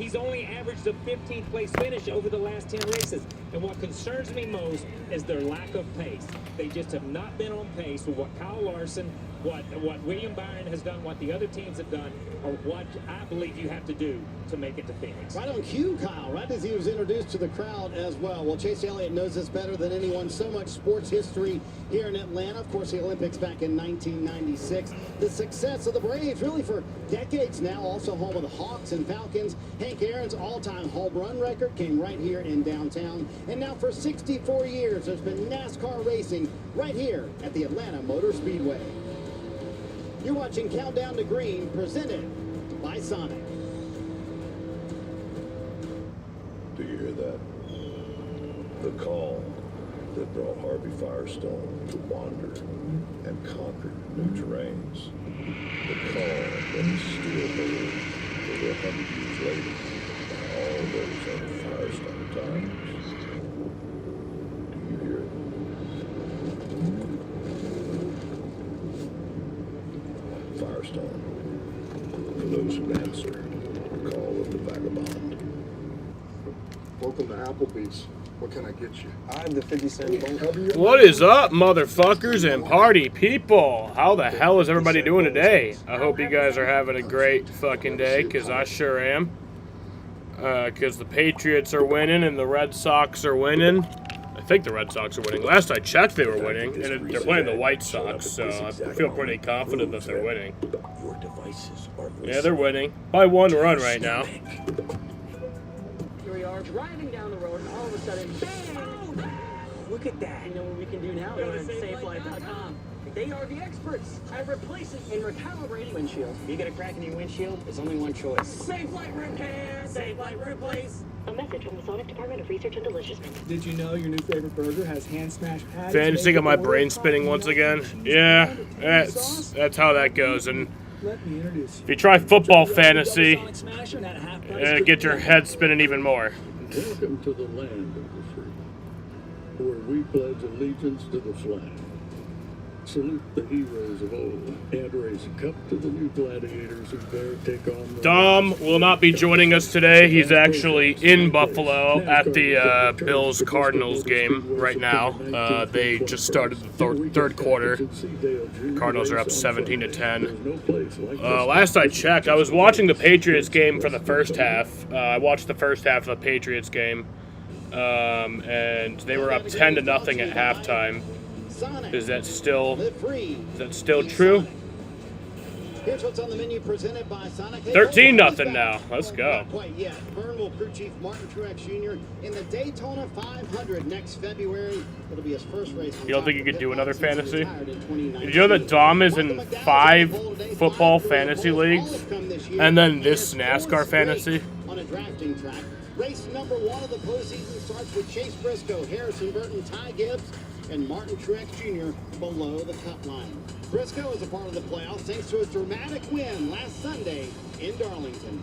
He's only averaged a 15th place finish over the last 10 races. And what concerns me most is their lack of pace. They just have not been on pace with what Kyle Larson, what William Byron has done, what the other teams have done, or what I believe you have to do to make it to Phoenix. Right on cue, Kyle, right as he was introduced to the crowd as well. Well, Chase Elliott knows this better than anyone. So much sports history here in Atlanta. Of course, the Olympics back in 1996. The success of the Braves really for decades now. Also home of the Hawks and Falcons. Hank Aaron's all-time home run record came right here in downtown. And now for 64 years, there's been NASCAR racing right here at the Atlanta Motor Speedway. You're watching Countdown to Green, presented by Sonic. Do you hear that? The call that brought Harvey Firestone to wander and conquer new terrains. The call that is still heard over 100 years later by all those other Firestone times. Do you hear it? Firestone. For those who answer the call of the vagabond. Welcome to Applebee's. What can I get you? I have the 50-cent bone. What is up, motherfuckers and party people? How the hell is everybody doing today? I hope you guys are having a great fucking day, because I sure am. Because the Patriots are winning and the Red Sox are winning. I think the Red Sox are winning. Last I checked, they were winning, and they're playing the White Sox, so I feel pretty confident that they're winning. Yeah, they're winning. By 1 run right now. Here we are driving down the road, and all of a sudden, bang! Look at that. You know what we can do now? Go to SafeLife.com. They are the experts at replacing and recalibrating windshield. If you get a crack in your windshield, there's only one choice. Safe Light Repair! Safe Light Replace! A message from the Sonic Department of Research and Deliciousness. Did you know your new favorite burger has hand smash patties? Fantasy got my brain spinning once again. Yeah, that's how that goes. And let me introduce you. if you try football fantasy, get your head spinning even more. Welcome to the land of the free, where we pledge allegiance to the flag. Salute the heroes of old, and raise a cup to the new gladiators who dare take on the... Dom will not be joining us today. He's actually in Buffalo at the Bills-Cardinals game right now. They just started the third quarter. Cardinals are up 17-10. Last I checked, I was watching the Patriots game for the first half. I watched the first half of the Patriots game, and they were up 10-0 at halftime. Is that still true? Here's what's on the menu presented by Sonic. 13-0 now. Let's go. Not quite yet. Burnwell crew chief Martin Truex Jr. in the Daytona 500 next February. It'll be his first race. You don't think you could do another fantasy? Did you know that Dom is in 5 football fantasy leagues? And then this NASCAR fantasy? On a drafting track. Race number 1 of the postseason starts with Chase Briscoe, Harrison Burton, Ty Gibbs, and Martin Truex Jr. below the cut line. Briscoe is a part of the playoffs thanks to his dramatic win last Sunday in Darlington.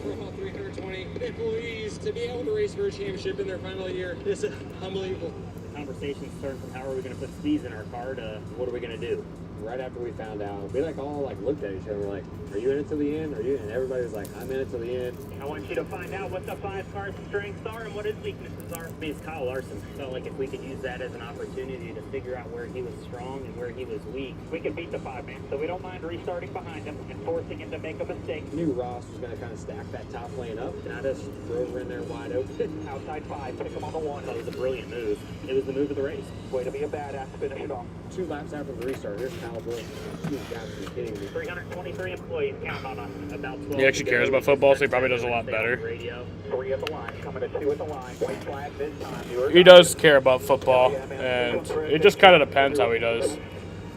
For about 320 employees to be able to race for a championship in their final year is unbelievable. Conversations started from how are we going to put speeds in our car to what are we going to do? Right after we found out, we all looked at each other like, are you in it till the end? Are you? And everybody was like, I'm in it till the end. I want you to find out what the 5 car's strengths are and what his weaknesses are. I mean, it's Kyle Larson. Felt like if we could use that as an opportunity to figure out where he was strong and where he was weak, we could beat the 5-man. So we don't mind restarting behind him and forcing him to make a mistake. Knew Ross was going to kind of stack that top lane up, and I just drove her in there wide open. Outside 5, pick him on the 1. That was a brilliant move. It was the move of the race. Way to be a badass, finish it off. 2 laps after the restart, here's Kyle Busch. You guys are kidding me. 323 employees count on us. About 12. He actually cares about football, so he probably does a lot better. 3 at the line, coming to 2 at the line. White flag this time. He does care about football, and it just kind of depends how he does.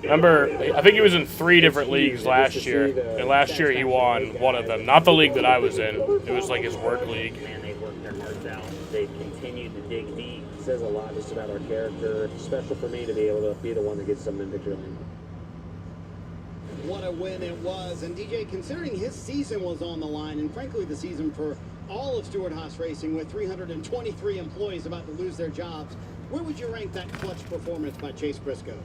Remember, I think he was in 3 different leagues last year, and last year he won one of them. Not the league that I was in. It was like his work league. Man, they've worked their hearts out. They've continued to dig deep. It says a lot just about our character. It's special for me to be able to be the one that gets something in victory lane. What a win it was. And DJ, considering his season was on the line, and frankly the season for all of Stewart-Haas Racing with 323 employees about to lose their jobs, Where would you rank that clutch performance by Chase Briscoe?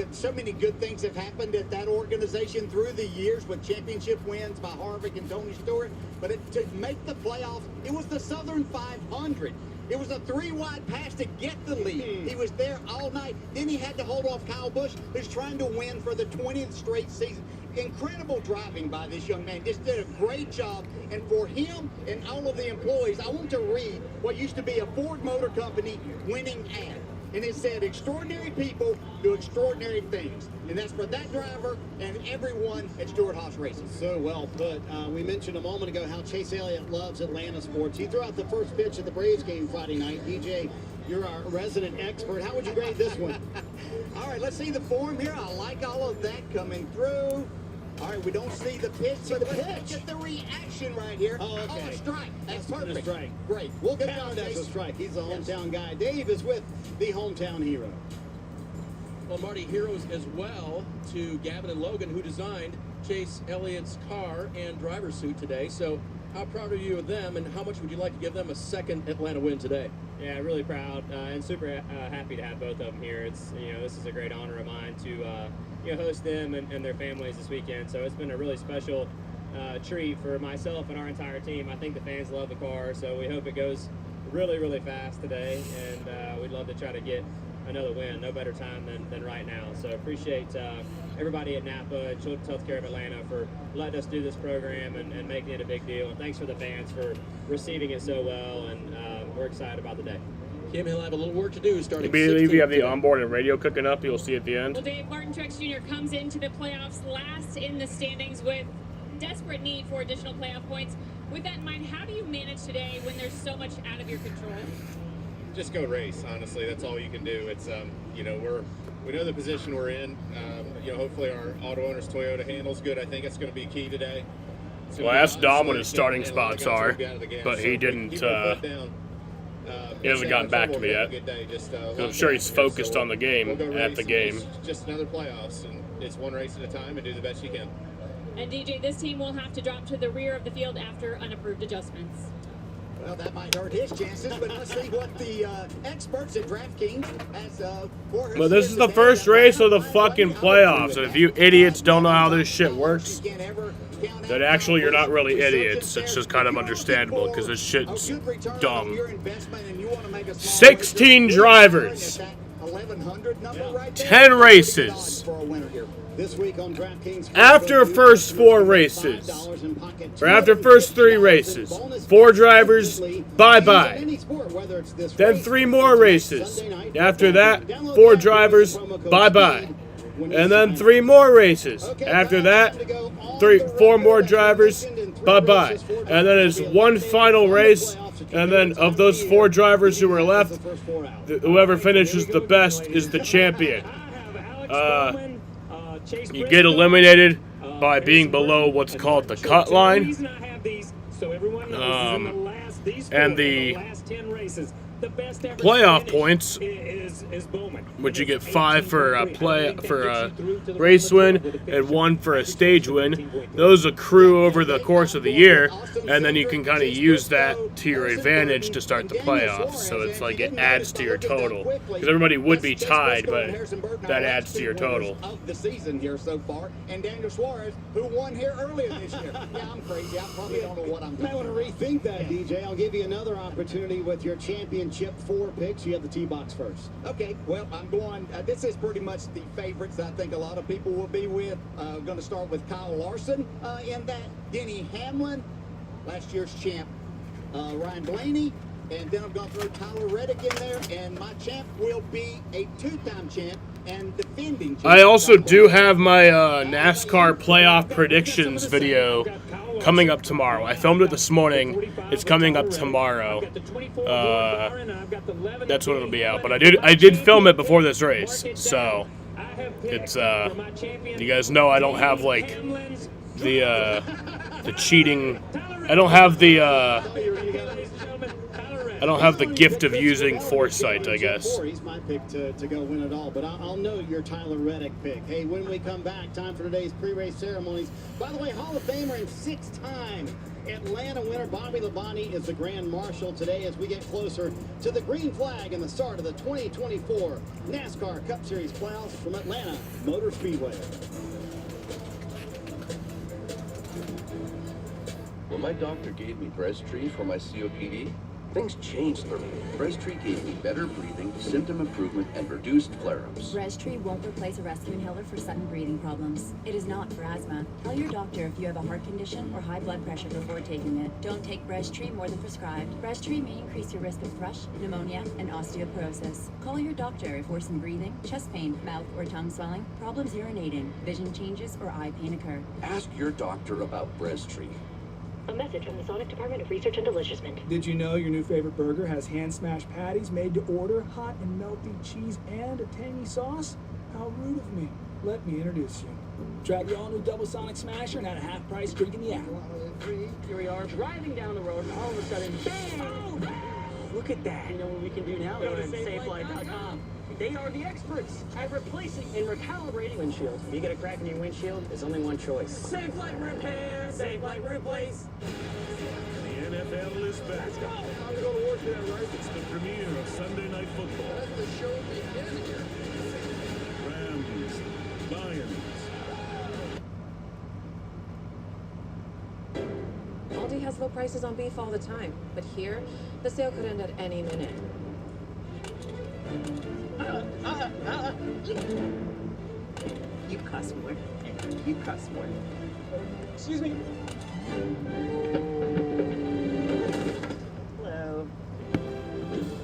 So many good things have happened at that organization through the years with championship wins by Harvick and Tony Stewart. But to make the playoffs, it was the Southern 500. It was a 3-wide pass to get the lead. He was there all night. Then he had to hold off Kyle Busch, who's trying to win for the 20th straight season. Incredible driving by this young man. Just did a great job. And for him and all of the employees, I want to read what used to be a Ford Motor Company winning ad. And it said, extraordinary people do extraordinary things. And that's for that driver and everyone at Stewart-Haas Racing. So well put. We mentioned a moment ago how Chase Elliott loves Atlanta sports. He threw out the first pitch at the Braves game Friday night. DJ, you're our resident expert. How would you grade this one? All right, let's see the form here. I like all of that coming through. All right, we don't see the pitch, but let's get the reaction right here. Oh, okay. Oh, a strike. That's perfect. A strike. Great. We'll Good count count as a Chase. strike. He's a hometown guy. Dave is with the hometown hero. Well, Marty, heroes as well to Gavin and Logan, who designed Chase Elliott's car and driver's suit today. So how proud are you of them, and how much would you like to give them a second Atlanta win today? Yeah, really proud and super happy to have both of them here. It's this is a great honor of mine to host them and their families this weekend. So it's been a really special treat for myself and our entire team. I think the fans love the car, so we hope it goes really, really fast today, and we'd love to try to get another win. No better time than right now. So appreciate everybody at Napa and Children's Healthcare of Atlanta for letting us do this program and making it a big deal. And thanks for the fans for receiving it so well, and we're excited about the day. Kim, he'll have a little work to do starting. I believe you have the onboard and radio cooking up. You'll see at the end. Well, Dave, Martin Truex Jr. comes into the playoffs last in the standings with desperate need for additional playoff points. With that in mind, how do you manage today when there's so much out of your control? Just go race. Honestly, that's all you can do. It's we know the position we're in. Hopefully our auto owners Toyota handles good. I think it's going to be key today. Well, ask Dom what his starting spots are, but he didn't. He hasn't gotten back to me yet. I'm sure he's focused on the game at the game. It's just another playoffs, and it's one race at a time, and do the best you can. And DJ, this team will have to drop to the rear of the field after unapproved adjustments. Well, that might hurt his chances, but let's see what the experts at DraftKings has for us. But this is the first race of the fucking playoffs, and if you idiots don't know how this shit works, then actually you're not really idiots. It's just kind of understandable because this shit's dumb. 16 drivers, 10 races. This week on DraftKings, after first 4 races, or after first 3 races, 4 drivers, bye-bye. Then 3 more races. After that, 4 drivers, bye-bye. And then 3 more races. After that, 4 more drivers, bye-bye. And then it's one final race, and then of those 4 drivers who are left, whoever finishes the best is the champion. You get eliminated by being below what's called the cut line. And the playoff points, which you get 5 for a race win and 1 for a stage win. Those accrue over the course of the year, and then you can kind of use that to your advantage to start the playoffs. So it's like it adds to your total, because everybody would be tied, but that adds to your total. Of the season here so far, and Daniel Suarez, who won here earlier this year. Yeah, I'm crazy. I probably don't know what I'm doing. I want to rethink that, DJ. I'll give you another opportunity with your championship 4 picks. You have the T-box first. Okay, well, I'm going. This is pretty much the favorites I think a lot of people will be with. Going to start with Kyle Larson in that. Denny Hamlin, last year's champ, Ryan Blaney, and then I'm going to throw Tyler Reddick in there. And my champ will be a 2-time champ and defending champ. I also do have my NASCAR playoff predictions video coming up tomorrow. I filmed it this morning. It's coming up tomorrow. That's when it'll be out. But I did film it before this race, so it's you guys know I don't have like the cheating. I don't have the gift of using foresight, I guess. He's my pick to go win it all, but I'll note your Tyler Reddick pick. Hey, when we come back, time for today's pre-race ceremonies. By the way, Hall of Famer and 6-time Atlanta Atlanta winner Bobby Labonte is the Grand Marshal today as we get closer to the green flag and the start of the 2024 NASCAR Cup Series playoffs from Atlanta Motor Speedway. When my doctor gave me Breztri for my COPD, things changed for me. Breztri gave me better breathing, symptom improvement, and reduced flare-ups. Breztri won't replace a rescue inhaler for sudden breathing problems. It is not for asthma. Tell your doctor if you have a heart condition or high blood pressure before taking it. Don't take Breztri more than prescribed. Breztri may increase your risk of thrush, pneumonia, and osteoporosis. Call your doctor if worsened breathing, chest pain, mouth or tongue swelling, problems urinating, vision changes, or eye pain occur. Ask your doctor about Breztri. A message from the Sonic Department of Research and Delicioursment. Did you know your new favorite burger has hand-smashed patties made to order, hot and melty cheese, and a tangy sauce? How rude of me. Let me introduce you. Try the all-new Double Sonic Smasher and at a half-price drink in the app. Here we are driving down the road, and all of a sudden, bang! Oh, look at that. You know what we can do now? Go to SafeLight.com. They are the experts at replacing and recalibrating windshields. If you get a crack in your windshield, there's only one choice. Safe Light Repair! Safe Light Replace! The NFL is back. Let's go! I'm going to work there, right? It's the premiere of Sunday Night Football. Let the show begin here. Rams, Lions. Aldi has low prices on beef all the time, but here, the sale could end at any minute. You cuss more. You cuss more. Excuse me. Hello.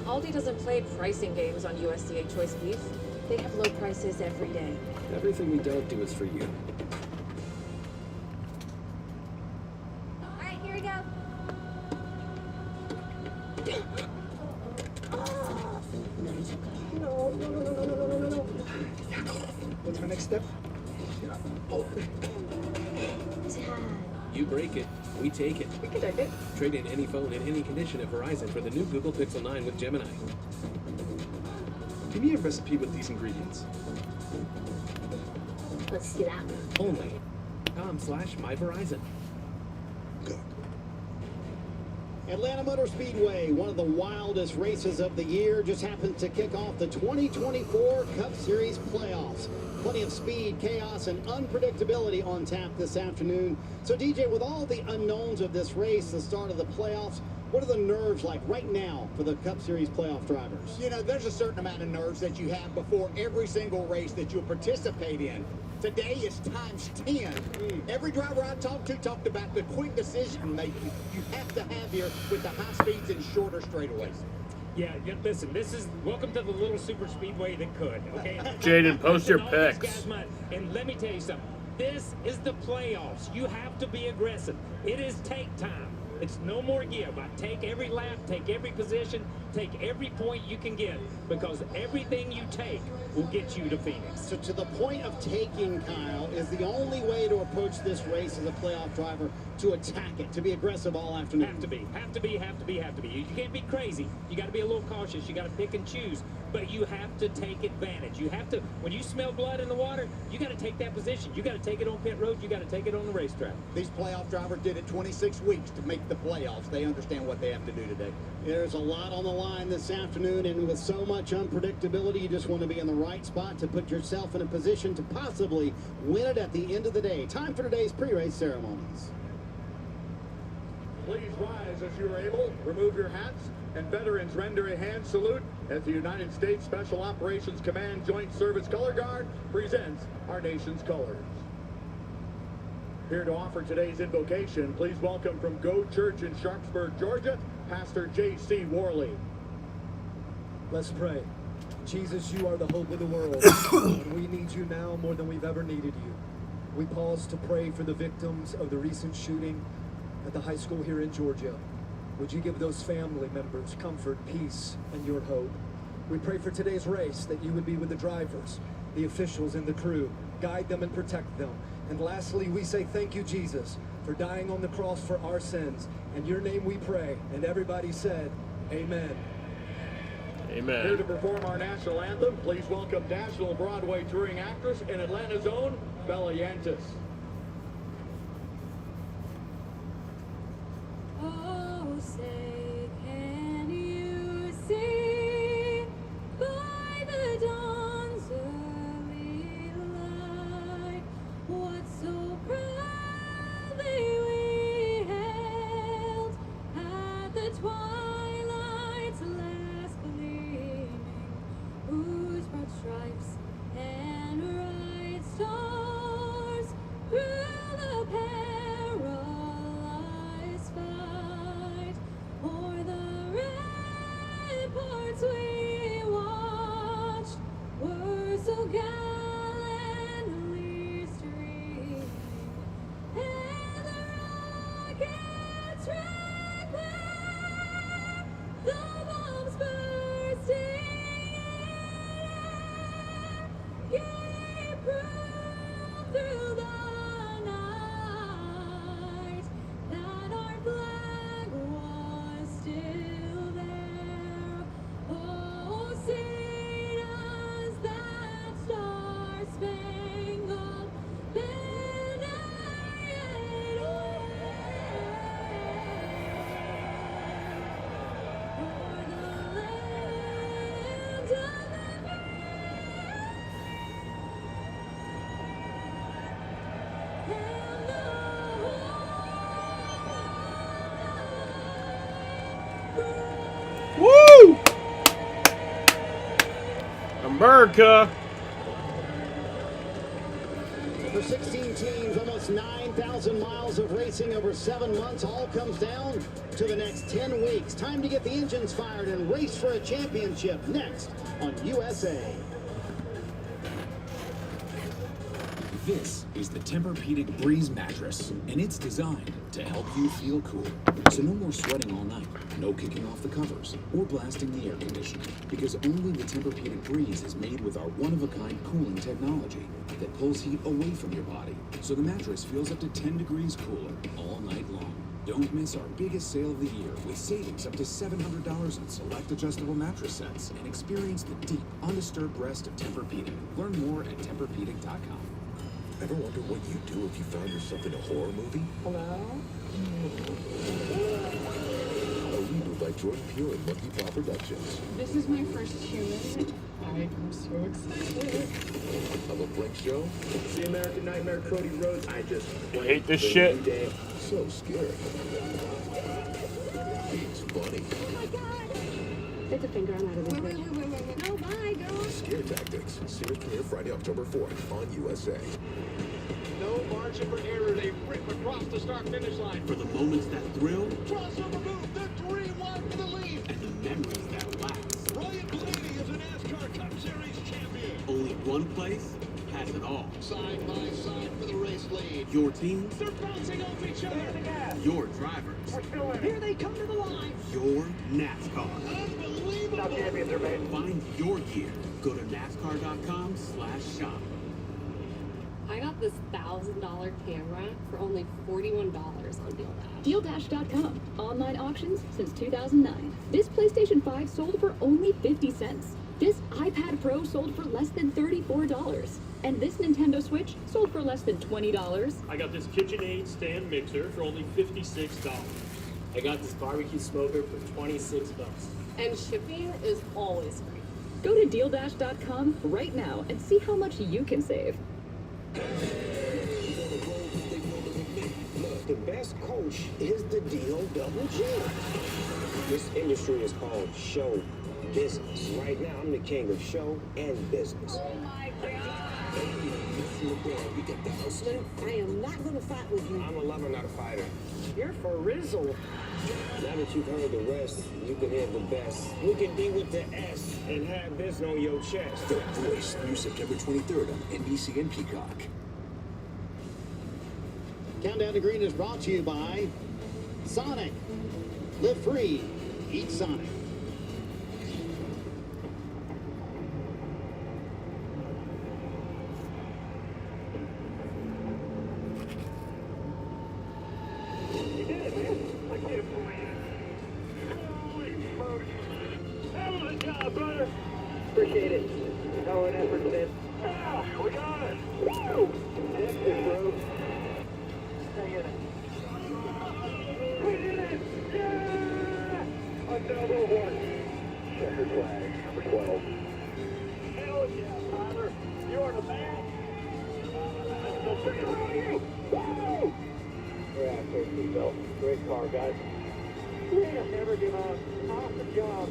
Aldi doesn't play pricing games on USDA choice beef. They have low prices every day. Everything we don't do is for you. All right, here we go. No. What's our next step? You break it, we take it. We can take it. Trade in any phone in any condition at Verizon for the new Google Pixel 9 with Gemini. Give me a recipe with these ingredients. Let's see that. Only .com/myverizon. Atlanta Motor Speedway, one of the wildest races of the year, just happened to kick off the 2024 Cup Series playoffs. Plenty of speed, chaos, and unpredictability on tap this afternoon. So, DJ, with all the unknowns of this race, the start of the playoffs, what are the nerves like right now for the Cup Series playoff drivers? You know, there's a certain amount of nerves that you have before every single race that you'll participate in. Today is times 10. Every driver I talked to talked about the quick decision making you have to have here with the high speeds and shorter straightaways. Yeah, listen, this is welcome to the little super speedway that could, okay? Jaden, post your Listen, all these picks. guys might- And let me tell you something. This is the playoffs. You have to be aggressive. It is take time. It's no more give. I take every lap, take every position, take every point you can get, because everything you take will get you to Phoenix. So to the point of taking, Kyle, is the only way to approach this race as a playoff driver to attack it, to be aggressive all afternoon. Have to be. You can't be crazy. You got to be a little cautious. You got to pick and choose. But you have to take advantage. You have to, when you smell blood in the water, you got to take that position. You got to take it on pit road. You got to take it on the racetrack. These playoff drivers did it 26 weeks to make the playoffs. They understand what they have to do today. There's a lot on the line this afternoon, and with so much unpredictability, you just want to be in the right spot to put yourself in a position to possibly win it at the end of the day. Time for today's pre-race ceremonies. Please rise as you are able. Remove your hats, and veterans render a hand salute as the United States Special Operations Command Joint Service Color Guard presents our nation's colors. Here to offer today's invocation, please welcome from Go Church in Sharpsburg, Georgia, Pastor J.C. Worley. Let's pray. Jesus, you are the hope of the world, and we need you now more than we've ever needed you. We pause to pray for the victims of the recent shooting at the high school here in Georgia. Would you give those family members comfort, peace, and your hope? We pray for today's race that you would be with the drivers, the officials, and the crew. Guide them and protect them. And lastly, we say thank you, Jesus, for dying on the cross for our sins. In your name we pray. And everybody said, amen. Amen. Here to perform our national anthem, please welcome national Broadway touring actress and Atlanta's own Bella Yantis. Oh, twilight's last gleaming, whose broad stripes and bright stars through the perilous fight o'er the ramparts we watched were so gallantly streaming, and the rockets red glare, the bombs bursting in air, gave proof through the night that our flag was still there. Oh, sing us that star-spangled banner yet o'er the land of the Woo! America. For 16 teams, almost 9,000 miles of racing over 7 months, all comes down to the next 10 weeks. Time to get the engines fired and race for a championship next on USA. This is the Tempur-Pedic Breeze mattress, and it's designed to help you feel cool. So no more sweating all night, no kicking off the covers, or blasting the air conditioner, because only the Tempur-Pedic Breeze is made with our one-of-a-kind cooling technology that pulls heat away from your body, so the mattress feels up to 10 degrees cooler all night long. Don't miss our biggest sale of the year with savings up to $700 on select adjustable mattress sets, and experience the deep, undisturbed rest of Tempur-Pedic. Learn more at TempurPedic.com. Ever wonder what you'd do if you found yourself in a horror movie? Hello? A reboot by Jordan Peele and Monkey Paw Productions. This is my first human. I'm so excited. Of a Blink show? The American Nightmare, Cody Rhodes. I just hate this shit. So scary. He's funny. Oh my god! Take a finger, I'm out of this. Wait. No, bye, girl. Scare Tactics. Series premiere Friday, October 4th on USA. No margin for error. They rip across the start-finish line. For the moments that thrill Crossover move. The 3-1 for the lead. and the memories that last. Ryan Blaney is a NASCAR Cup Series champion. Only one place has it all. Side by side for the race lead. Your teams, They're bouncing off each other. your drivers, Here they come to the line. your NASCAR. Unbelievable. Champions are made. Find your gear. Go to NASCAR.com/shop. I got this $1,000 camera for only $41 on DealDash. DealDash.com. Online auctions since 2009. This PlayStation 5 sold for only 50 cents. This iPad Pro sold for less than $34. And this Nintendo Switch sold for less than $20. I got this KitchenAid stand mixer for only $56. I got this barbecue smoker for $26. And shipping is always free. Go to DealDash.com right now and see how much you can save. The best coach is the Deal Double G. This industry is called show business. Right now, I'm the king of show and business. Oh my god. Slim, I am not going to fight with you. I'm a lover, not a fighter. You're for Rizzle. Now that you've heard the rest, you can hear the best. We can D with the S and have this on your chest. The Voice, new September 23rd on NBC and Peacock. Countdown to Green is brought to you by Sonic. Live free. Eat Sonic. Appreciate it. Hell of an effort, man. Ah, we got it. Woo! That's it, bro. Hang in it. We did it! Yeah! Another one. Checker flag, number 12. Hell yeah, brother. You are the man. Let's bring it around you. Woo! Yeah, take seatbelt. Great car, guys. Never give up. Awesome job.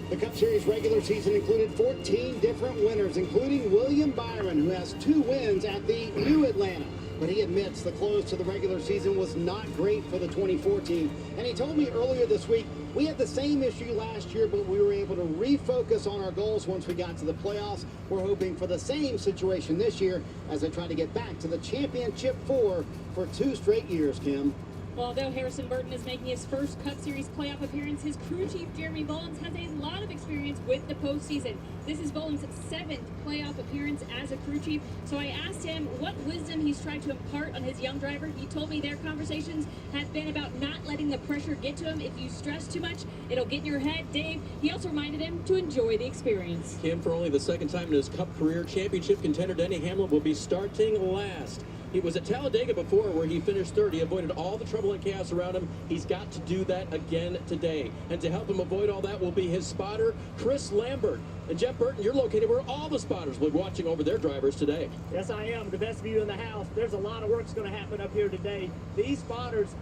The Cup Series regular season included 14 different winners, including William Byron, who has 2 wins at the New Atlanta. But he admits the close to the regular season was not great for the 2014. And he told me earlier this week, we had the same issue last year, but we were able to refocus on our goals once we got to the playoffs. We're hoping for the same situation this year as they try to get back to the championship 4 for 2 straight years, Kim. Well, although Harrison Burton is making his first Cup Series playoff appearance, his crew chief, Jeremy Bullins, has a lot of experience with the postseason. This is Bullins' 7th playoff appearance as a crew chief, so I asked him what wisdom he's tried to impart on his young driver. He told me their conversations have been about not letting the pressure get to him. If you stress too much, it'll get in your head. Dave, he also reminded him to enjoy the experience. Kim, for only the 2nd time in his Cup career, championship contender Denny Hamlin will be starting last. He was at Talladega before where he finished 3rd. He avoided all the trouble and chaos around him. He's got to do that again today. And to help him avoid all that will be his spotter, Chris Lambert. And Jeff Burton, you're located where all the spotters will be watching over their drivers today. Yes, I am. The best view in the house. There's a lot of work's going to happen up here today. These spotters,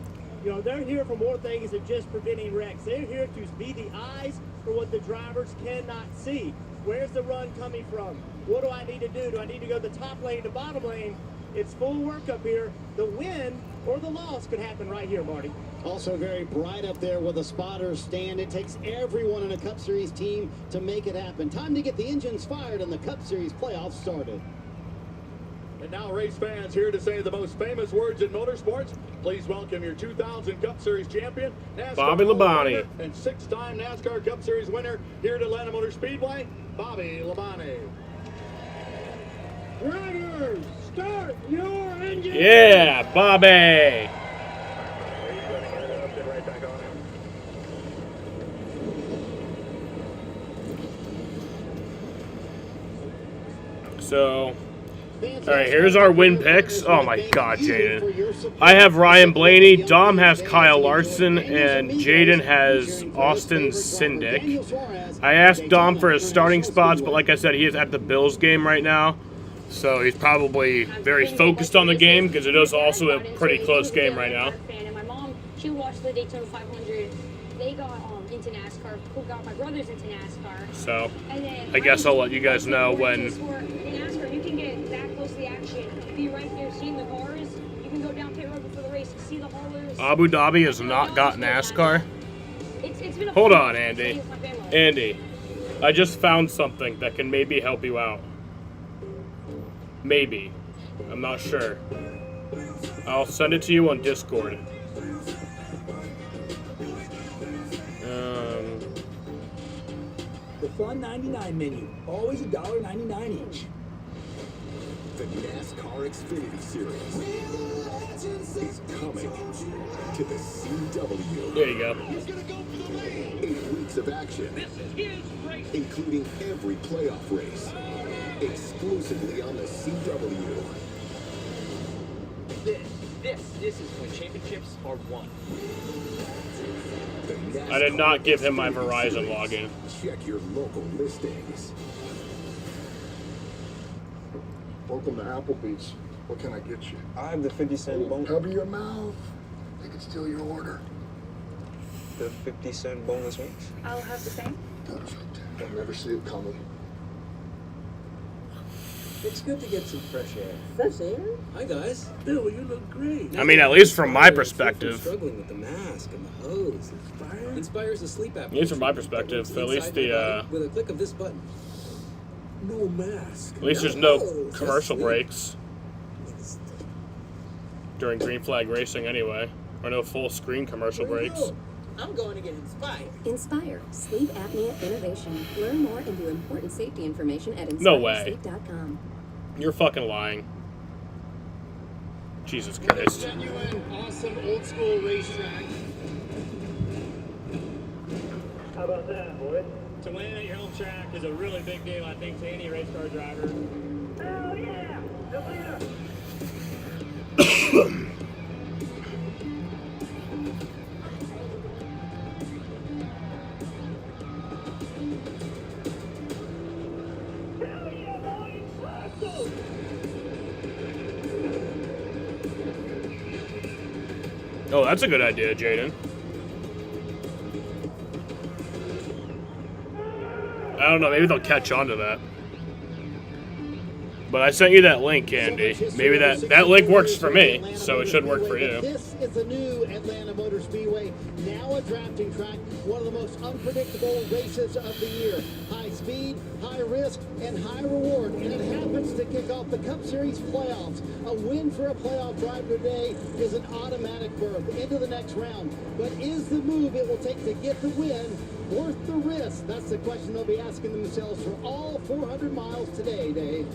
you know, they're here for more things than just preventing wrecks. They're here to be the eyes for what the drivers cannot see. Where's the run coming from? What do I need to do? Do I need to go the top lane to bottom lane? It's full work up here. The win or the loss could happen right here, Marty. Also very bright up there where the spotters stand. It takes everyone in a Cup Series team to make it happen. Time to get the engines fired and the Cup Series playoffs started. And now race fans here to say the most famous words in motorsports. Please welcome your 2000 Cup Series champion, NASCAR Bobby Labonte. And 6-time NASCAR Cup Series winner here at Atlanta Motor Speedway, Bobby Labonte. Drivers, start your engine! Yeah, Bobby! So, alright, here's our win picks. Oh my god, Jaden. I have Ryan Blaney, Dom has Kyle Larson, and Jaden has Austin Cindric. I asked Dom for his starting spots, but like I said, he is at the Bills game right now. So he's probably very focused on the game because it is also a pretty close game right now. And my mom, she watched the Daytona 500. They got into NASCAR. Who got my brothers into NASCAR. So I guess I'll let you guys know when. In NASCAR, you can get that close to the action. Be right there seeing the cars. You can go down pit road before the race and see the haulers. Abu Dhabi has not got NASCAR. It's been a Hold on, Andy. Andy, I just found something that can maybe help you out. Maybe. I'm not sure. I'll send it to you on Discord. The Fun 99 menu. Always $1.99 each. The NASCAR Xfinity Series is coming to the CW. There you go. 8 weeks of action, including every playoff race, exclusively on the CW. This is when championships are won. I did not give him my Verizon login. Check your local listings. Welcome to Applebee's. What can I get you? I have the 50-cent bonus. Cover your mouth. They can steal your order. The 50-cent boneless wings. I'll have the same. Perfect. I'll never see it coming. It's good to get some fresh air. Fresh air? Hi guys. Bill, you look great. I mean, at least from my perspective. Struggling with the mask and the hose. Inspires a sleep apnea. At least from my perspective, at least the with a click of this button. No mask. At least there's no commercial breaks during green flag racing anyway, or no full screen commercial breaks. I'm going to get inspired. Inspire, sleep apnea innovation. Learn more and view important safety information at No way. inspiresleep.com. You're fucking lying. Jesus Christ. Genuine, awesome, old school racetrack. How about that, boy? To win at your home track is a really big deal, I think, to any race car driver. Hell yeah! Atlanta! Oh, that's a good idea, Jaden. I don't know, maybe they'll catch on to that. But I sent you that link, Andy. Maybe that link works for me, so it should work for you. This is the new Atlanta Motor Speedway, now a drafting track, one of the most unpredictable races of the year. High speed, high risk, and high reward, and it happens to kick off the Cup Series playoffs. A win for a playoff driver today is an automatic berth into the next round. But is the move it will take to get the win worth the risk? That's the question they'll be asking themselves for all 400 miles today, Dave.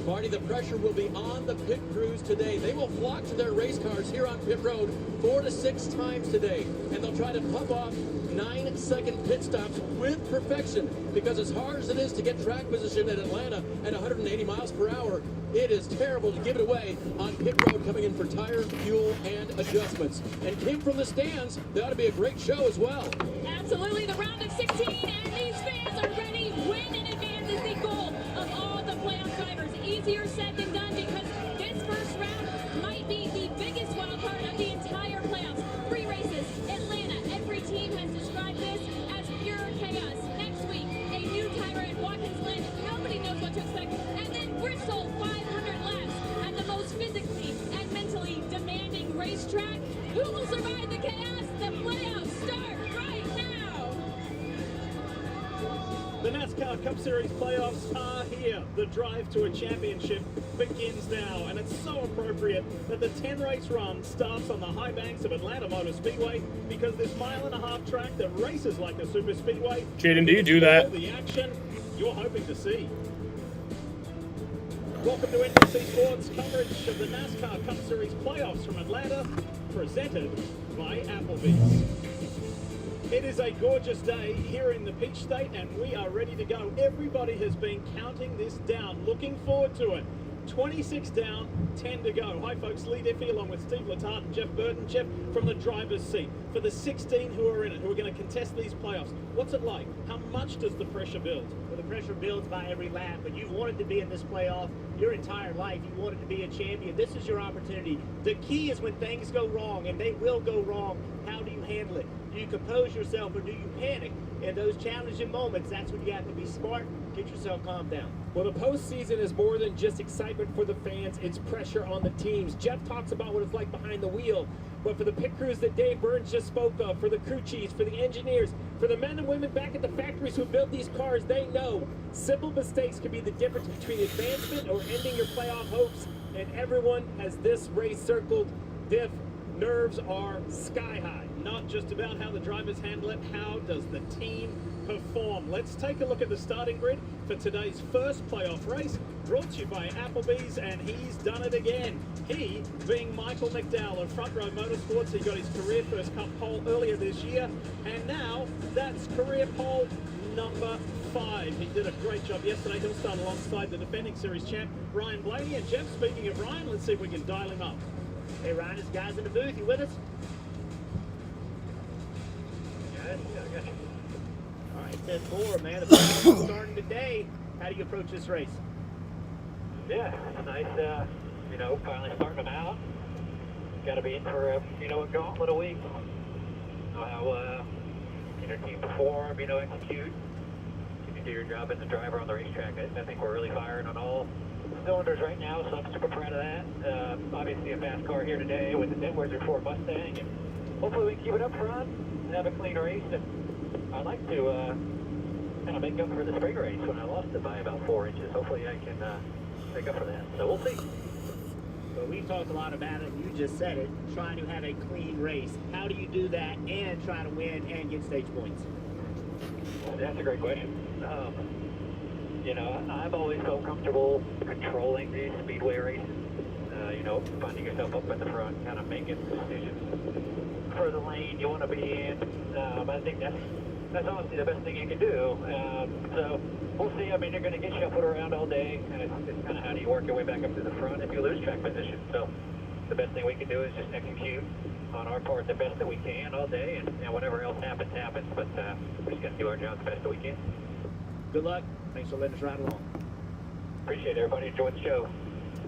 Marty, the pressure will be on the pit crews today. They will flock to their race cars here on pit road 4 to 6 times today. And they'll try to pump off 9-second pit stops with perfection, because as hard as it is to get track position at Atlanta at 180 miles per hour, it is terrible to give it away on pit road coming in for tire, fuel, and adjustments. And Kim from the stands, that ought to be a great show as well. Absolutely, the round of 16, and these fans are ready. Win in advance is the goal of all the playoff drivers. Easier said than done, because this first round might be the biggest wild card of the entire playoffs. 3 races, Atlanta. Every team has described this as pure chaos. Next week, a new tire at Watkins Glen. Nobody knows what to expect. And then Bristol, 500 laps at the most physically and mentally demanding racetrack. Who will survive the chaos? The playoffs start right now. The NASCAR Cup Series playoffs are here. The drive to a championship begins now, and it's so appropriate that the 10-race run starts on the high banks of Atlanta Motor Speedway, because this 1.5-mile track that races like a super speedway. Jaden, do you do that? All the action you're hoping to see. Welcome to NBC Sports coverage of the NASCAR Cup Series playoffs from Atlanta, presented by Applebee's. It is a gorgeous day here in the Peach State, and we are ready to go. Everybody has been counting this down, looking forward to it. 26 down, 10 to go. Hi folks, Lee Diffie along with Steve Letarte and Jeff Burton. Jeff, from the driver's seat, for the 16 who are in it, who are going to contest these playoffs, what's it like? How much does the pressure build? Well, the pressure builds by every lap, but you've wanted to be in this playoff your entire life. You wanted to be a champion. This is your opportunity. The key is when things go wrong, and they will go wrong, how do you handle it? Do you compose yourself, or do you panic? In those challenging moments, that's when you have to be smart, get yourself calmed down. Well, the postseason is more than just excitement for the fans. It's pressure on the teams. Jeff talks about what it's like behind the wheel. But for the pit crews that Dave Burns just spoke of, for the crew chiefs, for the engineers, for the men and women back at the factories who build these cars, they know simple mistakes can be the difference between advancement or ending your playoff hopes. And everyone has this race circled. Diff, nerves are sky high. Not just about how the drivers handle it, how does the team perform? Let's take a look at the starting grid for today's first playoff race, brought to you by Applebee's, and he's done it again. He being Michael McDowell of Front Row Motorsports. He got his career first Cup pole earlier this year, and now that's career pole number 5. He did a great job yesterday. He'll start alongside the defending series champ, Ryan Blaney. And Jeff, speaking of Ryan, let's see if we can dial him up. Hey Ryan, this guy's in the booth. You with us? Yeah, I got you. All right, 10-4, man. The playoffs starting today. How do you approach this race? Yeah, it's nice, finally starting them out. Got to be in for a gauntlet a week. Know how your team perform, execute. You can do your job as a driver on the racetrack. I think we're really firing on all cylinders right now, so I'm super proud of that. Obviously a fast car here today with the Networker 4 Mustang, and hopefully we can keep it up front and have a clean race. And I'd like to kind of make up for the spring race when I lost it by about 4 inches. Hopefully I can make up for that. So we'll see. Well, we talked a lot about it. You just said it. Trying to have a clean race. How do you do that and try to win and get stage points? That's a great question. I've always felt comfortable controlling these speedway races. Finding yourself up at the front, kind of making decisions for the lane you want to be in. I think that's honestly the best thing you can do. So we'll see. I mean, they're going to get shuffled around all day, and it's kind of how do you work your way back up to the front if you lose track position. So the best thing we can do is just execute on our part the best that we can all day, and whatever else happens, happens. But we're just going to do our job the best that we can. Good luck. Thanks for letting us ride along. Appreciate it, everybody. Enjoy the show.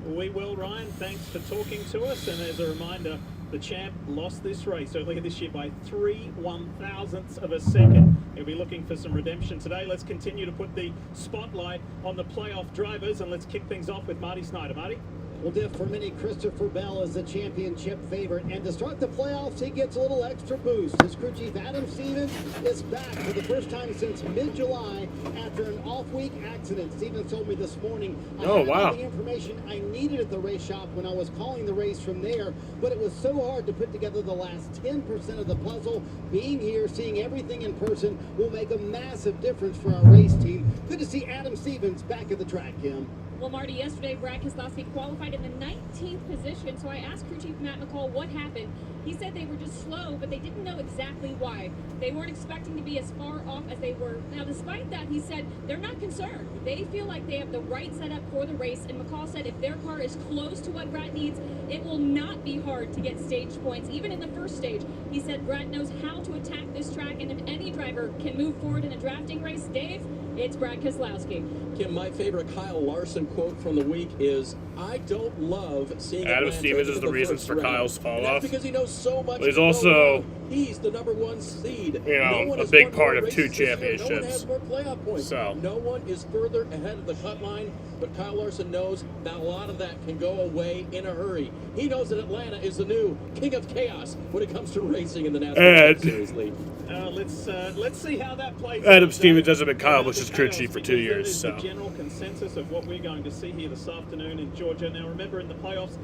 We will, Ryan. Thanks for talking to us. And as a reminder, The champ lost this race earlier this year by 3/1000ths of a second. He'll be looking for some redemption today. Let's continue to put the spotlight on the playoff drivers, and let's kick things off with Marty Snyder. Marty? Well, Diff, for many, Christopher Bell is the championship favorite, and to start the playoffs, he gets a little extra boost. His crew chief, Adam Stevens, is back for the first time since mid-July after an off-week accident. Stevens told me this morning I had all the information I needed at the race shop when I was calling the race from there, but it was so hard to put together the last 10% of the puzzle. Being here, seeing everything in person will make a massive difference for our race team. Good to see Adam Stevens back at the track, Kim. Well, Marty, yesterday Brad Keselowski qualified in the 19th position, so I asked crew chief Matt McCall what happened. He said they were just slow, but they didn't know exactly why. They weren't expecting to be as far off as they were. Now, despite that, he said they're not concerned. They feel like they have the right setup for the race, and McCall said if their car is close to what Brad needs, it will not be hard to get stage points, even in the first stage. He said Brad knows how to attack this track, and if any driver can move forward in a drafting race, Dave, it's Brad Keselowski. Kim, my favorite Kyle Larson quote from the week is, "I don't love seeing Adam Stevens is the reasons for Kyle's fall off. Because he knows so much. But he's also, he's the #1 seed. A big part of 2 championships. No one has more playoff points. So no one is further ahead of the cut line. But Kyle Larson knows that a lot of that can go away in a hurry. He knows that Atlanta is the new king of chaos when it comes to racing in the NASCAR Series lead. Let's see how that plays out. Adam Stevens hasn't been Kyle Busch's crew chief for 2 years. That is So the general consensus of what we're going to see here this afternoon in Georgia. Now, remember in the playoffs,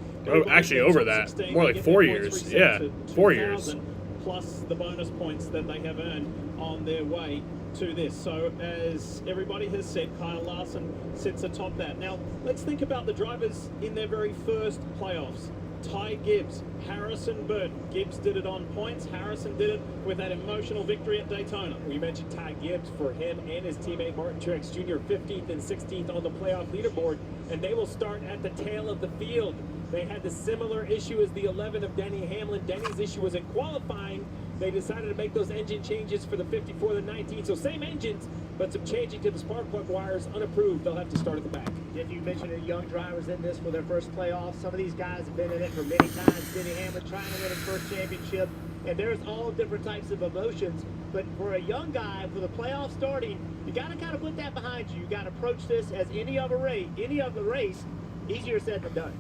actually over that, more like 4 years. Yeah, 4 years. Plus the bonus points that they have earned on their way to this. So as everybody has said, Kyle Larson sits atop that. Now let's think about the drivers in their very first playoffs. Ty Gibbs, Harrison Burton. Gibbs did it on points. Harrison did it with that emotional victory at Daytona. We mentioned Ty Gibbs. For him and his teammate Martin Truex Jr., 15th and 16th on the playoff leaderboard, and they will start at the tail of the field. They had the similar issue as the 11 of Denny Hamlin. Denny's issue was in qualifying. They decided to make those engine changes for the 54, the 19. So same engines, but some changing to the spark plug wires, unapproved. They'll have to start at the back. If you mentioned the young drivers in this for their first playoffs, some of these guys have been in it for many times. Denny Hamlin trying to win his first championship, and there's all different types of emotions. But for a young guy, for the playoff starting, you got to kind of put that behind you. You got to approach this as any other race, easier said than done.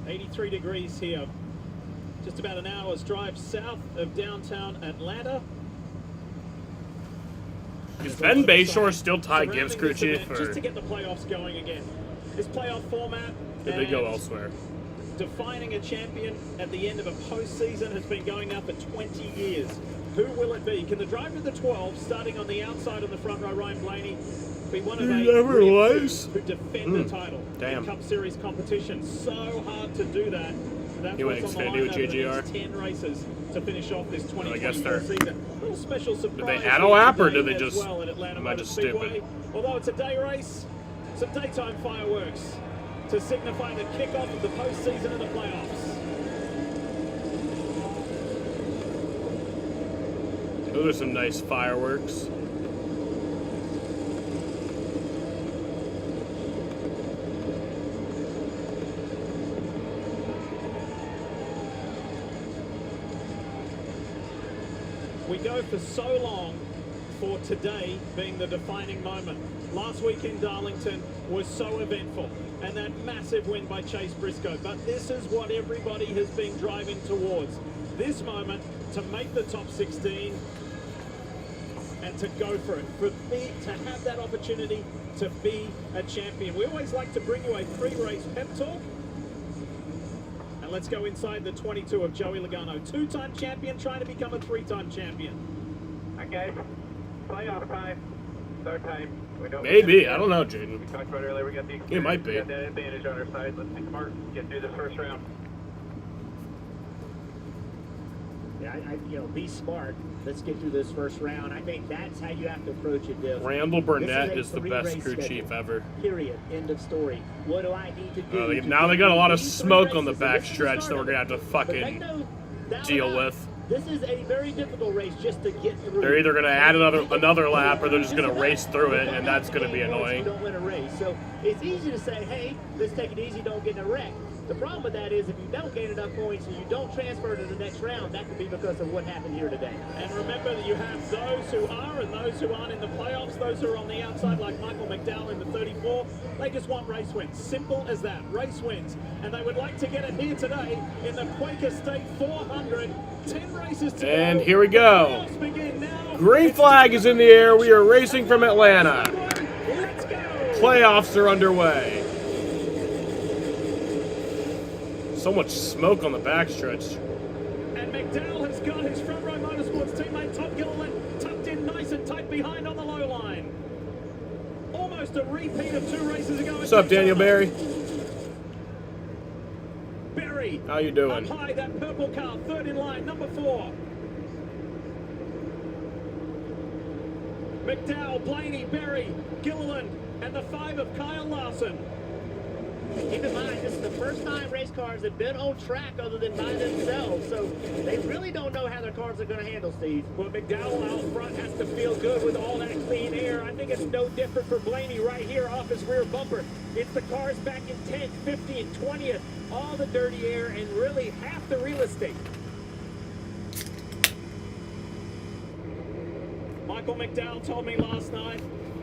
83 degrees here. Just about an hour's drive south of downtown Atlanta. Is Ben Bayshore still Ty Gibbs crew chief? Just to get the playoffs going again. This playoff format. Did they go elsewhere? Defining a champion at the end of a postseason has been going now for 20 years. Who will it be? Can the driver of the 12, starting on the outside on the front row, Ryan Blaney, be one of who defend the title in Cup Series competition? So hard to do that. That's what's on the line over the next 10 races to finish off this 2024 season. A little special surprise. Did they add a lap or did they just? Well at Atlanta Am I just Speedway. stupid? Although it's a day race, some daytime fireworks to signify the kickoff of the postseason and the playoffs. Those are some nice fireworks. We go for so long for today being the defining moment. Last week in Darlington was so eventful, and that massive win by Chase Briscoe. But this is what everybody has been driving towards. This moment to make the top 16 and to go for it. To have that opportunity to be a champion. We always like to bring you a pre-race pep talk. And let's go inside the 22 of Joey Logano. 2-time champion trying to become a 3-time champion. Okay, playoff time, start time. Maybe, I don't know, Jaden. We talked about earlier, we got the experience, It might be. We got that advantage on our side. Let's think smart, get through this first round. Yeah, be smart. Let's get through this first round. I think that's how you have to approach it, Div. Randall Burnett is the best crew chief ever. Period. End of story. What do I need to do? Now they got a lot of smoke on the backstretch that we're going to have to fucking deal with. This is a very difficult race just to get through. They're either going to add another lap or they're just going to race through it, and that's going to be annoying. Don't win a race. So it's easy to say, hey, let's take it easy, don't get in a wreck. The problem with that is if you don't gain enough points and you don't transfer to the next round, that could be because of what happened here today. And remember that you have those who are and those who aren't in the playoffs, those who are on the outside like Michael McDowell in the 34. They just want race wins. Simple as that. Race wins. And they would like to get it here today in the Quaker State 400. 10 races to go. And here we go. The playoffs begin now. Green flag is in the air. We are racing from Atlanta. Let's go. Playoffs are underway. So much smoke on the backstretch. And McDowell has got his front row motorsports teammate Top Gilliland tucked in nice and tight behind on the low line. Almost a repeat of 2 races ago. What's up, Daniel Barry? Barry. How you doing? Up high, that purple car, 3rd in line, number 4. McDowell, Blaney, Berry, Gilliland, and the 5 of Kyle Larson. Keep in mind, this is the first time race cars have been on track other than by themselves, so they really don't know how their cars are going to handle, Steve. Well, McDowell out front has to feel good with all that clean air. I think it's no different for Blaney right here off his rear bumper. It's the cars back in 10th, 15th, 20th, all the dirty air, and really half the real estate. Michael McDowell told me last night,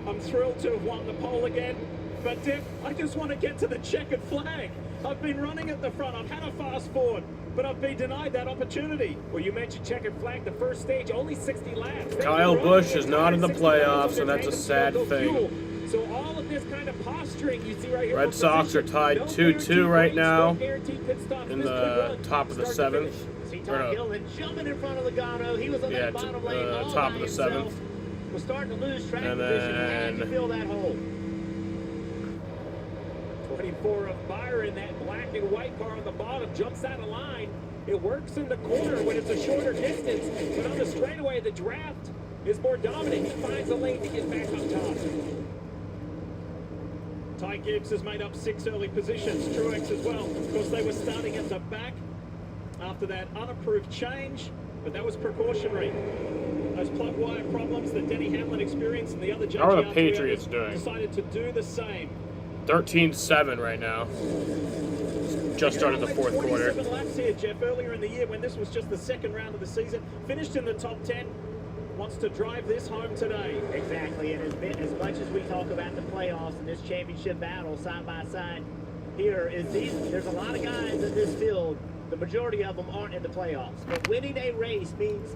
I'm thrilled to have won the pole again, but Dick, I just want to get to the checkered flag. I've been running at the front, I've had a fast forward, but I've been denied that opportunity. Well, you mentioned checkered flag, the first stage, only 60 laps. Kyle Busch is not in the playoffs, and that's a sad thing. So all of this kind of posturing you see right here. Red Sox are tied 2-2 right now in the top of the 7th. Tom Gilliland jumping in front of Logano. He was on that bottom lane all top by of the himself. 7th. Was starting to lose track And position. He had to then- fill that hole. 24 of Byron, that black and white car on the bottom, jumps out of line. It works in the corner when it's a shorter distance, but on the straightaway, the draft is more dominant. He finds a lane to get back on top. Ty Gibbs has made up 6 early positions, Truex as well. Of course, they were starting at the back after that unapproved change, but that was precautionary. Those plug wire problems that Denny Hamlin experienced and the other How are the JGR Patriots doing? decided to do the same. 13-7 right now. Just started the 4th quarter. 27 laps here, Jeff, earlier in the year when this was just the 2nd round of the season. Finished in the top 10. Wants to drive this home today. Exactly, and as much as we talk about the playoffs and this championship battle side by side, here is there's a lot of guys in this field. The majority of them aren't in the playoffs. But winning a race means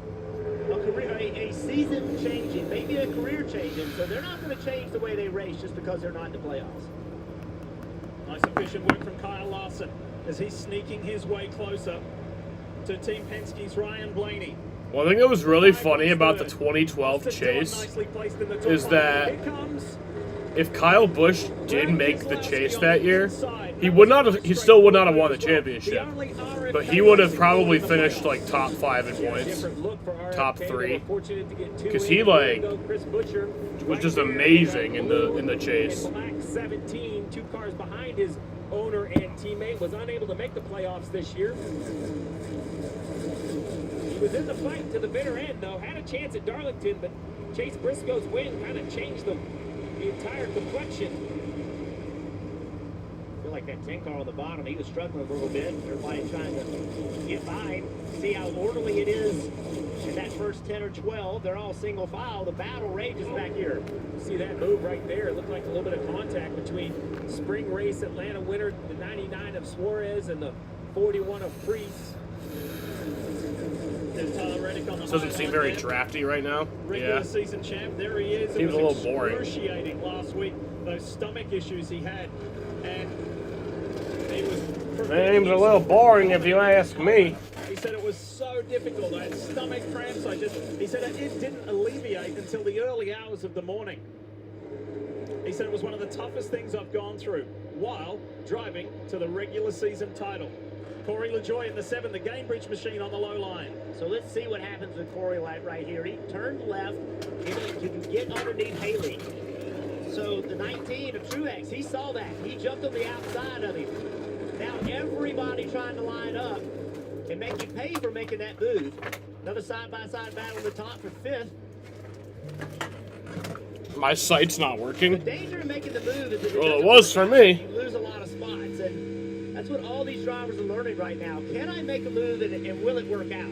a season changing, maybe a career changing. So they're not going to change the way they race just because they're not in the playoffs. Nice efficient work from Kyle Larson as he's sneaking his way closer to Team Penske's Ryan Blaney. One thing that was really funny about the 2012 chase is that if Kyle Busch did make the chase that year, he still would not have won the championship. But he would have probably finished like top 5 in points, top 3, because he was just amazing in the chase. Black 17, 2 cars behind his owner and teammate, was unable to make the playoffs this year. He was in the fight to the bitter end, though. Had a chance at Darlington, but Chase Briscoe's win kind of changed the entire complexion. I feel like that 10 car on the bottom, he was struggling a little bit. Everybody trying to get by, see how orderly it is in that first 10 or 12. They're all single file. The battle rages back here. See that move right there? It looked like a little bit of contact between spring race Atlanta winner, the 99 of Suarez, and the 41 of Priest. This doesn't seem very drafty right now. Regular season champ, there he is. Seems a little boring. Excruciating last week, those stomach issues he had, and he was. Seems a little boring if you ask me. He said it was so difficult. I had stomach cramps. He said it didn't alleviate until the early hours of the morning. He said it was one of the toughest things I've gone through while driving to the regular season title. Corey LaJoie in the 7, the Gamebridge machine on the low line. So let's see what happens with Corey right here. He turned left to get underneath Haley. So the 19 of Truex, he saw that. He jumped on the outside of him. Now everybody trying to line up and make him pay for making that move. Another side-by-side battle in the top for 5th. My sight's not working. The danger of making the move is that well, it was for me. You lose a lot of spots. And That's what all these drivers are learning right now. Can I make a move and will it work out?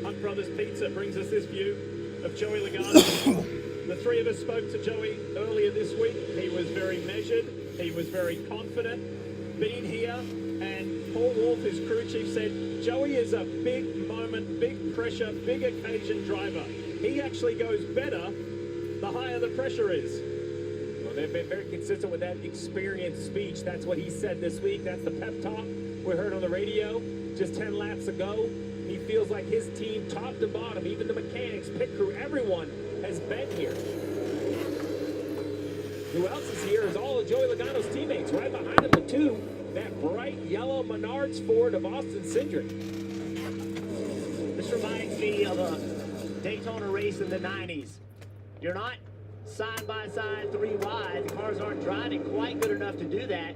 Hunt Brothers Pizza brings us this view of Joey Logano. The three of us spoke to Joey earlier this week. He was very measured. He was very confident. Being here, and Paul Wolf, his crew chief, said Joey is a big moment, big pressure, big occasion driver. He actually goes better the higher the pressure is. Well, they've been very consistent with that experience speech. That's what he said this week. That's the pep talk we heard on the radio just 10 laps ago. He feels like his team, top to bottom, even the mechanics, pit crew, everyone has been here. Who else is here is all of Joey Logano's teammates. Right behind him, the two, that bright yellow Menards Ford of Austin Cindric. This reminds me of a Daytona race in the 90s. You're not side by side, three wide. The cars aren't driving quite good enough to do that.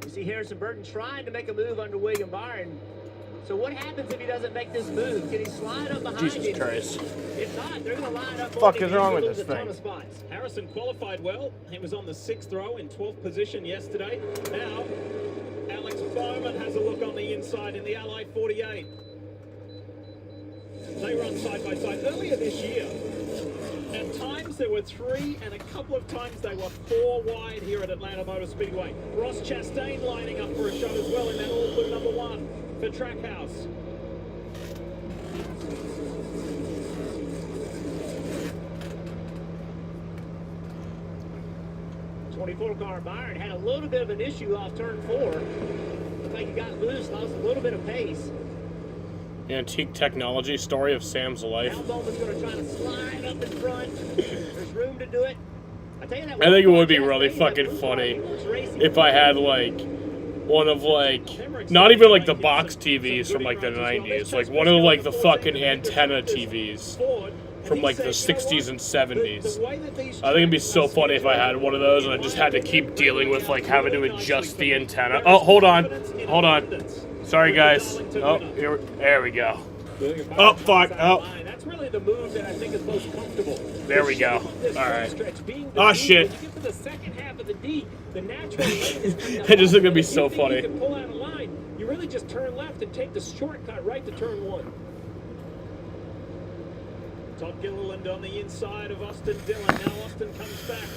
You see Harrison Burton trying to make a move under William Byron. So what happens if he doesn't make this move? Can he slide up behind Jesus you? Christ. If not, they're going to line up. Fuck is wrong with this thing? Harrison qualified well. He was on the 6th row in 12th position yesterday. Now, Alex Bowman has a look on the inside in the Ally 48. They run side by side earlier this year. At times there were 3, and a couple of times they were 4 wide here at Atlanta Motor Speedway. Ross Chastain lining up for a shot as well in that all-blue number 1 for Trackhouse. car Byron had a little bit of an issue off turn 4. Looked like he got loose, lost a little bit of pace. Antique technology story of Sam's life. Now Bowman's going to try to slide up in front. There's room to do it. I think it would be really fucking funny if I had like one of like not even like the box TVs from like the 90s, like one of like the fucking antenna TVs from like the 60s and 70s. I think it'd be so funny if I had one of those and I just had to keep dealing with like having to adjust the antenna. Oh, hold on. Sorry guys. Oh, there we go. Oh, fuck. Oh. That's really the move that I think is most comfortable. There we go. All right. Oh, shit. The second half of the D, the natural lane is kind of It just gonna be so funny. You can pull out a line. You really just turn left and take the shortcut right to turn 1. Todd Gilliland on the inside of Austin Dillon. Now Austin comes back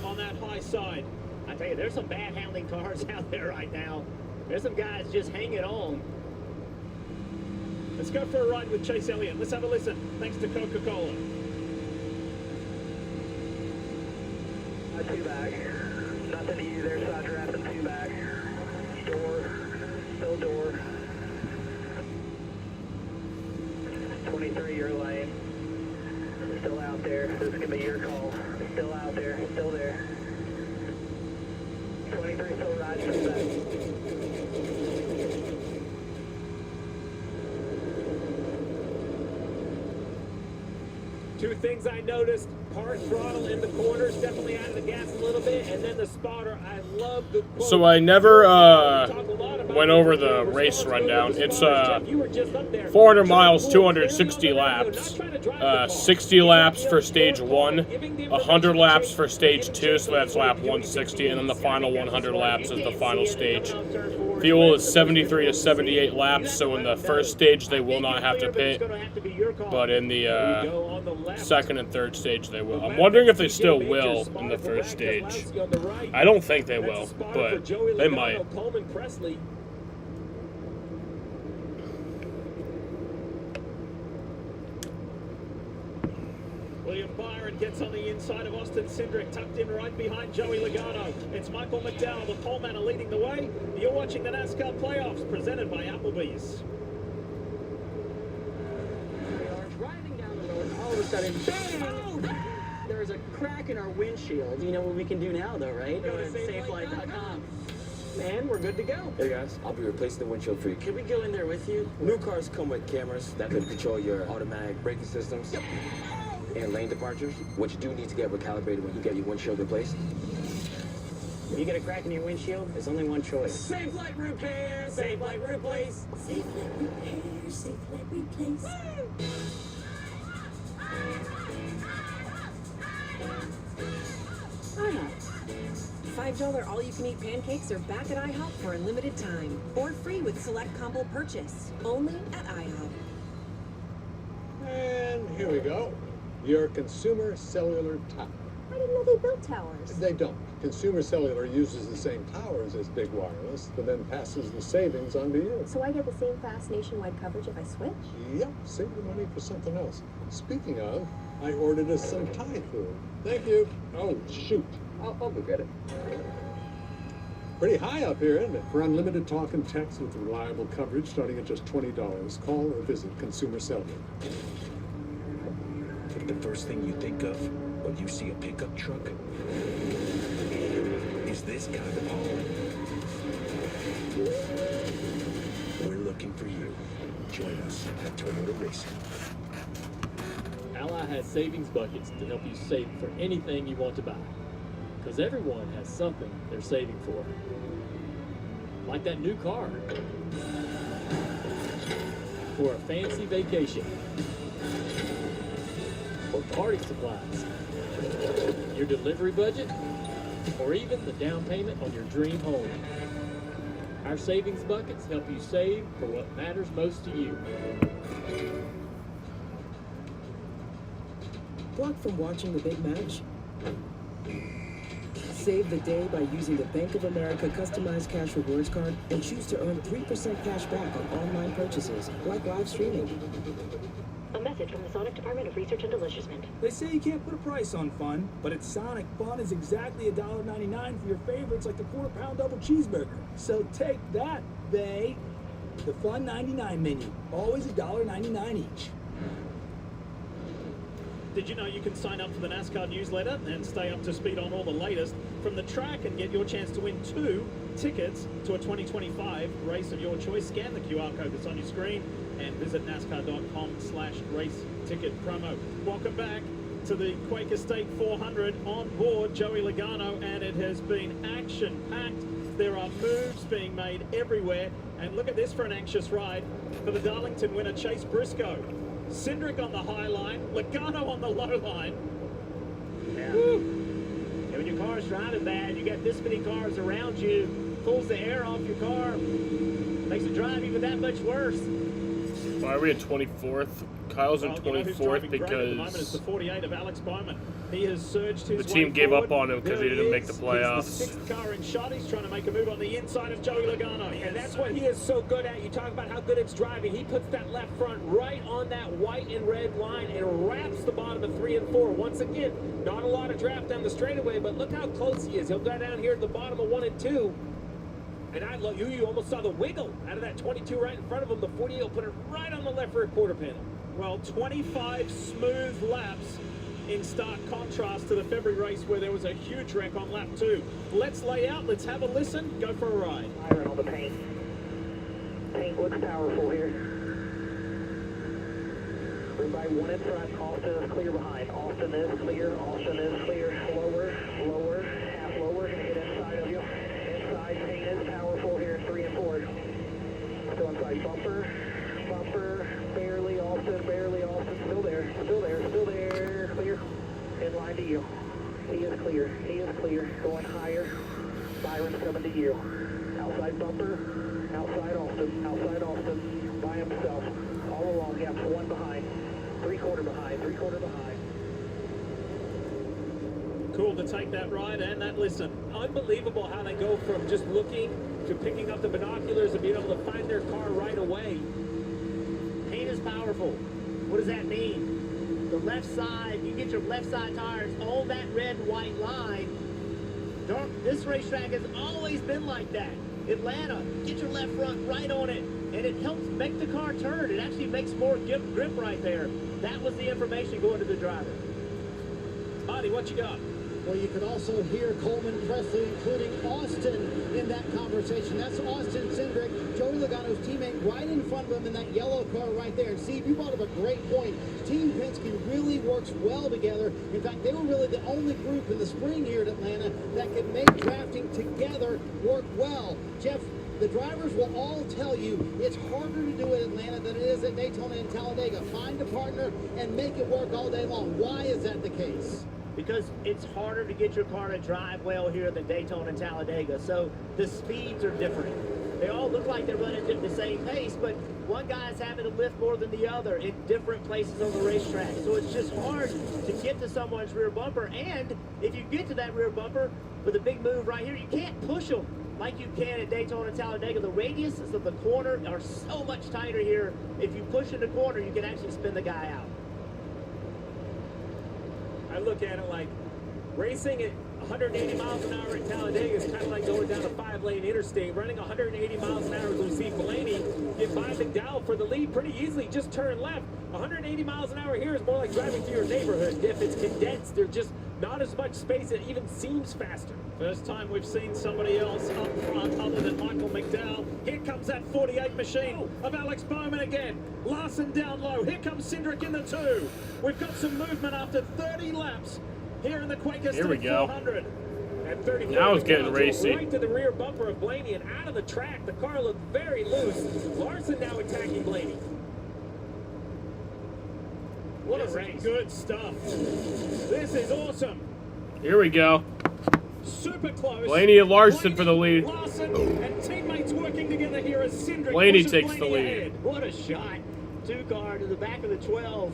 on that high side. I tell you, there's some bad handling cars out there right now. There's some guys just hanging on. Let's go for a ride with Chase Elliott. Let's have a listen. Thanks to Coca-Cola. Two back. Nothing to you there, side draft and 2 back. Door. Still door. 23, your lane. Still out there. This is going to be your call. Still out there. Still there. 23 still riding in the back. Two things I noticed: hard throttle in the corners, definitely out of the gas a little bit, and then the spotter. I love the quote. So I never went over the race rundown. It's 400 miles, 260 laps, 60 laps for stage 1, 100 laps for stage 2, so that's lap 160, and then the final 100 laps is the final stage. Fuel is 73 to 78 laps, so in the first stage they will not have to pit, but in the second and third stage they will. I'm wondering if they still will in the first stage. I don't think they will, but they might. William Byron gets on the inside of Austin Cindric, tucked in right behind Joey Logano. It's Michael McDowell, the pole man, leading the way. You're watching the NASCAR playoffs presented by Applebee's. We are driving down the road, and all of a sudden, bang! There's a crack in our windshield. You know what we can do now, though, right? Go to safelight.com. And we're good to go. Hey guys, I'll be replacing the windshield for you. Can we go in there with you? New cars come with cameras that can control your automatic braking systems and lane departures. What you do need to get recalibrated when you get your windshield replaced. If you get a crack in your windshield, there's only one choice. Safe Light Repair, Safe Light Replace. Safe Light Repair, Safe Light Replace. $5 all-you-can-eat pancakes are back at IHOP for a limited time. Or free with select combo purchase. Only at IHOP. And here we go. Your consumer cellular tower. I didn't know they built towers. They don't. Consumer cellular uses the same towers as big wireless, but then passes the savings on to you. So I get the same fast nationwide coverage if I switch? Yep, save your money for something else. Speaking of, I ordered us some Thai food. Thank you. Oh, shoot. I'll go get it. Pretty high up here, isn't it? For unlimited talk and text with reliable coverage starting at just $20, call or visit Consumer Cellular. The first thing you think of when you see a pickup truck is this kind of hauling. We're looking for you. Join us at Toyota Racing. Ally has savings buckets to help you save for anything you want to buy. Because everyone has something they're saving for. Like that new car. For a fancy vacation. Or party supplies. Your delivery budget. Or even the down payment on your dream home. Our savings buckets help you save for what matters most to you. Blocked from watching the big match? Save the day by using the Bank of America customized cash rewards card and choose to earn 3% cash back on online purchases, like live streaming. A message from the Sonic Department of Research and Deliciousment. They say you can't put a price on fun, but at Sonic, fun is exactly $1.99 for your favorites like the quarter-pound double cheeseburger. So take that, bae. The Fun 99 menu, always $1.99 each. Did you know you can sign up for the Nascar newsletter and stay up to speed on all the latest from the track and get your chance to win 2 tickets to a 2025 race of your choice? Scan the QR code that's on your screen and visit NASCAR.com/race ticket promo. Welcome back to the Quaker State 400 on board Joey Logano, and it has been action-packed. There are moves being made everywhere, and look at this for an anxious ride for the Darlington winner Chase Briscoe. Cindric on the high line, Logano on the low line. Yeah. Woo. And when your car's driving bad, you got this many cars around you, pulls the air off your car, makes the drive even that much worse. Why are we in 24th? Kyle's in 24th because it's the 48 of Alex Bowman. He has surged his the team way gave forward. up on him because he didn't make the playoffs. He's the 6th car in shot. He's trying to make a move on the inside of Joey Logano. And that's what he is so good at. You talk about how good it's driving. He puts that left front right on that white and red line and wraps the bottom of 3 and 4. Once again, not a lot of draft down the straightaway, but look how close he is. He'll go down here at the bottom of 1 and 2. And you almost saw the wiggle out of that 22 right in front of him. The 48 will put it right on the left rear quarter panel. Well, 25 smooth laps in stark contrast to the February race where there was a huge wreck on lap 2. Let's lay out, let's have a listen, go for a ride. Iron on the paint. Paint looks powerful here. Everybody one in front, Austin is clear behind. Austin is clear, Austin is clear. Lower, lower, half lower, gonna get inside of you. Inside, paint is powerful here, 3 and 4. Still inside, bumper, bumper, barely, Austin, still there, still there, still there, clear, in line to you. He is clear, going higher, Byron's coming to you. Outside bumper, outside Austin, by himself, all along, gaps 1 behind, 3/4 behind. Cool to take that ride and that listen. Unbelievable how they go from just looking to picking up the binoculars and being able to find their car right away. Paint is powerful. What does that mean? The left side, you get your left side tires on that red and white line. This racetrack has always been like that. Atlanta, get your left front right on it, and it helps make the car turn. It actually makes more grip right there. That was the information going to the driver. Marty, what you got? Well, you can also hear Coleman Presley, including Austin, in that conversation. That's Austin Cindric, Joey Logano's teammate, right in front of him in that yellow car right there. And Steve, you brought up a great point. Team Penske really works well together. In fact, they were really the only group in the spring here at Atlanta that could make drafting together work well. Jeff, the drivers will all tell you it's harder to do at Atlanta than it is at Daytona and Talladega. Find a partner and make it work all day long. Why is that the case? because it's harder to get your car to drive well here than Daytona and Talladega. So the speeds are different. They all look like they're running at the same pace, but one guy's having to lift more than the other in different places on the racetrack. So it's just hard to get to someone's rear bumper. And if you get to that rear bumper with a big move right here, you can't push them like you can at Daytona and Talladega. The radiuses of the corner are so much tighter here. If you push in the corner, you can actually spin the guy out. I look at it like racing at 180 miles an hour at Talladega is kind of like going down a 5-lane interstate. Running 180 miles an hour as we see Blaney get by McDowell for the lead pretty easily. Just turn left. 180 miles an hour here is more like driving through your neighborhood. If it's condensed, there's just not as much space. It even seems faster. First time we've seen somebody else up front other than Michael McDowell. Here comes that 48 machine of Alex Bowman again. Larson down low. Here comes Cindric in the 2. We've got some movement after 30 laps here in the Quaker Here we State go. 400. At 34, Now it's getting racy. Right to the rear bumper of Blaney and out of the track. The car looked very loose. Larson now attacking Blaney. What a race. Good stuff. This is awesome. Here we go. Super close. Blaney and Larson for the lead. Larson and teammates working together here as Cindric Blaney pushes takes the Blaney lead. ahead. What a shot. 2-car to the back of the 12.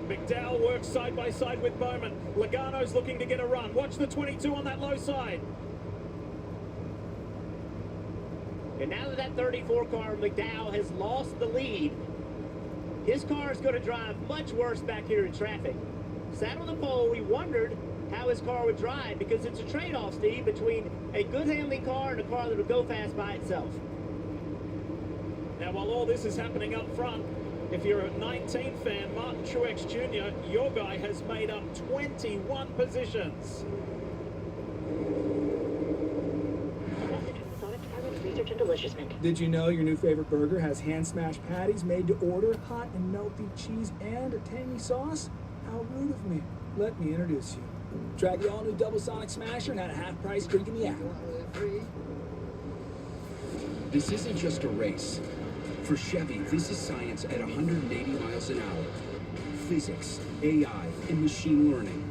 McDowell works side by side with Bowman. Logano's looking to get a run. Watch the 22 on that low side. And now that 34 car, McDowell, has lost the lead, his car is going to drive much worse back here in traffic. Sat on the pole, we wondered how his car would drive because it's a trade-off, Steve, between a good handling car and a car that will go fast by itself. Now, while all this is happening up front, if you're a 19 fan, Martin Truex Jr., your guy has made up 21 positions. Research and Deliciousment. Did you know your new favorite burger has hand-smashed patties made to order, hot and melty cheese, and a tangy sauce? How rude of me. Let me introduce you. Try the all-new Double Sonic Smasher and at a half-price drink in the app. This isn't just a race. For Chevy, this is science at 180 miles an hour. Physics, AI, and machine learning.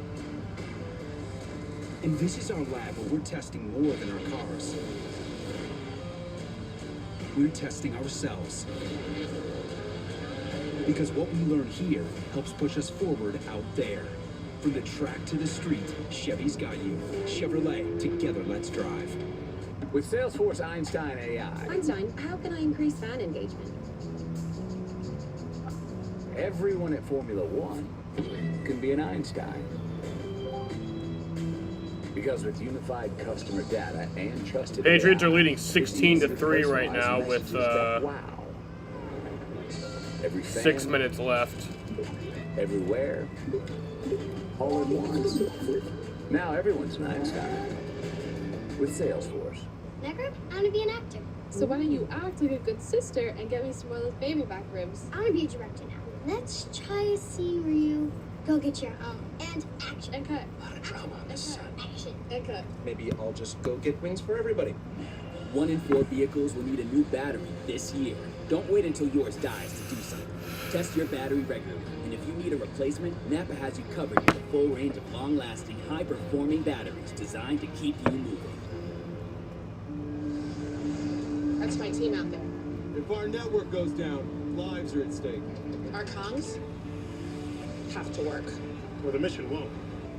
And this is our lab where we're testing more than our cars. We're testing ourselves. Because what we learn here helps push us forward out there. From the track to the street, Chevy's got you. Chevrolet, together let's drive. With Salesforce Einstein AI, Einstein, how can I increase fan engagement? everyone at Formula One can be an Einstein. Because with unified customer data and trusted Patriots AI, are leading it's 16 easy to 3 right personalize now with messages that wow. Every fan, 6 minutes left. everywhere, all at once. Now everyone's an Einstein with Salesforce. Negra, I want to be an actor. So why don't you act like a good sister and get me some of those baby back ribs? I want to be a director now. Let's try a scene where you go get your own. And action. And cut. A lot of drama on this set. Action. And cut. Maybe I'll just go get wings for everybody. 1 in 4 vehicles will need a new battery this year. Don't wait until yours dies to do something. Test your battery regularly, and if you need a replacement, Napa has you covered with a full range of long-lasting, high-performing batteries designed to keep you moving. That's my team out there. If our network goes down, lives are at stake. Our comms have to work. Well, the mission won't.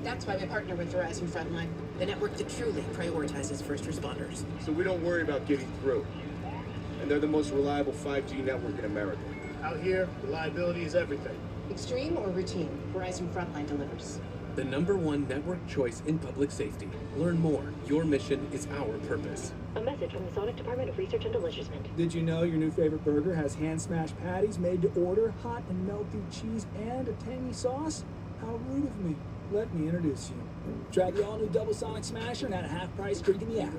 That's why we partner with Verizon Frontline, the network that truly prioritizes first responders. So we don't worry about getting through. And they're the most reliable 5G network in America. Out here, reliability is everything. Extreme or routine, Verizon Frontline delivers. The #1 network choice in public safety. Learn more. Your mission is our purpose. A message from the Sonic Department of Research and Deliciousment. Did you know your new favorite burger has hand-smashed patties made to order, hot and melty cheese, and a tangy sauce? How rude of me. Let me introduce you. Try the all-new Double Sonic Smasher and at a half-price drink in the app.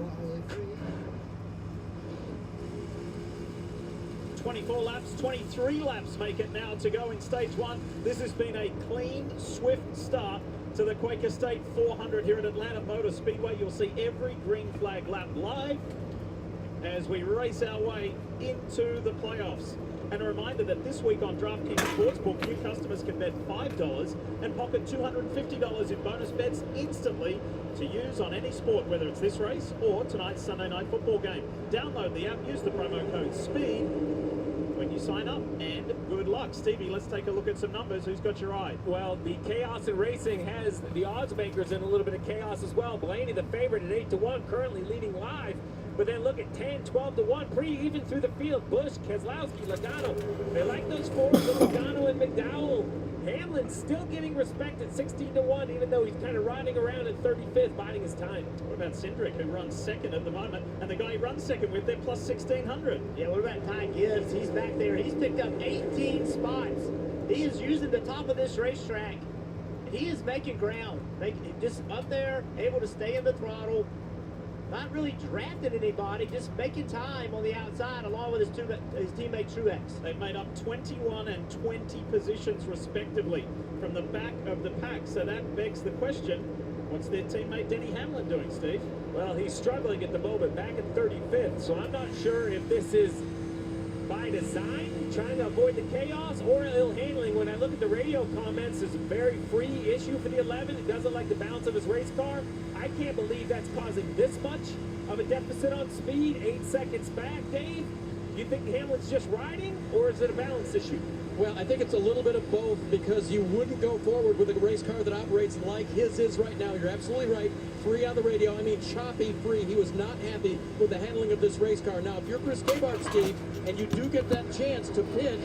24 laps, 23 laps make it now to go in stage 1. This has been a clean, swift start to the Quaker State 400 here at Atlanta Motor Speedway. You'll see every green flag lap live as we race our way into the playoffs. And a reminder that this week on DraftKings Sportsbook, new customers can bet $5 and pocket $250 in bonus bets instantly to use on any sport, whether it's this race or tonight's Sunday Night Football game. Download the app, use the promo code SPEED when you sign up, and good luck. Stevie, let's take a look at some numbers. Who's got your eye? Well, the chaos in racing has the odds makers in a little bit of chaos as well. Blaney, the favorite at 8-1, currently leading live. But then look at 10, 12-1, pretty even through the field. Busch, Keselowski, Logano. They like those fours of Logano and McDowell. Hamlin's still getting respect at 16-1, even though he's kind of riding around at 35th, biding his time. What about Cindric, who runs second at the moment, and the guy he runs second with, they're plus 1,600. Yeah, what about Ty Gibbs? He's back there. He's picked up 18 spots. He is using the top of this racetrack. He is making ground, just up there, able to stay in the throttle. Not really drafting anybody, just making time on the outside along with his teammate Truex. They've made up 21 and 20 positions respectively from the back of the pack. So that begs the question, what's their teammate Denny Hamlin doing, Steve? Well, he's struggling at the moment, back at 35th. So I'm not sure if this is by design, trying to avoid the chaos, or ill handling. When I look at the radio comments, it's a very free issue for the 11. He doesn't like the bounce of his race car. I can't believe that's causing this much of a deficit on speed. 8 seconds back, Dave. Do you think Hamlin's just riding, or is it a balance issue? Well, I think it's a little bit of both, because you wouldn't go forward with a race car that operates like his is right now. You're absolutely right. Free on the radio. I mean, choppy free. He was not happy with the handling of this race car. Now, if you're Chris Gabart, Steve, and you do get that chance to pit,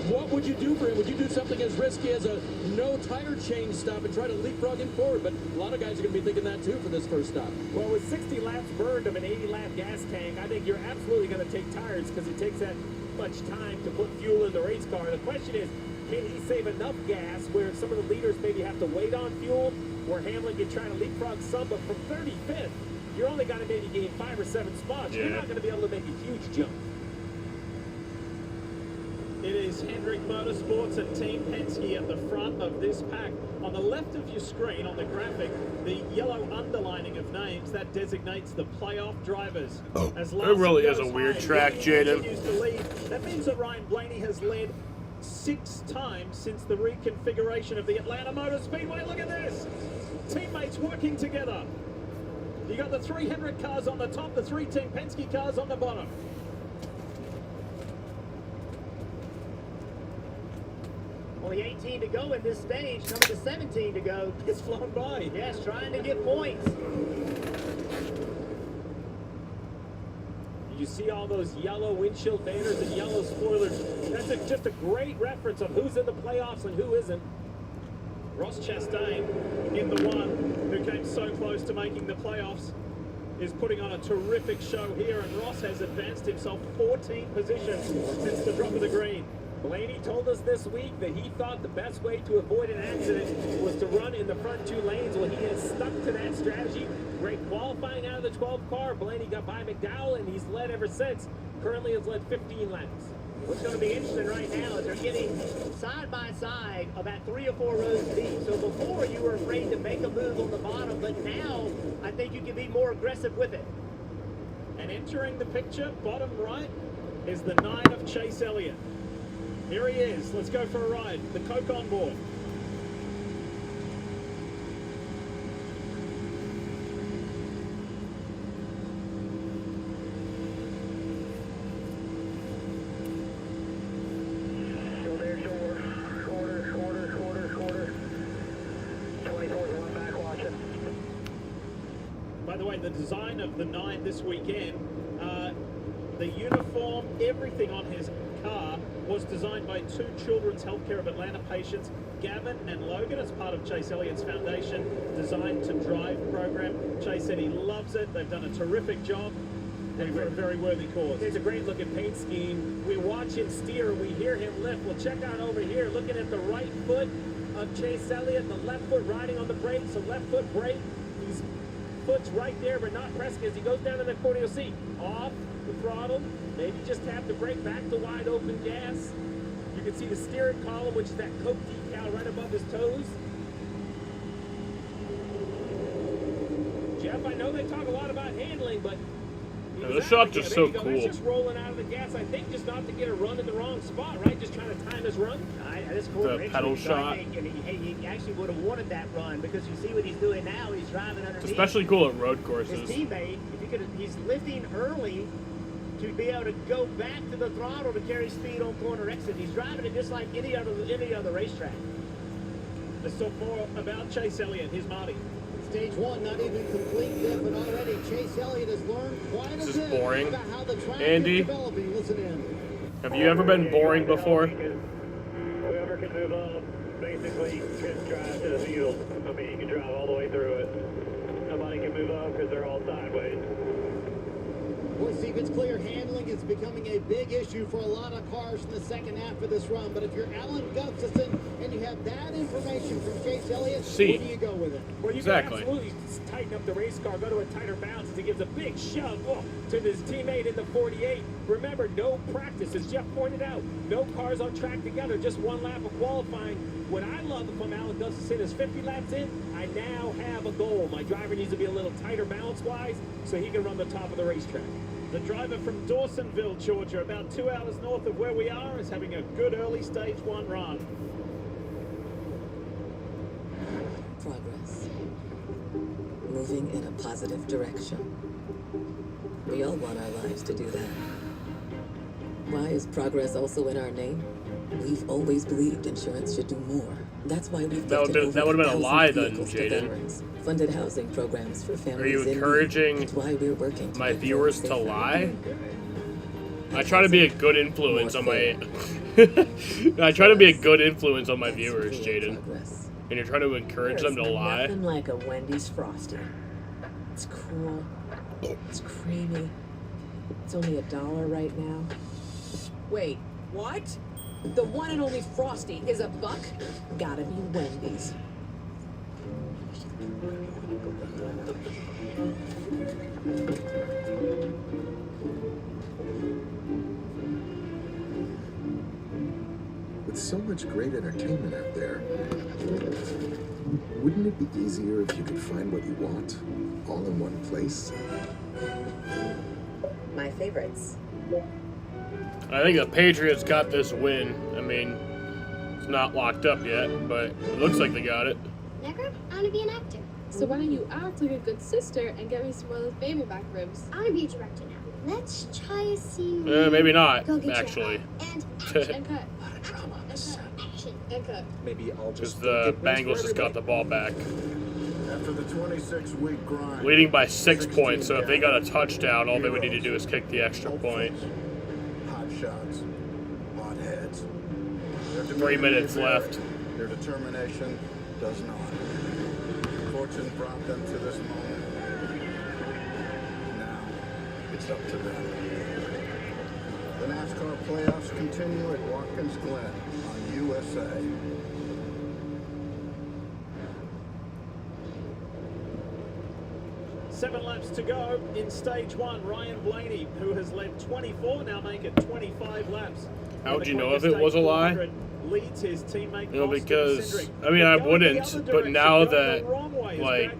what would you do for him? Would you do something as risky as a no tire change stop and try to leapfrog him forward? But a lot of guys are going to be thinking that too for this first stop. Well, with 60 laps burned of an 80-lap gas tank, I think you're absolutely going to take tires, because it takes that much time to put fuel in the race car. The question is, can he save enough gas where some of the leaders maybe have to wait on fuel, where Hamlin can try to leapfrog some, but from 35th, you're only going to maybe gain 5 or 7 spots. Yeah. You're not going to be able to make a huge jump. It is Hendrick Motorsports and Team Penske at the front of this pack. On the left of your screen, on the graphic, the yellow underlining of names, that designates the playoff drivers. Oh, it really is a weird track, Jaden. That means that Ryan Blaney has led 6 times since the reconfiguration of the Atlanta Motor Speedway. Look at this! Teammates working together. You got the 3 Hendrick cars on the top, the 3 Team Penske cars on the bottom. Only 18 to go in this stage, coming to 17 to go. It's flown by. Yes, trying to get points. You see all those yellow windshield banners and yellow spoilers. That's just a great reference of who's in the playoffs and who isn't. Ross Chastain, in the one who came so close to making the playoffs, is putting on a terrific show here, and Ross has advanced himself 14 positions since the drop of the green. Blaney told us this week that he thought the best way to avoid an accident was to run in the front 2 lanes. Well, he has stuck to that strategy. Great qualifying out of the 12 car. Blaney got by McDowell, and he's led ever since. Currently has led 15 laps. What's going to be interesting right now is they're getting side by side about 3 or 4 rows deep. So before you were afraid to make a move on the bottom, but now I think you can be more aggressive with it. And entering the picture, bottom right, is the 9 of Chase Elliott. Here he is. Let's go for a ride. The Coke on board. By the way, the design of the 9 this weekend, the uniform, everything on his car was designed by 2 Children's Healthcare of Atlanta patients, Gavin and Logan, as part of Chase Elliott's foundation Designed to Drive program. Chase said he loves it. They've done a terrific job. And for a very worthy cause. There's a great looking paint scheme. We watch him steer, we hear him lift. Well, check out over here, looking at the right foot of Chase Elliott, the left foot riding on the brake, so left foot brake. His foot's right there, but not pressing as he goes down in the corner. You'll see off the throttle, maybe just tap the brake back to wide open gas. You can see the steering column, which is that Coke decal right above his toes. Jeff, I know they talk a lot about handling, but The shot's just so He's cool. just rolling out of the gas, I think, just not to get a run in the wrong spot, right? Just trying to time his run. That's cool. The pedal shot. He actually would have wanted that run because you see what he's doing now. He's driving underneath. It's especially cool at road courses. His teammate, he's lifting early to be able to go back to the throttle to carry speed on corner exit. He's driving it just like any other racetrack. Let's talk more about Chase Elliott. Here's Marty. Stage one not even complete yet, but already Chase Elliott has learned quite a bit boring. about how the track Andy, is developing. Listen in. have you ever been boring before? Whoever can move up, basically can drive to the field. I mean, you can drive all the way through it. Nobody can move up because they're all sideways. We'll see if it's clear. Handling is becoming a big issue for a lot of cars in the second half of this run. But if you're Alan Gustafson and you have that information from Chase Elliott, where do you go with it? Well, you can absolutely tighten up the race car, go to a tighter bounce as he gives a big shove to his teammate in the 48. Remember, no practice, as Jeff pointed out. No cars on track together, just one lap of qualifying. What I love from Alan Gustafson is 50 laps in, I now have a goal. My driver needs to be a little tighter balance-wise so he can run the top of the racetrack. The driver from Dawsonville, Georgia, about 2 hours north of where we are, is having a good early stage one run. Progress. Moving in a positive direction. We all want our lives to do that. Why is progress also in our name? We've always believed insurance should do more. That's why we've that would have been a lie then, Jaden. Funded housing programs for families. Are you encouraging why we're working my viewers to lie? I try to be a good influence on my. I try to be a good influence on my viewers, Jaden. And you're trying to encourage them to lie. Nothing like a Wendy's Frosty. It's cool. It's creamy. It's only $1 right now. Wait, what? The one and only Frosty is $1? Gotta be Wendy's. With so much great entertainment out there, wouldn't it be easier if you could find what you want all in one place? My favorites. I think the Patriots got this win. I mean, it's not locked up yet, but it looks like they got it. Nascar, I want to be an actor. So why don't you act like a good sister and get me some of those baby back ribs? I want to be a director now. Let's try a scene. Maybe not, Go get actually. And cut. And cut. And cut. Maybe I'll Because the Bengals just got the ball back. After the 26-week grind, Leading by 6 points, so if they got a touchdown, all they would need to do is kick the extra point. hot shots, hot heads. 3 minutes left. Their determination does not. Fortune brought them to this moment. Now, it's up to them. The NASCAR playoffs continue at Watkins Glen on USA. Seven laps to go in stage one. Ryan Blaney, who has led 24, now make it 25 laps. How would you know if it was a lie? Leads his teammate. You know, because, I mean, I wouldn't, but now that, like,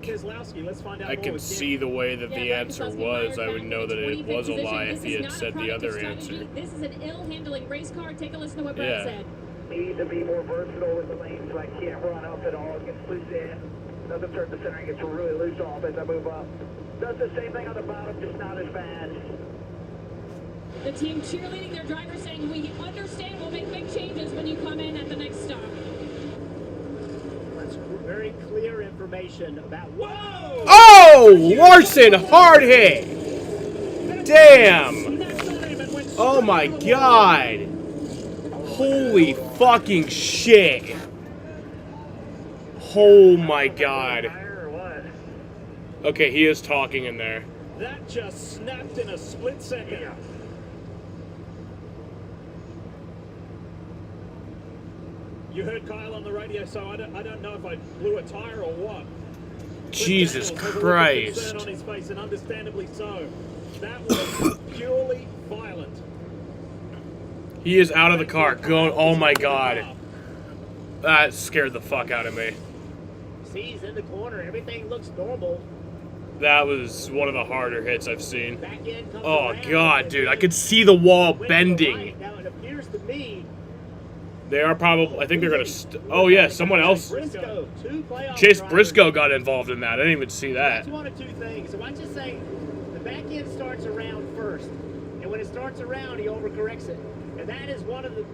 I can see the way that the answer was, I would know that it was a lie if he had said the other answer. This is an ill-handling race car. Take a listen to what Brad said. Need to be more versatile with the lanes, so I can't run up at all. It gets loose in. Doesn't turn the center and gets really loose off as I move up. Does the same thing on the bottom, just not as fast. The team cheerleading their driver, saying, we understand we'll make big changes when you come in at the next stop. That's very clear information about. Whoa! Oh! Larson, hard hit! Damn! Oh my god! Holy fucking shit! Oh my god. Okay, he is talking in there. That just snapped in a split second. You heard Kyle on the radio, so I don't know if I blew a tire or what. Jesus Christ. On his face, and understandably so. That was purely violent. He is out of the car. Going. Oh my god. That scared the fuck out of me. See, he's in the corner. Everything looks normal. That was one of the harder hits I've seen. Oh, God, dude. I could see the wall bending. Now it appears to me They are probably... I think they're going to... Oh, yeah, someone else. Briscoe, 2 playoff Chase drivers. Briscoe got involved in that. I didn't even see that. That's one of 2 things. So I just say the back end starts around first. And when it starts around, he overcorrects it. And that is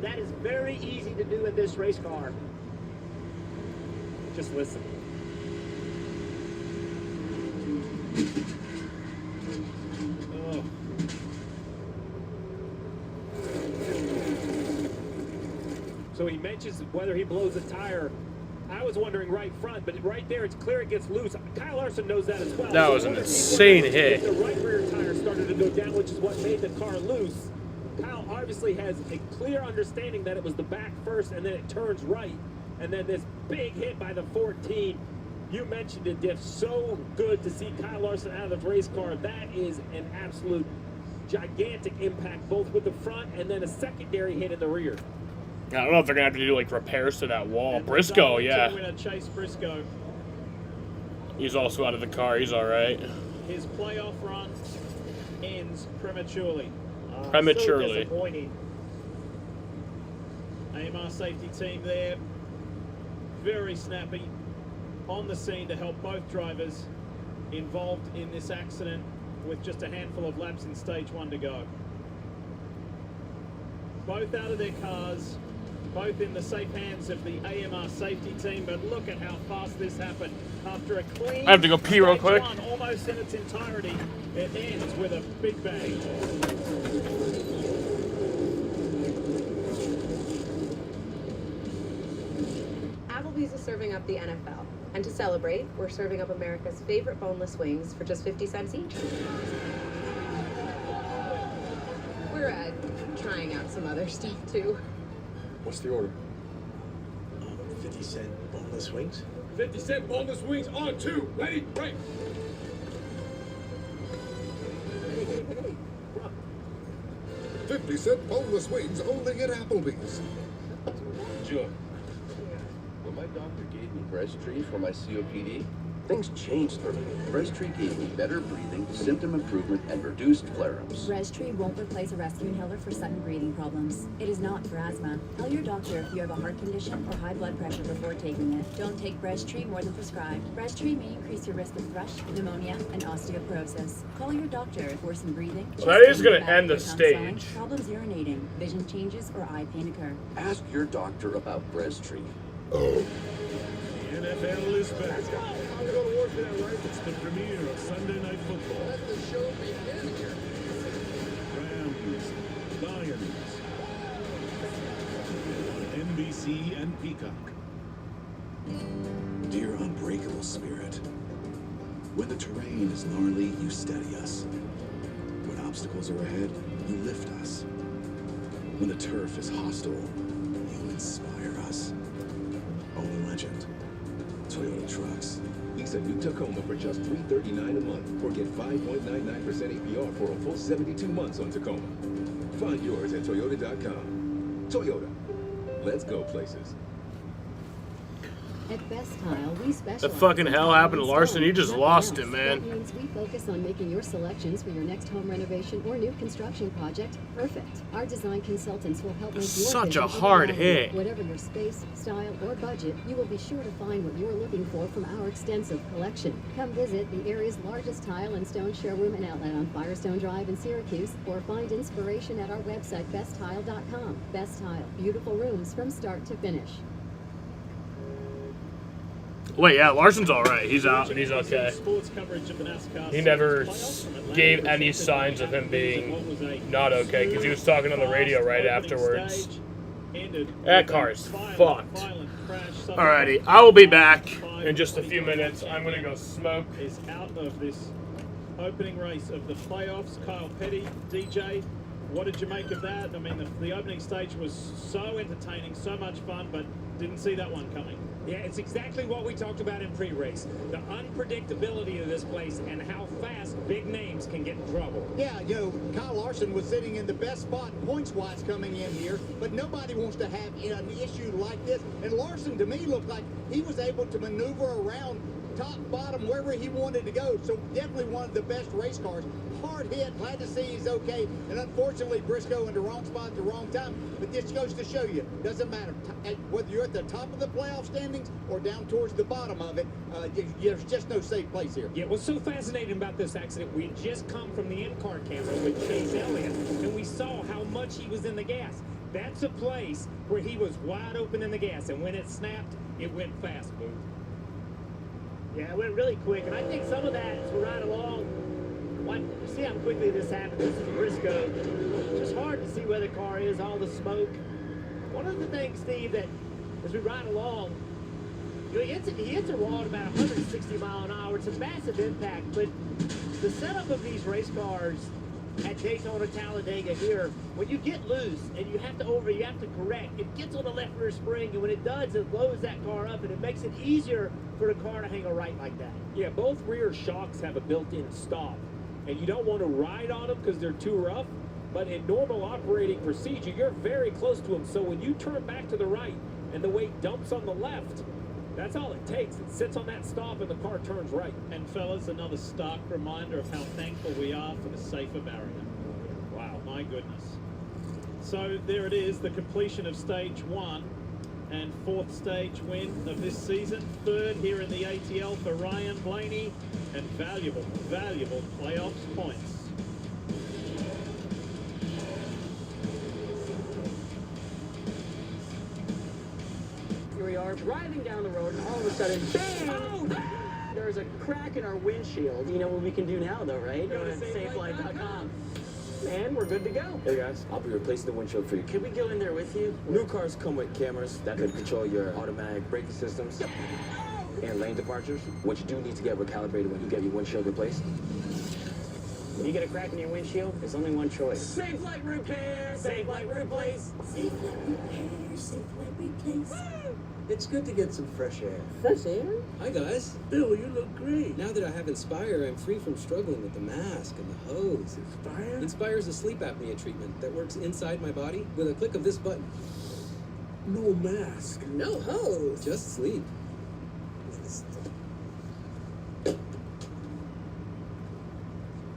that is very easy to do in this race car. Just listen. Oh. So he mentions whether he blows a tire. I was wondering right front, but right there, it's clear it gets loose. Kyle Larson knows that as well. That was an insane hit. The right rear tire started to go down, which is what made the car loose. Kyle obviously has a clear understanding that it was the back first, and then it turns right. And then this big hit by the 14. You mentioned it, Diff. So good to see Kyle Larson out of the race car. That is an absolute gigantic impact, both with the front and then a secondary hit in the rear. I don't know if they're going to have to do, like, repairs to that wall. Briscoe, yeah. Winner, Chase Briscoe. He's also out of the car. He's all right. His playoff run ends prematurely. Prematurely. So disappointing. AMR safety team there. Very snappy. On the scene to help both drivers involved in this accident with just a handful of laps in stage 1 to go. Both out of their cars, both in the safe hands of the AMR safety team, but look at how fast this happened. After a clean I have to go pee real quick. stage 1, almost in its entirety, it ends with a big bang. Applebee's is serving up the NFL. And to celebrate, we're serving up America's favorite boneless wings for just 50 cents each. We're trying out some other stuff too. What's the order? 50-cent boneless wings. 50-cent boneless wings on 2. Ready, right. 50-cent boneless wings only at Applebee's. Sure. When my doctor gave me Breasttree for my COPD, things changed for me. Breasttree gave me better breathing, symptom improvement, and reduced flare-ups. Breasttree won't replace a rescue inhaler for sudden breathing problems. It is not for asthma. Tell your doctor if you have a heart condition or high blood pressure before taking it. Don't take Breasttree more than prescribed. Breasttree may increase your risk of thrush, pneumonia, and osteoporosis. Call your doctor if worsened breathing, So that is going to end the stage. problems urinating, vision changes, or eye pain occur. Ask your doctor about Breasttree. Oh. The NFL is back. I'm going to work that, right? It's the premiere of Sunday Night Football. Let the show begin here. Rams, Lions, on NBC and Peacock. Dear unbreakable spirit, when the terrain is gnarly, you steady us. When obstacles are ahead, you lift us. When the turf is hostile, you inspire us. Own legend. Toyota Trucks. Lease a new Tacoma for just $339 a month, or get 5.99% APR for a full 72 months on Tacoma. Find yours at Toyota.com. Toyota. Let's go places. At Best Tile, we specialize. The fucking hell happened to Larson? You just lost it, man. That means we focus on making your selections for your next home renovation or new construction project perfect. Our design consultants will help make your Such a vision hard reality. hit. Whatever your space, style, or budget, you will be sure to find what you're looking for from our extensive collection. Come visit the area's largest tile and stone showroom and outlet on Firestone Drive in Syracuse, or find inspiration at our website, besttile.com. Best Tile, beautiful rooms from start to finish. Wait, yeah, Larson's all right. He's out and he's okay. Sports coverage of the Nascar He never gave any signs of him being not okay because he was talking on the radio right afterwards. That car is fucked. Alrighty, I will be back in just a few minutes. I'm going to go smoke. Is out of this opening race of the playoffs. Kyle Petty, DJ, what did you make of that? I mean, the opening stage was so entertaining, so much fun, but didn't see that one coming. Yeah, it's exactly what we talked about in pre-race. The unpredictability of this place and how fast big names can get in trouble. Yeah, you know, Kyle Larson was sitting in the best spot points-wise coming in here, but nobody wants to have an issue like this. And Larson, to me, looked like he was able to maneuver around top, bottom, wherever he wanted to go. So definitely one of the best race cars. Hard hit, glad to see he's okay. And unfortunately, Briscoe in the wrong spot at the wrong time. But this goes to show you, doesn't matter. Whether you're at the top of the playoff standings or down towards the bottom of it, there's just no safe place here. Yeah, what's so fascinating about this accident, we had just come from the in-car camera with Chase Elliott, and we saw how much he was in the gas. That's a place where he was wide open in the gas, and when it snapped, it went fast, Boo. Yeah, it went really quick, and I think some of that is right along. See how quickly this happened. This is Briscoe. It's just hard to see where the car is, all the smoke. One of the things, Steve, that as we ride along, he hits a wall at about 160 mile an hour. It's a massive impact, but the setup of these race cars at Daytona, Talladega here, when you get loose and you have to correct, it gets on the left rear spring, and when it does, it blows that car up, and it makes it easier for the car to hang a right like that. Yeah, both rear shocks have a built-in stop, and you don't want to ride on them because they're too rough, but in normal operating procedure, you're very close to them, so when you turn back to the right and the weight dumps on the left, that's all it takes. It sits on that stop and the car turns right. And fellas, another stark reminder of how thankful we are for the safer barrier. Wow, my goodness. So there it is, the completion of stage 1 and 4th stage win of this season. 3rd here in the ATL for Ryan Blaney, and valuable playoffs points. Here we are driving down the road, and all of a sudden, bang! Oh! There's a crack in our windshield. You know what we can do now, though, right? Go to safelight.com. And we're good to go. Hey guys, I'll be replacing the windshield for you. Can we go in there with you? New cars come with cameras that can control your automatic braking systems and lane departures. What you do need to get recalibrated when you get your windshield replaced. When you get a crack in your windshield, there's only one choice. Safe Light Repair! Safe Light Replace! Safe Light Repair! Safe Light Replace! It's good to get some fresh air. Fresh air? Hi guys. Bill, you look great. Now that I have Inspire, I'm free from struggling with the mask and the hose. Inspire? Inspire is a sleep apnea treatment that works inside my body with a click of this button. No mask. No hose. Just sleep.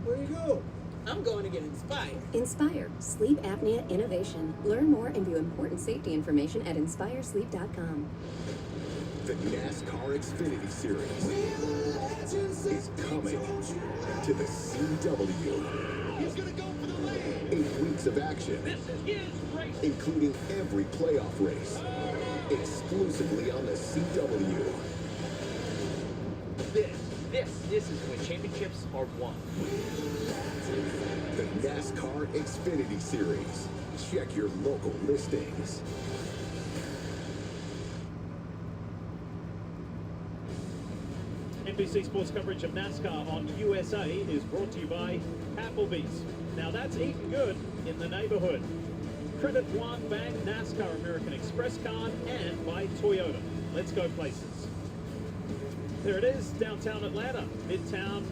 Where you go? I'm going to get Inspire. Inspire, sleep apnea innovation. Learn more and view important safety information at inspiresleep.com. The NASCAR Xfinity Series is coming to the CW. He's going to go for the lead. 8 weeks of action, including every playoff race, exclusively on the CW. This is when championships are won. The NASCAR Xfinity Series. Check your local listings. NBC Sports coverage of NASCAR on USA is brought to you by Applebee's. Now that's eating good in the neighborhood. Credit One Bank, NASCAR American Express card, and by Toyota. Let's go places. There it is, downtown Atlanta, Midtown,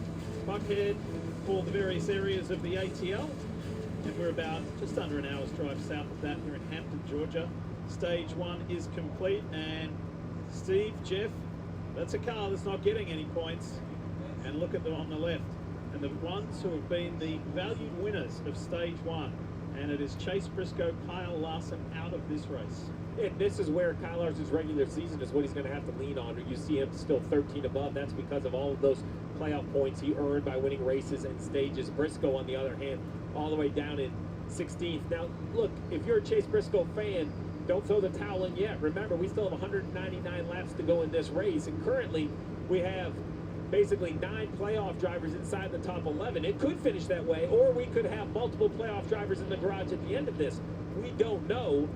Buckhead, all the various areas of the ATL. And we're about just under an hour's drive south of that here in Hampton, Georgia. Stage 1 is complete, and Steve, Jeff, that's a car that's not getting any points. And look at them on the left. And the ones who have been the valued winners of Stage 1. And it is Chase Briscoe, Kyle Larson out of this race. And this is where Kyle Larson's regular season is what he's going to have to lean on. You see him still 13 above. That's because of all of those playoff points he earned by winning races and stages. Briscoe, on the other hand, all the way down in 16th. Now, look, if you're a Chase Briscoe fan, don't throw the towel in yet. Remember, we still have 199 laps to go in this race, and currently we have basically 9 playoff drivers inside the top 11. It could finish that way, or we could have multiple playoff drivers in the garage at the end of this. We don't know.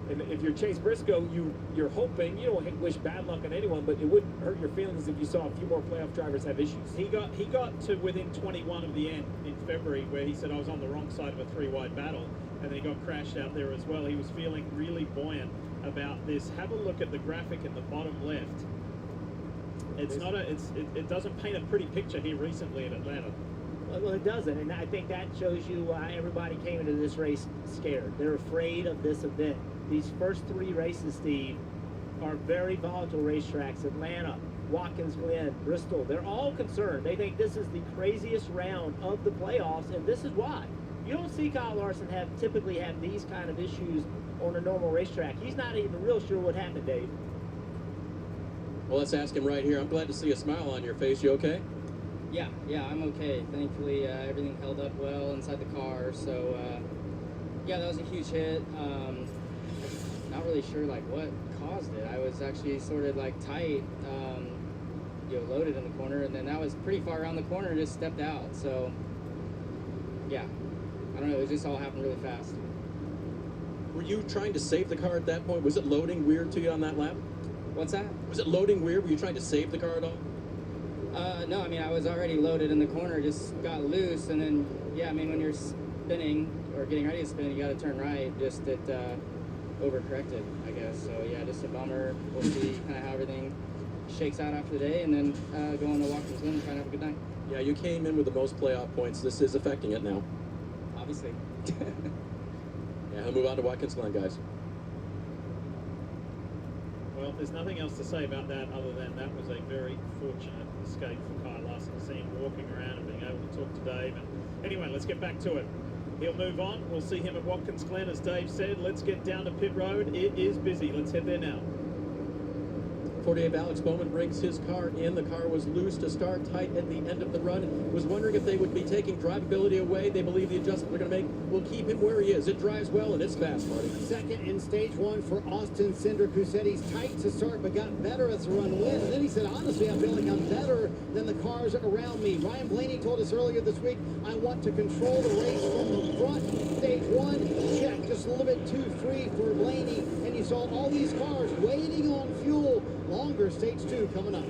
And if you're Chase Briscoe, you're hoping, you don't wish bad luck on anyone, but it wouldn't hurt your feelings if you saw a few more playoff drivers have issues. He got to within 21 of the end in February, where he said, I was on the wrong side of a 3-wide battle, and then he got crashed out there as well. He was feeling really buoyant about this. Have a look at the graphic in the bottom left. It doesn't paint a pretty picture here recently in Atlanta. Well, it doesn't, and I think that shows you why everybody came into this race scared. They're afraid of this event. These first 3 races, Steve, are very volatile racetracks. Atlanta, Watkins Glen, Bristol, they're all concerned. They think this is the craziest round of the playoffs, and this is why. You don't see Kyle Larson typically have these kind of issues on a normal racetrack. He's not even real sure what happened, Dave. Well, let's ask him right here. I'm glad to see a smile on your face. You okay? Yeah, I'm okay. Thankfully, everything held up well inside the car. So, yeah, that was a huge hit. Not really sure like what caused it. I was actually sort of like tight, loaded in the corner, and then that was pretty far around the corner and just stepped out. So, yeah, I don't know. It just all happened really fast. Were you trying to save the car at that point? Was it loading weird to you on that lap? What's that? Was it loading weird? Were you trying to save the car at all? No, I mean, I was already loaded in the corner, just got loose, and then, yeah, I mean, when you're spinning or getting ready to spin, you got to turn right. Just it overcorrected, I guess. So, yeah, just a bummer. We'll see kind of how everything shakes out after the day, and then go on to Watkins Glen and try to have a good night. Yeah, you came in with the most playoff points. This is affecting it now. Obviously. Yeah, he'll move on to Watkins Glen, guys. Well, there's nothing else to say about that other than that was a very fortunate escape for Kyle Larson to see him walking around and being able to talk to Dave. And anyway, let's get back to it. He'll move on. We'll see him at Watkins Glen, as Dave said. Let's get down to pit road. It is busy. Let's head there now. 48 Alex Bowman brings his car in. The car was loose to start, tight at the end of the run. Was wondering if they would be taking drivability away. They believe the adjustment they're going to make will keep him where he is. It drives well and it's fast, Marty. Second in stage one for Austin Cindric, who said he's tight to start but got better as the run went. And then he said, honestly, I feel like I'm better than the cars around me. Ryan Blaney told us earlier this week, I want to control the race from the front. Stage one, check, just a little bit too free for Blaney. And you saw all these cars waiting on fuel. Longer stage two coming up.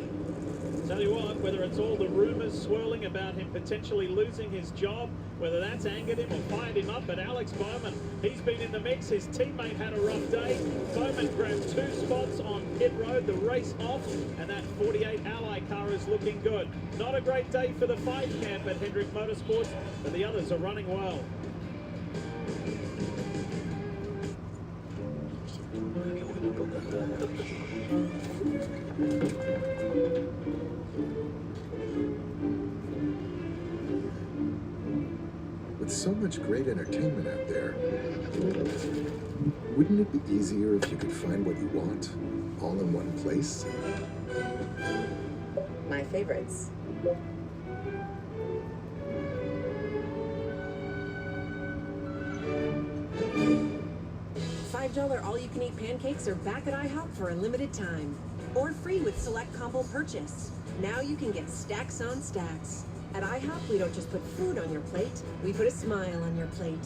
Tell you what, whether it's all the rumors swirling about him potentially losing his job, whether that's angered him or fired him up, but Alex Bowman, he's been in the mix. His teammate had a rough day. Bowman grabbed 2 spots on pit road, the race off, and that 48 Ally car is looking good. Not a great day for the 5 camp at Hendrick Motorsports, but the others are running well. With so much great entertainment out there, wouldn't it be easier if you could find what you want all in one place? My favorites. $5 all-you-can-eat pancakes are back at IHOP for a limited time. Or free with select combo purchase. Now you can get stacks on stacks. At IHOP, we don't just put food on your plate, we put a smile on your plate.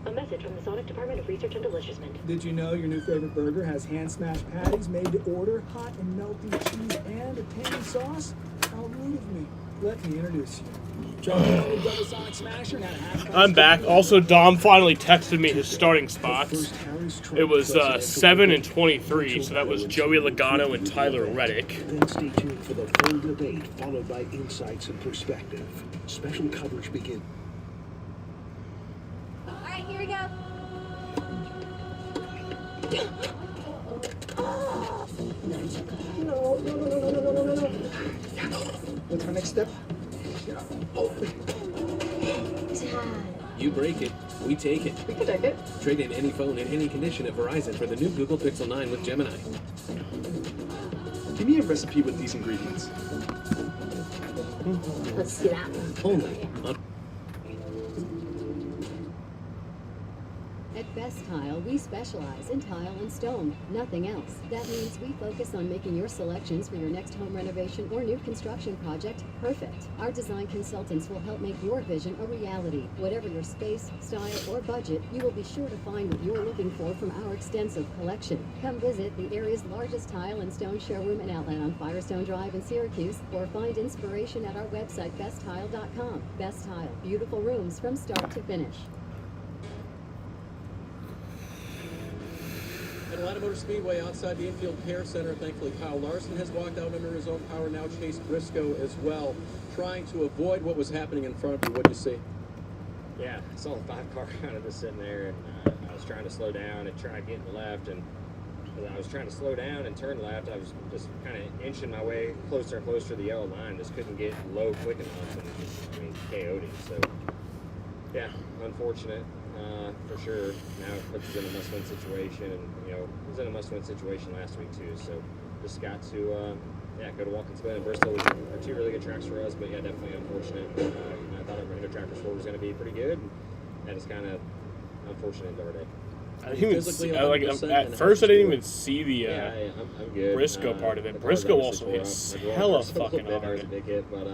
A message from the Sonic Department of Research and Deliciousment. Did you know your new favorite burger has hand-smashed patties made to order, hot and melty cheese, and a tangy sauce? How rude of me. Let me introduce you. Double Sonic Smasher, now half I'm back. Also, Dom finally texted me his starting spots. It was 7 and 23, so that was Joey Logano and Tyler Reddick. Then stay tuned for the full debate, followed by insights and perspective. Special coverage begins. All right, here we go. No. What's our next step? You break it, we take it. We can take it. Trade in any phone in any condition at Verizon for the new Google Pixel 9 with Gemini. Give me a recipe with these ingredients. Let's see that one. Only on At Best Tile, we specialize in tile and stone, nothing else. That means we focus on making your selections for your next home renovation or new construction project perfect. Our design consultants will help make your vision a reality. Whatever your space, style, or budget, you will be sure to find what you're looking for from our extensive collection. Come visit the area's largest tile and stone showroom and outlet on Firestone Drive in Syracuse, or find inspiration at our website, besttile.com. Best Tile, beautiful rooms from start to finish. At Atlanta Motor Speedway outside the infield care center, thankfully Kyle Larson has walked out under his own power. Now Chase Briscoe as well, trying to avoid what was happening in front of you. What do you see? Yeah, I saw the 5 car kind of just sitting there, and I was trying to slow down and try getting left, and I was trying to slow down and turn left. I was just kind of inching my way closer and closer to the yellow line. Just couldn't get low quick enough, and just, I mean, KO'd him. So, yeah, unfortunate for sure. Now it puts us in a must-win situation, and you know, it was in a must-win situation last week too. So, just got to go to Walkinsville and Bristol are two really good tracks for us, but yeah, definitely unfortunate. I thought our Mahindra Tractor Sport was going to be pretty good, and that is kind of unfortunate into our day. I didn't even see, at first, I didn't even see the I'm good. Briscoe part of it. Briscoe also hits hella fucking hard. That was a big hit, but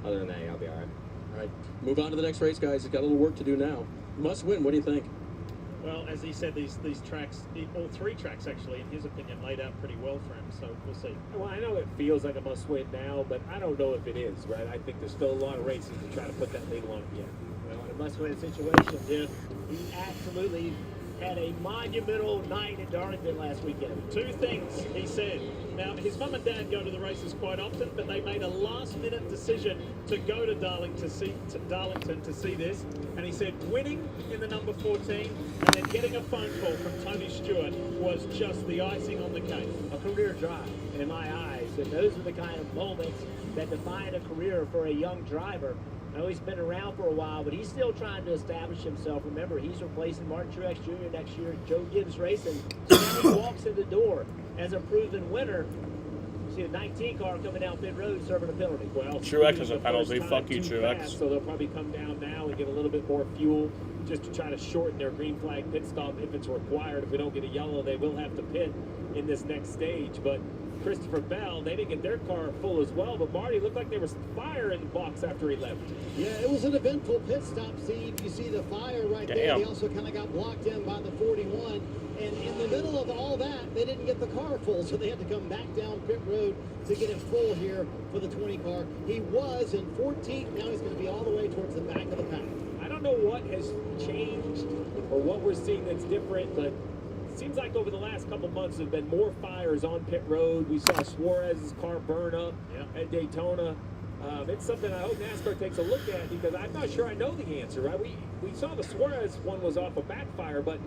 other than that, I'll be all right. All right, move on to the next race, guys. It's got a little work to do now. Must win. What do you think? Well, as he said, these tracks, all three tracks actually, in his opinion, laid out pretty well for him. So we'll see. Well, I know it feels like a must-win now, but I don't know if it is, right? I think there's still a lot of races to try to put that label on it yet. Well, in a must-win situation, he absolutely had a monumental night in Darlington last weekend. Two things he said. Now, his mum and dad go to the races quite often, but they made a last-minute decision to go to Darlington to see this. And he said winning in the number 14 and then getting a phone call from Tony Stewart was just the icing on the cake. A career drive, in my eyes. And those are the kind of moments that define a career for a young driver. I know he's been around for a while, but he's still trying to establish himself. Remember, he's replacing Martin Truex Jr. next year, Joe Gibbs Racing. So now he walks in the door as a proven winner. You see a 19 car coming down pit road serving a penalty. Well, Truex has a penalty. Fuck you, Truex. Fast, so they'll probably come down now and get a little bit more fuel just to try to shorten their green flag pit stop if it's required. If we don't get a yellow, they will have to pit in this next stage. But Christopher Bell, they didn't get their car full as well, but Marty looked like there was fire in the box after he left. Yeah, it was an eventful pit stop, Steve. You see the fire right there. He also kind of got blocked in by the 41. And in the middle of all that, they didn't get the car full, so they had to come back down pit road to get it full here for the 20 car. He was in 14th. Now he's going to be all the way towards the back of the pack. I don't know what has changed or what we're seeing that's different, but seems like over the last couple months there've been more fires on pit road. We saw Suarez's car burn up at Daytona. It's something I hope NASCAR takes a look at because I'm not sure I know the answer, right? We saw the Suarez one was off a backfire, but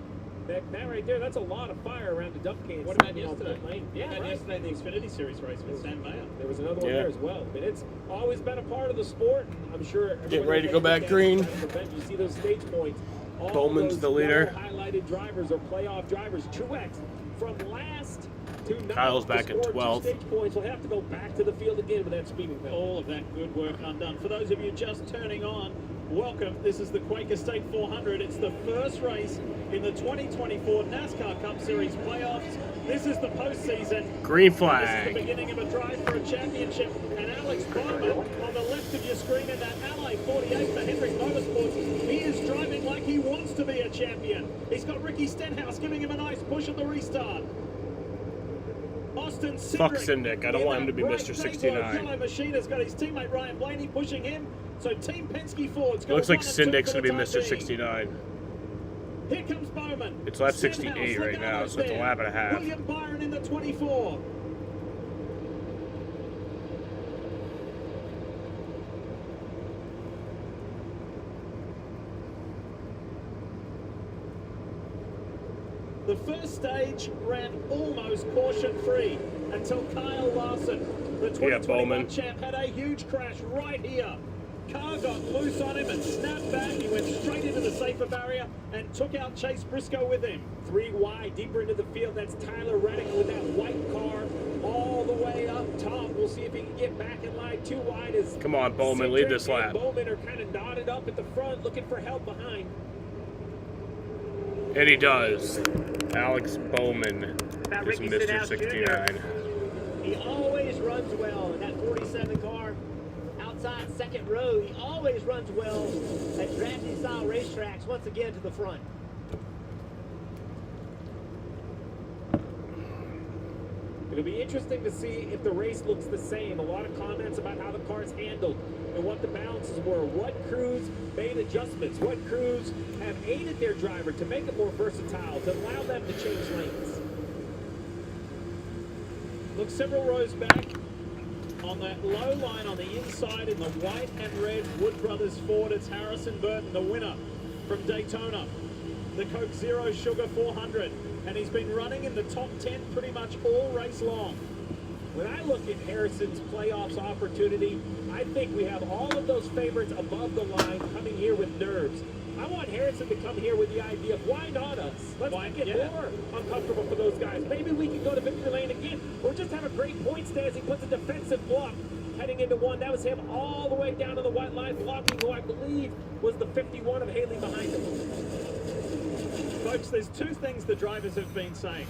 that right there, that's a lot of fire around the dump cans. What about yesterday? Yeah, right. Yesterday the Xfinity Series race with Sam Mayer. There was another one there as well. I mean, it's always been a part of the sport. I'm sure. Get ready to go back green. You see those stage points. Bowman's the leader. Highlighted drivers or playoff drivers. Truex from last to ninth. Kyle's back in 12th. Stage points. We'll have to go back to the field again with that speeding penalty. All of that good work undone. For those of you just turning on, welcome. This is the Quaker State 400. It's the first race in the 2024 NASCAR Cup Series playoffs. This is the postseason. Green flag. This is the beginning of a drive for a championship. And Alex Bowman on the left of your screen in that Ally 48 for Hendrick Motorsports. He is driving like he wants to be a champion. He's got Ricky Stenhouse giving him a nice push at the restart. Austin Cindric. Fuck Cindric. I don't want him to be Mr. 69. Yellow Machine has got his teammate Ryan Blaney pushing him. So Team Penske Ford's got. Looks like Cindric's going to be Mr. 69. Here comes Bowman. It's lap 68 right now, so it's a lap and a half. William Byron in the 24. The first stage ran almost caution-free until Kyle Larson, the 2021 champ, had a huge crash right here. Car got loose on him and snapped back. He went straight into the safer barrier and took out Chase Briscoe with him. 3 wide, deeper into the field. That's Tyler Reddick with that white car all the way up top. We'll see if he can get back in line. 2 wide is. Come on, Bowman, lead this lap. Bowman are kind of knotted up at the front, looking for help behind. And he does. Alex Bowman is Mr. 69. He always runs well in that 47 car. Outside second row, he always runs well at drafting style racetracks. Once again to the front. It'll be interesting to see if the race looks the same. A lot of comments about how the car's handled and what the balances were. What crews made adjustments? What crews have aided their driver to make it more versatile, to allow them to change lanes? Look several rows back. On that low line on the inside in the white and red Wood Brothers Ford, it's Harrison Burton, the winner from Daytona. the Coke Zero Sugar 400. And he's been running in the top 10 pretty much all race long. When I look at Harrison's playoffs opportunity, I think we have all of those favorites above the line coming here with nerves. I want Harrison to come here with the idea of why not us? Let's make it more uncomfortable for those guys. Maybe we can go to victory lane again, or just have a great point stance. He puts a defensive block heading into one. That was him all the way down to the white line, blocking who I believe was the 51 of Haley behind him. Folks, there's two things the drivers have been saying.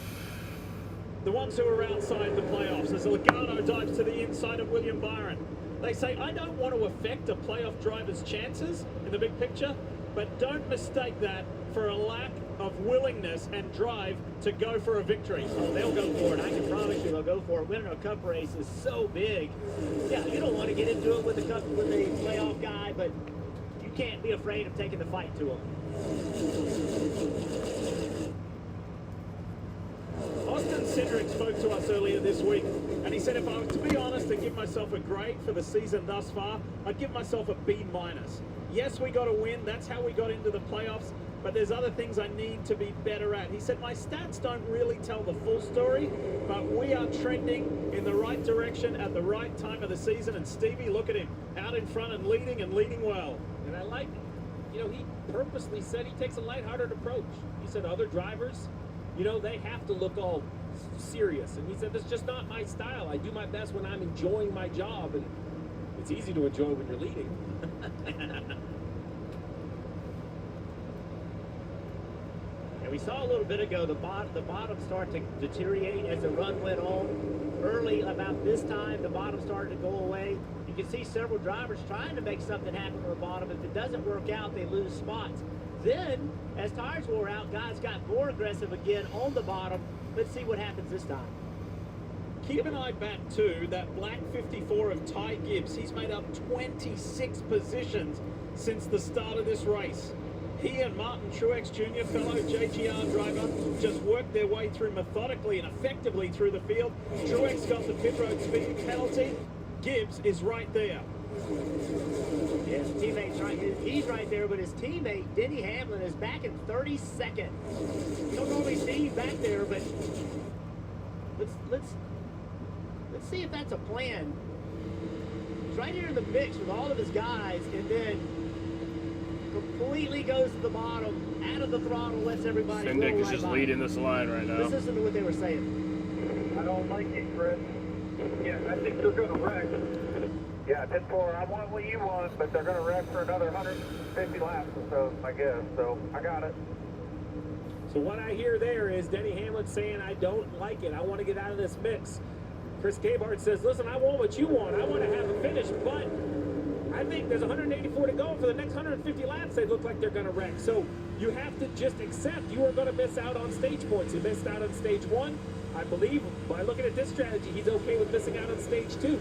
The ones who are outside the playoffs, as Logano dives to the inside of William Byron. They say, I don't want to affect a playoff driver's chances in the big picture, but don't mistake that for a lack of willingness and drive to go for a victory. Oh, they'll go for it. I can promise you they'll go for it. Winning a cup race is so big. Yeah, you don't want to get into it with the playoff guy, but you can't be afraid of taking the fight to him. Austin Cindric spoke to us earlier this week, and he said if I was to be honest and give myself a grade for the season thus far, I'd give myself a B-. Yes, we got to win. That's how we got into the playoffs, but there's other things I need to be better at. He said my stats don't really tell the full story, but we are trending in the right direction at the right time of the season, and Stevie, look at him, out in front and leading well. And I like, he purposely said he takes a lighthearted approach. He said other drivers, they have to look all serious. And he said, that's just not my style. I do my best when I'm enjoying my job. And it's easy to enjoy when you're leading. And we saw a little bit ago the bottom start to deteriorate as the run went on. Early about this time, the bottom started to go away. You can see several drivers trying to make something happen on the bottom. If it doesn't work out, they lose spots. Then, as tires wore out, guys got more aggressive again on the bottom. Let's see what happens this time. Keep an eye back to that black 54 of Ty Gibbs. He's made up 26 positions since the start of this race. He and Martin Truex Jr., fellow JGR driver, just worked their way through methodically and effectively through the field. Truex got the pit road speed penalty. Gibbs is right there. Yeah, his teammate's right. He's right there, but his teammate, Denny Hamlin, is back in 32nd. You don't normally see him back there, but let's see if that's a plan. He's right here in the mix with all of his guys, and then completely goes to the bottom, out of the throttle, lets everybody go. Cindric is just leading this line right now. Listen to what they were saying. I don't like it, Chris. Yeah, I think they're going to wreck. Yeah, 10-4, I want what you want, but they're going to wreck for another 150 laps or so, I guess. So, I got it. So what I hear there is Denny Hamlin saying, I don't like it. I want to get out of this mix. Chris Gabehart says, listen, I want what you want. I want to have a finish, but I think there's 184 to go. For the next 150 laps, they look like they're going to wreck. So you have to just accept you are going to miss out on stage points. You missed out on stage 1. I believe, by looking at this strategy, he's okay with missing out on stage 2.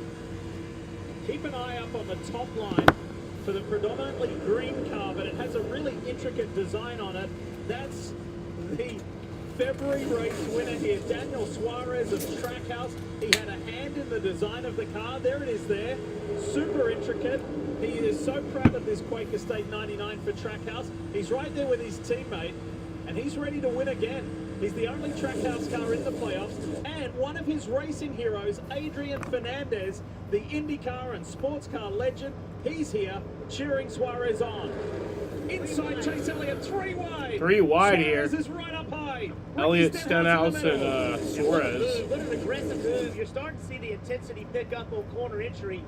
Keep an eye up on the top line for the predominantly green car, but it has a really intricate design on it. That's the February race winner here, Daniel Suarez of Trackhouse. He had a hand in the design of the car. There it is there. Super intricate. He is so proud of this Quaker State 99 for Trackhouse. He's right there with his teammate, and he's ready to win again. He's the only Trackhouse car in the playoffs, and one of his racing heroes, Adrian Fernandez, the IndyCar and sports car legend, he's here cheering Suarez on. Inside Chase Elliott, 3 wide. 3 wide here. Suarez is right up high. Elliott, Stenhouse, and Suarez. What an aggressive move. You're starting to see the intensity pick up on corner entry.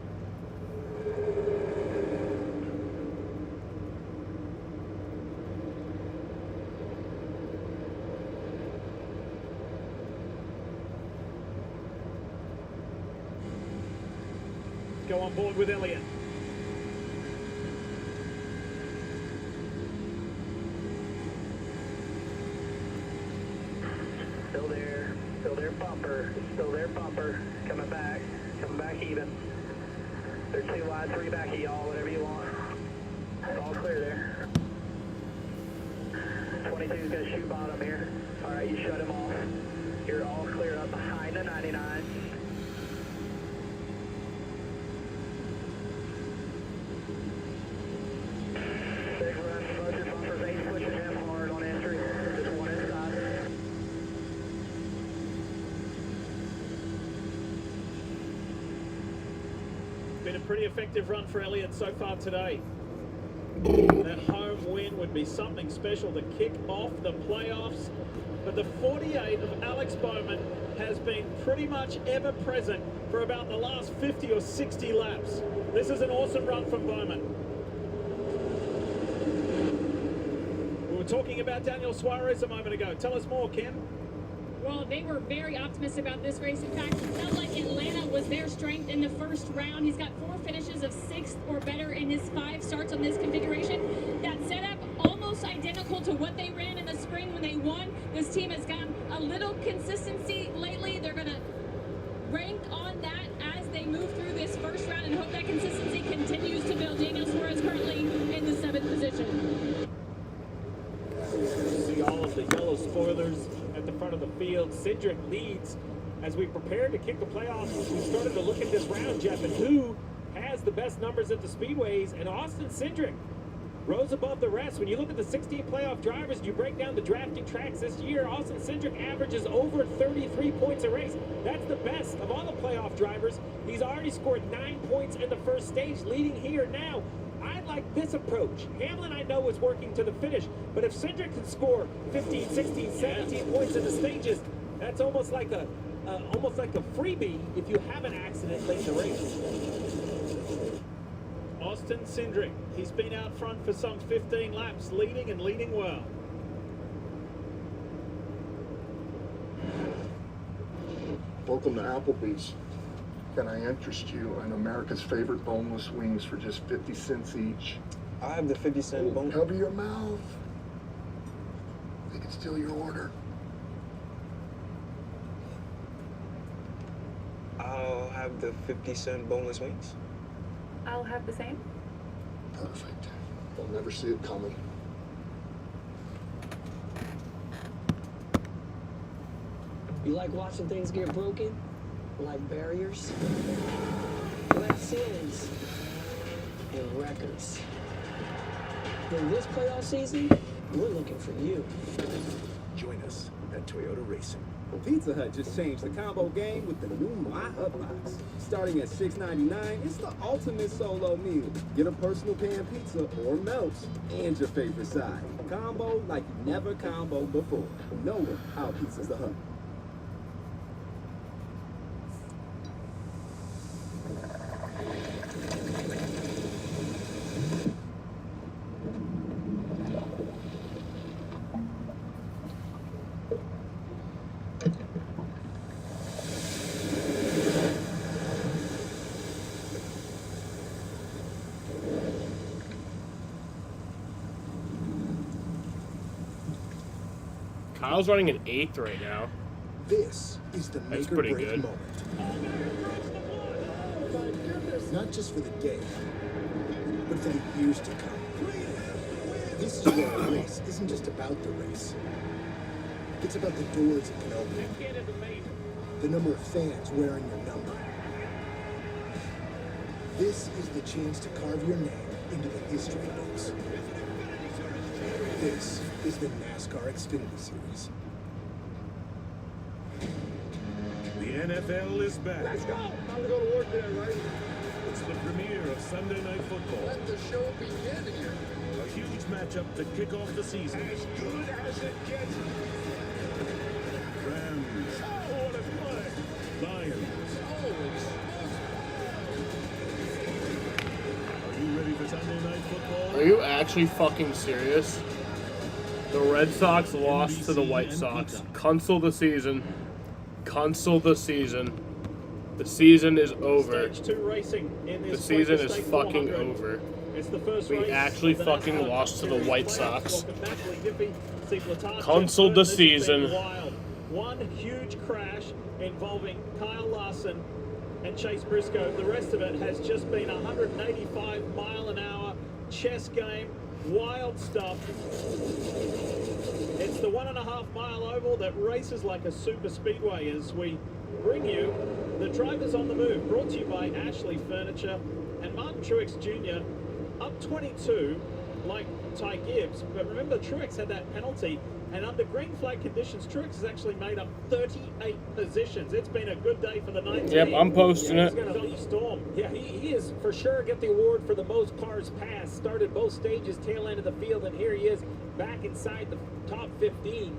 Go on board with Elliott. Still there, bumper, coming back even. They're 2 wide, 3 back of y'all, whatever you want. It's all clear there. 22's gonna shoot bottom here. All right, you shut him off. You're all clear up behind the 99. Big run, both your bumpers, 8 pushing him hard on entry. pretty effective run for Elliott so far today. That home win would be something special to kick off the playoffs. But the 48 of Alex Bowman has been pretty much ever present for about the last 50 or 60 laps. This is an awesome run from Bowman. We were talking about Daniel Suarez a moment ago. Tell us more, Kim. Well, they were very optimistic about this race. In fact, it felt like Atlanta was their strength in the first round. He's got 4 finishes of 6th or better in his 5 starts on this configuration. That setup almost identical to what they ran in the spring when they won. This team has gotten a little consistency lately. They're going to rank on that as they move through this first round and hope that consistency continues to build. Daniel Suarez currently in the 7th position. See all of the yellow spoilers at the front of the field. Cindric leads as we prepare to kick the playoffs. We started to look at this round, Jeff, and who has the best numbers at the speedways, and Austin Cindric rose above the rest. When you look at the 16 playoff drivers and you break down the drafting tracks this year, Austin Cindric averages over 33 points a race. That's the best of all the playoff drivers. He's already scored 9 points in the first stage, leading here now. I like this approach. Hamlin, I know, is working to the finish, but if Cindric can score 15, 16, 17 points in the stages, that's almost like a freebie if you have an accident late in the race. Austin Cindric, he's been out front for some 15 laps, leading and leading well. Welcome to Applebee's. Can I interest you in America's favorite boneless wings for just 50 cents each? I have the 50-cent bone. Cover your mouth. They can steal your order. I'll have the 50-cent boneless wings. I'll have the same. Perfect. They'll never see it coming. You like watching things get broken? Like barriers, glass ceilings, and records. In this playoff season, we're looking for you. Join us at Toyota Racing. Pizza Hut just changed the combo game with the new My Hut Box. Starting at $6.99, it's the ultimate solo meal. Get a personal pan pizza or melts and your favorite side. Combo like you never comboed before. No one out-pizzas the Hut. Kyle's running an 8th right now. This is the That's make or pretty break good. moment. Not just for the day, but for the years to come. This is where a race isn't just about the race. It's about the doors it can open. The number of fans wearing your number. This is the chance to carve your name into the history books. This is the Nascar Xfinity Series. The NFL is back. Let's go! Time to go to work there, right? It's the premiere of Sunday Night Football. Let the show begin here. A huge matchup to kick off the season. As good as it gets. Rams. Oh, what a play! Lions. Always. Are you ready for Sunday Night Football? Are you actually fucking serious? The Red Sox lost to the White Sox. Cancel the season. Cancel the season. The season is over. Stage 2 racing in this The season is State fucking 400. over. It's the first We race actually of the fucking NASCAR lost to the Series White playoffs. Sox. Welcome back, Lee Diffie, Steve Letarte. Cancelled the This has been season. wild. One huge crash involving Kyle Larson and Chase Briscoe. The rest of it has just been 185-mile-an-hour chess game. Wild stuff. It's the 1.5-mile oval that races like a super speedway as we bring you the Drivers on the Move, brought to you by Ashley Furniture and Martin Truex Jr. Up 22, like Ty Gibbs. But remember, Truex had that penalty, and under green flag conditions, Truex has actually made up 38 positions. It's been a good day for the 19. Yep, I'm posting Yeah, it. he's gonna storm. Yeah, he is for sure get the award for the most cars passed. Started both stages, tail end of the field, and here he is back inside the top 15.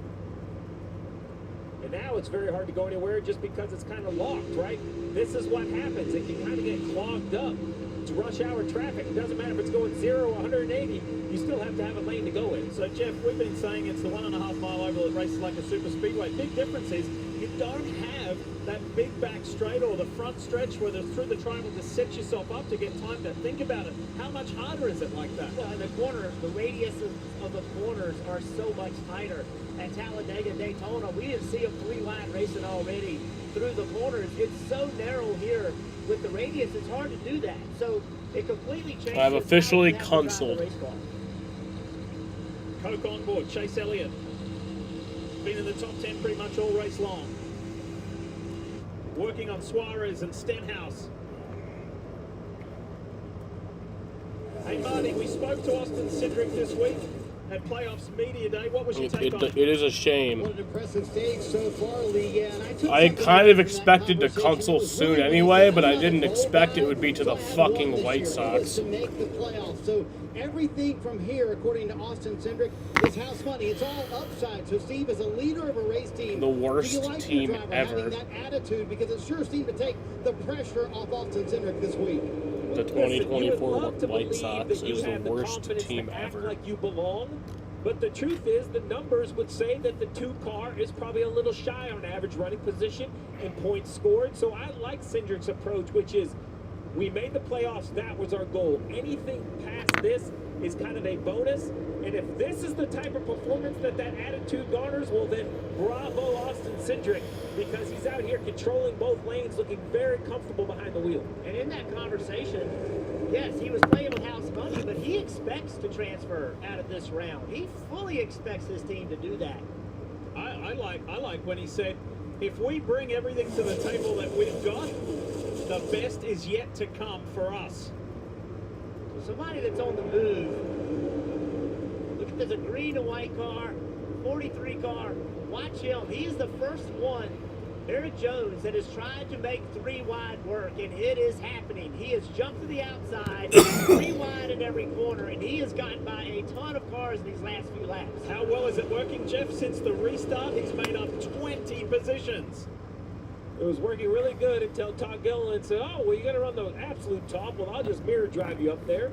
And now it's very hard to go anywhere just because it's kind of locked, right? This is what happens. It can kind of get clogged up. It's rush hour traffic. It doesn't matter if it's going 0 or 180. You still have to have a lane to go in. So, Jeff, we've been saying it's the 1.5 mile oval that races like a super speedway. Big difference is you don't have that big back straight or the front stretch where there's through the triangle to set yourself up to get time to think about it. How much harder is it like that? Well, in the corner, the radius of the corners are so much tighter. At Talladega, Daytona, we didn't see a 3-wide racing already through the corners. It's so narrow here with the radius, it's hard to do that. So it completely changes. I've officially canceled. Coke on board, Chase Elliott. Been in the top 10 pretty much all race long. Working on Suarez and Stenhouse. Hey Marty, we spoke to Austin Cindric this week at Playoffs Media Day. What was your take on it? It is a shame. What an impressive stage so far, Lee. And I kind of expected to console soon anyway, but I didn't expect it would be to the fucking White Sox. To make the playoffs. So everything from here, according to Austin Cindric, is house money. It's all upside. So Steve, as a leader of a race team, The worst do you like team your driver ever. having that attitude, because it sure seemed to take the pressure off Austin Cindric this week. The 2024 love to White believe Sox that you is the have worst confidence team to act ever. like you belong, but the truth is the numbers would say that the 2-car is probably a little shy on average running position and points scored. So I like Cindric's approach, which is we made the playoffs, that was our goal. Anything past this is kind of a bonus, and if this is the type of performance that attitude garners, well then bravo Austin Cindric, because he's out here controlling both lanes, looking very comfortable behind the wheel. And in that conversation, yes, he was playing with house money, but he expects to transfer out of this round. He fully expects his team to do that. I like when he said, if we bring everything to the table that we've got, the best is yet to come for us. Somebody that's on the move. Look at this, a green and white car, 43 car. Watch him. He's the first one, Eric Jones, that has tried to make 3-wide work, and it is happening. He has jumped to the outside, 3 wide in every corner, and he has gotten by a ton of cars in these last few laps. How well is it working, Jeff? Since the restart, he's made up 20 positions. It was working really good until Todd Gilliland said, oh, well, you got to run the absolute top. Well, I'll just mirror drive you up there.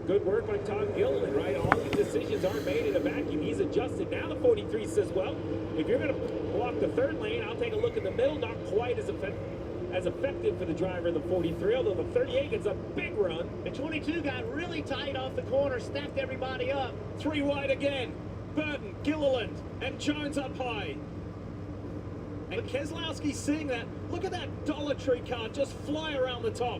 Good work by Todd Gilliland, right? All these decisions aren't made in a vacuum. He's adjusted. Now the 43 says, well, if you're going to block the third lane, I'll take a look in the middle. Not quite as effective for the driver in the 43, although the 38 gets a big run. The 22 got really tight off the corner, stacked everybody up. 3 wide again. Burton, Gilliland, and Jones up high. And Keselowski seeing that. Look at that Dollar Tree car just fly around the top.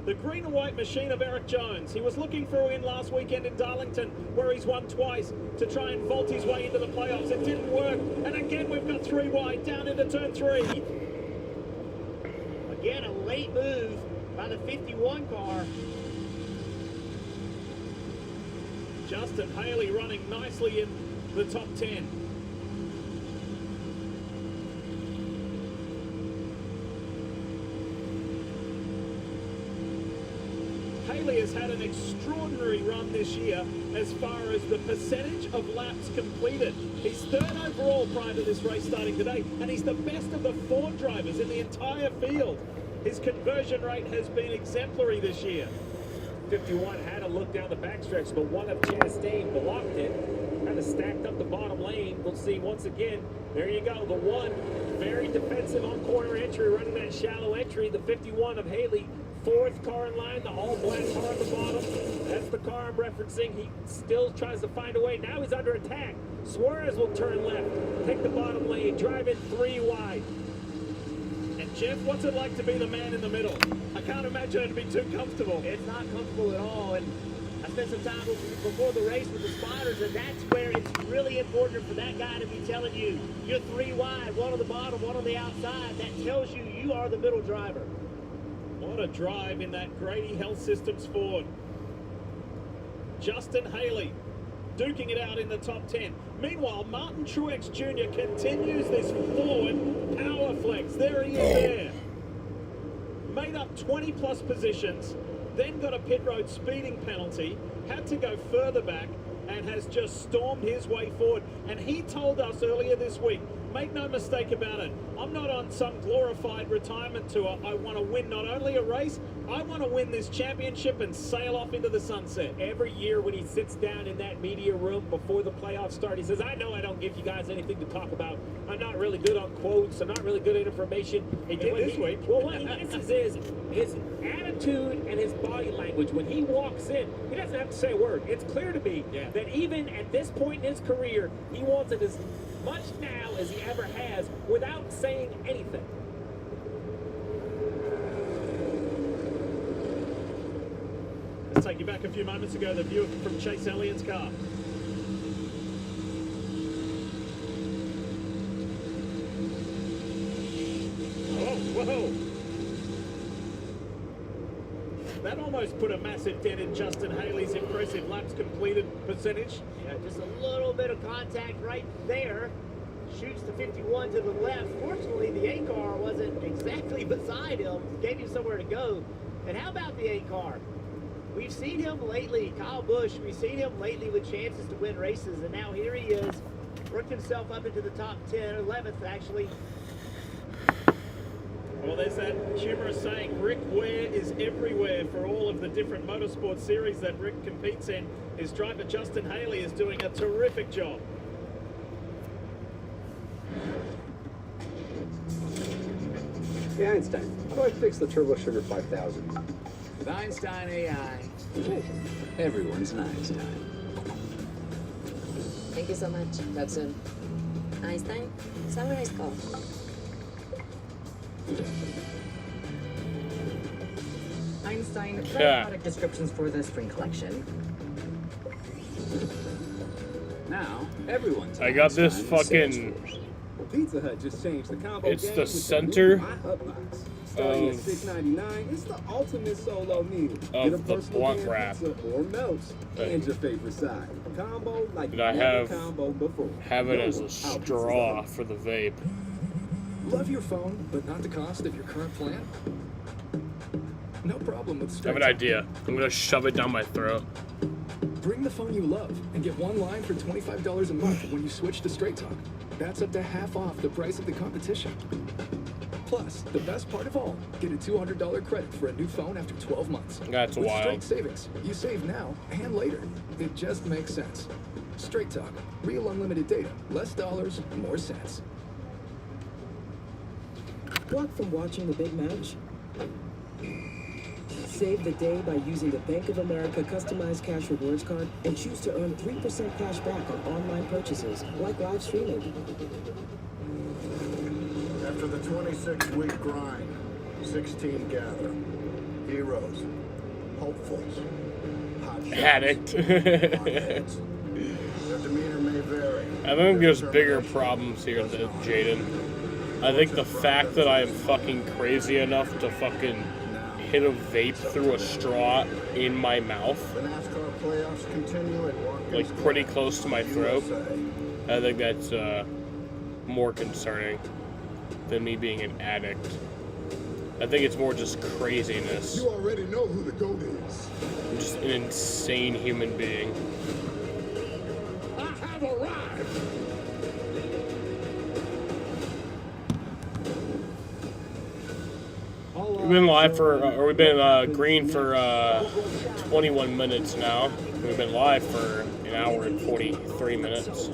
The green and white machine of Eric Jones. He was looking for a win last weekend in Darlington, where he's won twice, to try and vault his way into the playoffs. It didn't work. And again, we've got 3 wide down into turn 3. Again, a late move by the 51 car. Justin Haley running nicely in the top 10. Haley has had an extraordinary run this year as far as the percentage of laps completed. He's 3rd overall prior to this race starting today, and he's the best of the Ford drivers in the entire field. His conversion rate has been exemplary this year. 51 had a look down the backstretch, but one of Chastain blocked it. Kind of stacked up the bottom lane. We'll see once again. There you go. The 1, very defensive on corner entry, running that shallow entry. The 51 of Haley, 4th car in line, the all-black car at the bottom. That's the car I'm referencing. He still tries to find a way. Now he's under attack. Suarez will turn left, take the bottom lane, drive it 3 wide. And Jeff, what's it like to be the man in the middle? I can't imagine it to be too comfortable. It's not comfortable at all, and I spent some time before the race with the spotters, and that's where it's really important for that guy to be telling you, you're 3 wide, 1 on the bottom, 1 on the outside. That tells you you are the middle driver. What a drive in that Grady Health Systems Ford. Justin Haley duking it out in the top 10. Meanwhile, Martin Truex Jr. continues this forward power flex. There he is there. Made up 20-plus positions, then got a pit road speeding penalty, had to go further back, and has just stormed his way forward. And he told us earlier this week, make no mistake about it, I'm not on some glorified retirement tour. I want to win not only a race, I want to win this championship and sail off into the sunset. Every year when he sits down in that media room before the playoffs start, he says, I know I don't give you guys anything to talk about. I'm not really good on quotes. I'm not really good at information. He did this week. Well, what he misses is his attitude and his body language. When he walks in, he doesn't have to say a word. It's clear to me that even at this point in his career, he wants it as much now as he ever has without saying anything. Let's take you back a few moments ago, the view from Chase Elliott's car. Whoa. That almost put a massive dent in Justin Haley's impressive laps completed percentage. Yeah, just a little bit of contact right there. Shoots the 51 to the left. Fortunately, the 8 car wasn't exactly beside him. Gave him somewhere to go. And how about the 8 car? We've seen him lately, Kyle Busch, we've seen him lately with chances to win races, and now here he is, worked himself up into the top 10, 11th actually. Well, there's that humorous saying, Rick Ware is everywhere for all of the different motorsport series that Rick competes in. His driver, Justin Haley, is doing a terrific job. Hey, Einstein, how do I fix the Turbo Sugar 5000? With Einstein AI, everyone's an Einstein. Thank you so much, Watson. Einstein, summarize call. Einstein, write product descriptions for the spring collection. Now, everyone's I got this fucking... Pizza Hut just changed the combo It's game the with center new My Hut Box. Starting at $6.99, it's the ultimate solo meal. Get a the personal blunt pan wrap. pizza or melts and your favorite side. Combo like Did I never combo before. have it as a straw for the vape? Love your phone, but not the cost of your current plan? No problem with I Straight have an idea. I'm gonna shove it down my throat. Bring the phone you love and get one line for $25 a month when you switch to Straight Talk. That's up to half off the price of the competition. Plus, the best part of all, get a $200 credit for a new phone after 12 months. That's With wild. Straight savings, you save now and later. It just makes sense. Straight Talk. Real unlimited data. Less dollars, more cents. Blocked from watching the big match? Save the day by using the Bank of America customized cash rewards card and choose to earn 3% cash back on online purchases, like live streaming. After the 26-week grind, 16 gather. Heroes, hopefuls, hot Addict. Their demeanor may vary. I think there's bigger problems here than Jaden. I think the fact that I'm fucking crazy enough to fucking hit a vape through a straw in my mouth, The NASCAR playoffs continue at Watkins like pretty close to my throat, I think that's more concerning than me being an addict. I think it's more just craziness. You already know who the GOAT is. I'm just an insane human being. I have arrived. We've been live for, or we've been green for 21 minutes now. We've been live for an hour and 43 minutes.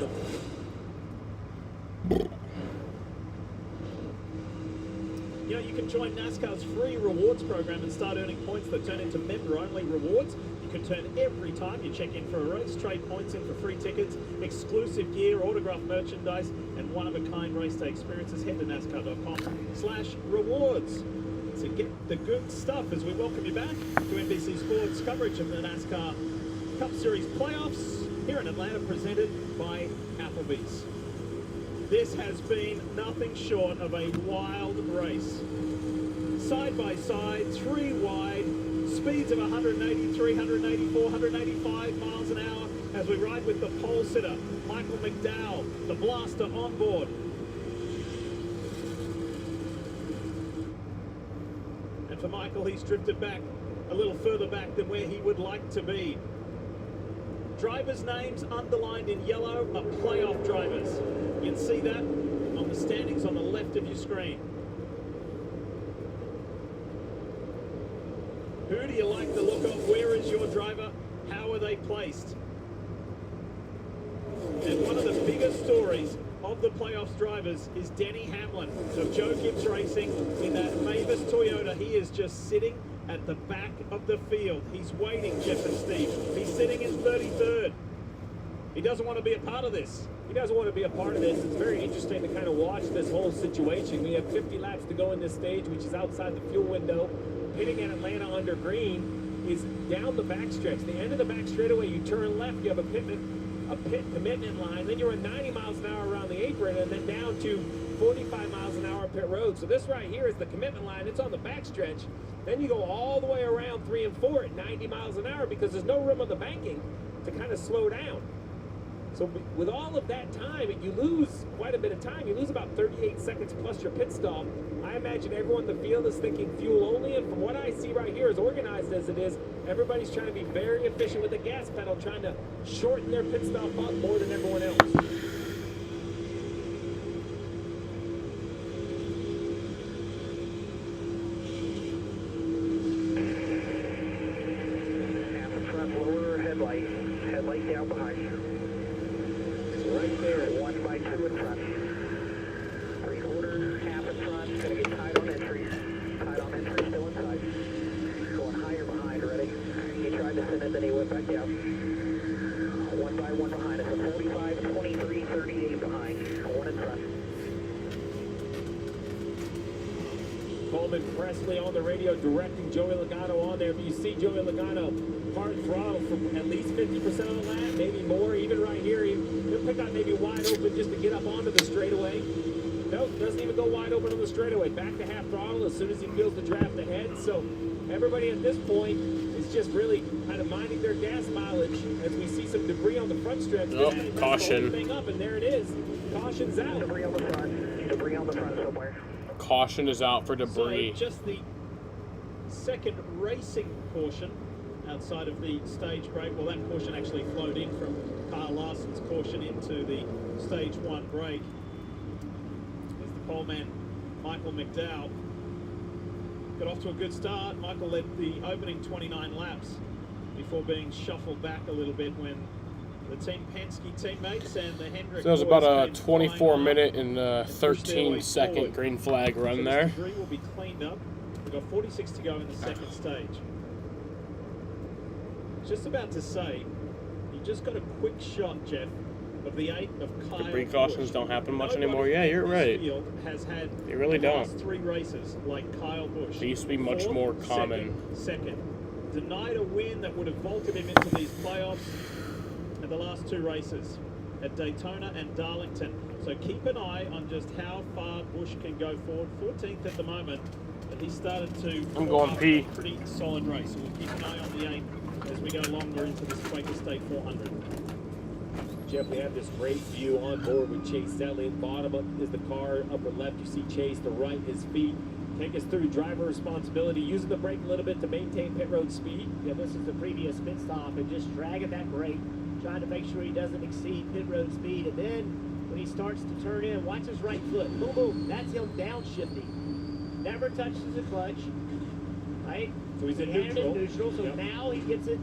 You know, you can join NASCAR's free rewards program and start earning points that turn into member-only rewards. You can turn every time you check in for a race, trade points in for free tickets, exclusive gear, autographed merchandise, and one-of-a-kind race day experiences. Head to NASCAR.com/rewards to get the good stuff as we welcome you back to NBC Sports coverage of the NASCAR Cup Series playoffs here in Atlanta, presented by Applebee's. This has been nothing short of a wild race. Side by side, three wide, speeds of 183, 184, 185 miles an hour as we ride with the pole sitter, Michael McDowell, the blaster on board. And for Michael, he's drifted back a little further back than where he would like to be. Drivers' names underlined in yellow are playoff drivers. You can see that on the standings on the left of your screen. Who do you like the look of? Where is your driver? How are they placed? And one of the biggest stories of the playoffs drivers is Denny Hamlin of Joe Gibbs Racing in that Mavis Toyota. He is just sitting at the back of the field. He's waiting, Jeff and Steve. He's sitting in 33rd. He doesn't want to be a part of this. He doesn't want to be a part of this. It's very interesting to kind of watch this whole situation. We have 50 laps to go in this stage, which is outside the fuel window. Pitting at Atlanta under green is down the backstretch. The end of the back straightaway, you turn left, you have a pit commitment line, then you're at 90 miles an hour around the apron, and then down to 45 miles an hour pit road. So this right here is the commitment line. It's on the backstretch. Then you go all the way around 3 and 4 at 90 miles an hour because there's no room on the banking to kind of slow down. So with all of that time, you lose quite a bit of time. You lose about 38 seconds plus your pit stop. I imagine everyone in the field is thinking fuel only, and from what I see right here, as organized as it is, everybody's trying to be very efficient with the gas pedal, trying to shorten their pit stop up more than everyone else. Half in front, lower headlight. Headlight down behind you. Right there, 1 by 2 in front. 3/4, half in front. Gonna get tight on entry. Tight on entry, still inside. Going higher behind, ready? He tried to send it, then he went back down. 1 by 1 behind us. 45, 23, 38 behind. 1 in front. Coleman Presley on the radio directing Joey Logano on there. But you see Joey Logano hard throttle from at least 50% of the lap, maybe more. Even right here, he'll pick out maybe wide open just to get up onto the straightaway. Nope, doesn't even go wide open on the straightaway. Back to half throttle as soon as he feels the draft ahead. So everybody at this point is just really kind of minding their gas mileage as we see some debris on the front stretch. Oh, caution. Thing up, and there it is. Caution's out. Debris on the front. Debris on the front somewhere. Caution is out for debris. So just the second racing caution outside of the stage break. Well, that caution actually flowed in from Kyle Larson's caution into the stage 1 break. As the pole man, Michael McDowell, got off to a good start. Michael led the opening 29 laps before being shuffled back a little bit when the Team Penske teammates and the Hendrick So it was boys about a came 24-minute and 13-second green flag run so there. this debris will be cleaned up. We've got 46 to go in the second stage. Just about to say, you just got a quick shot, Jeff, of the 8 of Kyle Debris cautions Busch. don't happen much Nobody anymore. Yeah, you're in this right. field has had You really the last don't. 3 races like Kyle Busch. They used to be much Fourth, more common. Second. Denied a win that would have vaulted him into these playoffs at the last 2 races at Daytona and Darlington. So keep an eye on just how far Busch can go forward. 14th at the moment, and he started to I'm going P. a pretty solid race. So we'll keep an eye on the 8 as we go longer into this Quaker State 400. Jeff, we have this great view on board with Chase Elliott. Bottom up is the car, upper left you see Chase, the right his feet. Take us through driver responsibility, using the brake a little bit to maintain pit road speed. Yeah, this is the previous pit stop and just dragging that brake, trying to make sure he doesn't exceed pit road speed. And then when he starts to turn in, watch his right foot. Boom, boom. That's him downshifting. Never touches the clutch. Right? So he's in He had it neutral. in neutral. So Yep. now he gets it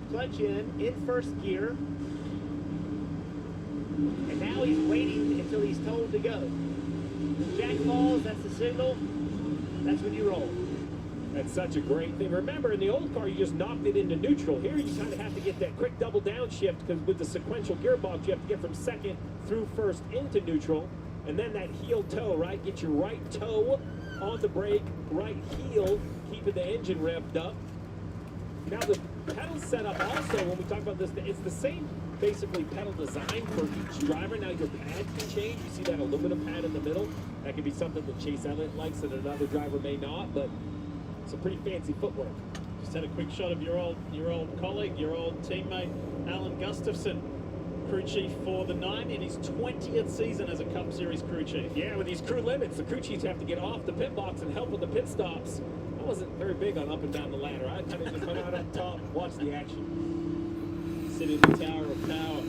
clutch in first gear. And now he's waiting until he's told to go. Jack falls, that's the signal. That's when you roll. That's such a great thing. Remember, in the old car, you just knocked it into neutral. Here, you kind of have to get that quick double downshift because with the sequential gearbox, you have to get from second through first into neutral. And then that heel toe, right? Get your right toe on the brake, right heel, keeping the engine revved up. Now, the pedal setup also, when we talk about this, it's the same basically pedal design for each driver. Now, your pad can change. You see that aluminum pad in the middle? That could be something that Chase Elliott likes and another driver may not, but it's a pretty fancy footwork. Just had a quick shot of your old colleague, your old teammate, Alan Gustafson, crew chief for the 9 in his 20th season as a Cup Series crew chief. Yeah, with these crew limits, the crew chiefs have to get off the pit box and help with the pit stops. I wasn't very big on up and down the ladder. I kind of just hung out up top, watch the action. Sit in the Tower of Power.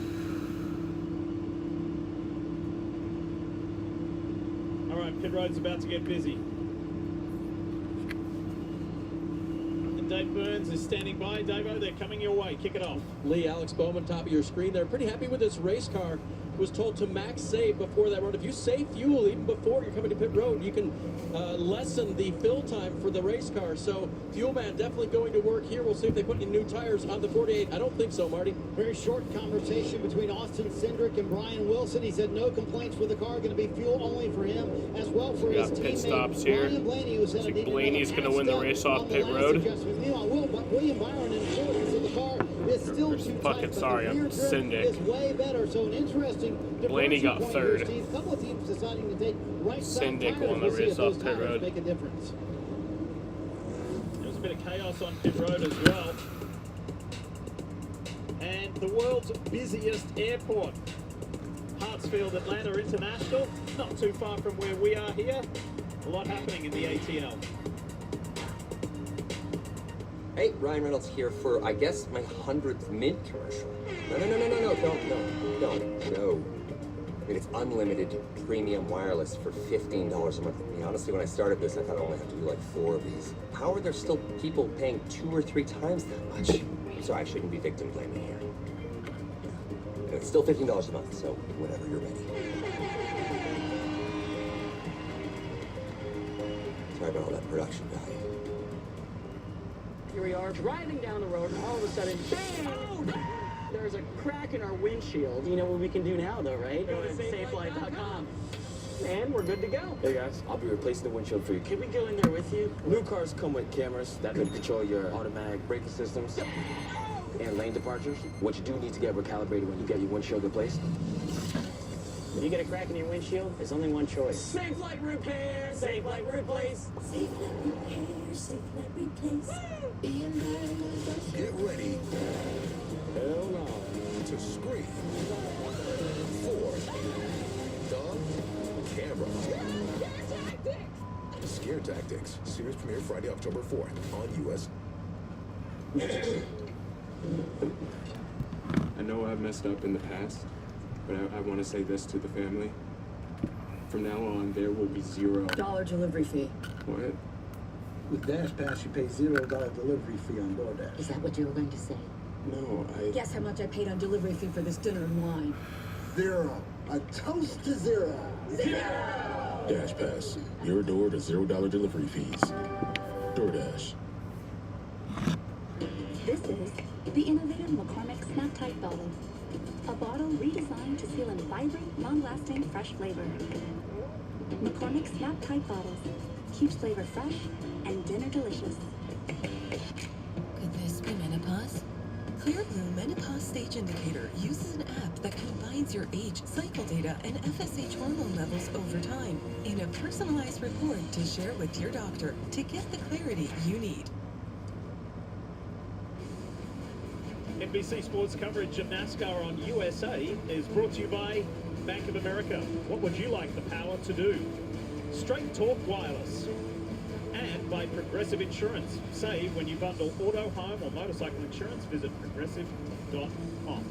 All right, pit road's about to get busy. And Dave Burns is standing by. Davo, they're coming your way. Kick it off. Lee, Alex Bowman, top of your screen there. Pretty happy with this race car. Was told to max save before that run. If you save fuel even before you're coming to pit road, you can lessen the fill time for the race car. So fuel man definitely going to work here. We'll see if they put any new tires on the 48. I don't think so, Marty. Very short conversation between Austin Cindric and Brian Wilson. He said no complaints for the car, going to be fuel only for him as well for his pit teammate stops here. Brian Blaney, who said Blaney's going to win the race off pit road. Meanwhile, William Byron in fourth, so the car is still too tight. Sorry, I'm Cindic. Is way better, so an interesting Blaney got third. A couple of teams deciding to take Cindic won the race off pit road. Make a difference. There was a bit of chaos on pit road as well. And the world's busiest airport, Hartsfield Atlanta International, not too far from where we are here. A lot happening in the ATL. Hey, Ryan Reynolds here for, I guess, my 100th Mint commercial. No, don't. I mean, it's unlimited premium wireless for $15 a month. I mean, honestly, when I started this, I thought I only have to do like 4 of these. How are there still people paying 2 or 3 times that much? So I shouldn't be victim blaming here. And it's still $15 a month, so whenever you're ready. Sorry about all that production value. Here we are driving down the road, and all of a sudden, bang! There's a crack in our windshield. You know what we can do now, though, right? Go to safelight.com. And we're good to go. Hey guys, I'll be replacing the windshield for you. Can we go in there with you? New cars come with cameras that can control your automatic braking systems and lane departures. What you do need to get recalibrated when you get your windshield replaced. When you get a crack in your windshield, there's only one choice. Safe Light Repair! Safe Light Replace! Safe Light Repair, Safe Light Replace. Get ready. Hell no. To scream for the camera. Scare Tactics. Series premiere Friday, October 4th on US. I know I've messed up in the past, but I want to say this to the family. From now on, there will be $0 delivery fee. What? With Dash Pass, you pay $0 delivery fee on DoorDash. Is that what you were going to say? No, Guess how much I paid on delivery fee for this dinner and wine? 0. A toast to 0. 0! Dash Pass. Your door to $0 delivery fees. DoorDash. This is the innovative McCormick Snap Tight Bottle. A bottle redesigned to seal in vibrant, long-lasting, fresh flavor. McCormick Snap Tight Bottles. Keeps flavor fresh and dinner delicious. Could this be menopause? Clearblue Menopause Stage Indicator uses an app that combines your age, cycle data, and FSH hormone levels over time in a personalized report to share with your doctor to get the clarity you need. NBC Sports coverage of NASCAR on USA is brought to you by Bank of America. What would you like the power to do? Straight Talk Wireless. And by Progressive Insurance. Save when you bundle auto, home, or motorcycle insurance. Visit progressive.com.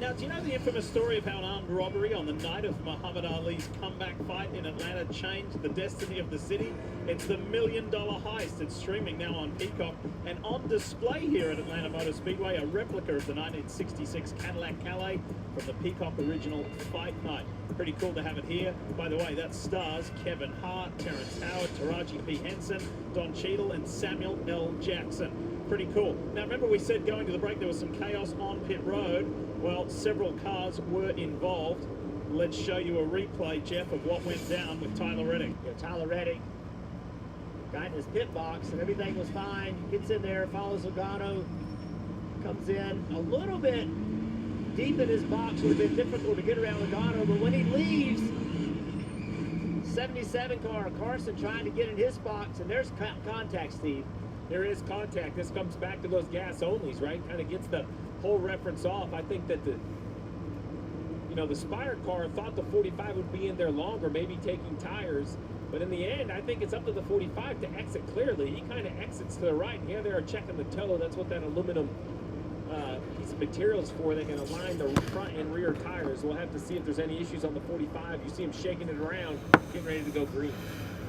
Now, do you know the infamous story of how an armed robbery on the night of Muhammad Ali's comeback fight in Atlanta changed the destiny of the city? It's the $1 Million Heist. It's streaming now on Peacock and on display here at Atlanta Motor Speedway, a replica of the 1966 Cadillac Calais from the Peacock original Fight Night. Pretty cool to have it here. By the way, that stars Kevin Hart, Terrence Howard, Taraji P. Henson, Don Cheadle, and Samuel L. Jackson. Pretty cool. Now, remember we said going to the break there was some chaos on pit road. Well, several cars were involved. Let's show you a replay, Jeff, of what went down with Tyler Reddick. Yeah, Tyler Reddick got in his pit box and everything was fine. Gets in there, follows Logano, comes in a little bit deep in his box. Would have been difficult to get around Logano, but when he leaves, 77 car Carson trying to get in his box, and there's contact, Steve. there is contact. This comes back to those gas onlys, right? Kind of gets the whole reference off. I think that the Spire car thought the 45 would be in there longer, maybe taking tires. But in the end, I think it's up to the 45 to exit clearly. He kind of exits to the right. Here they are checking the toe. That's what that aluminum piece of material is for. They can align the front and rear tires. We'll have to see if there's any issues on the 45. You see him shaking it around, getting ready to go green.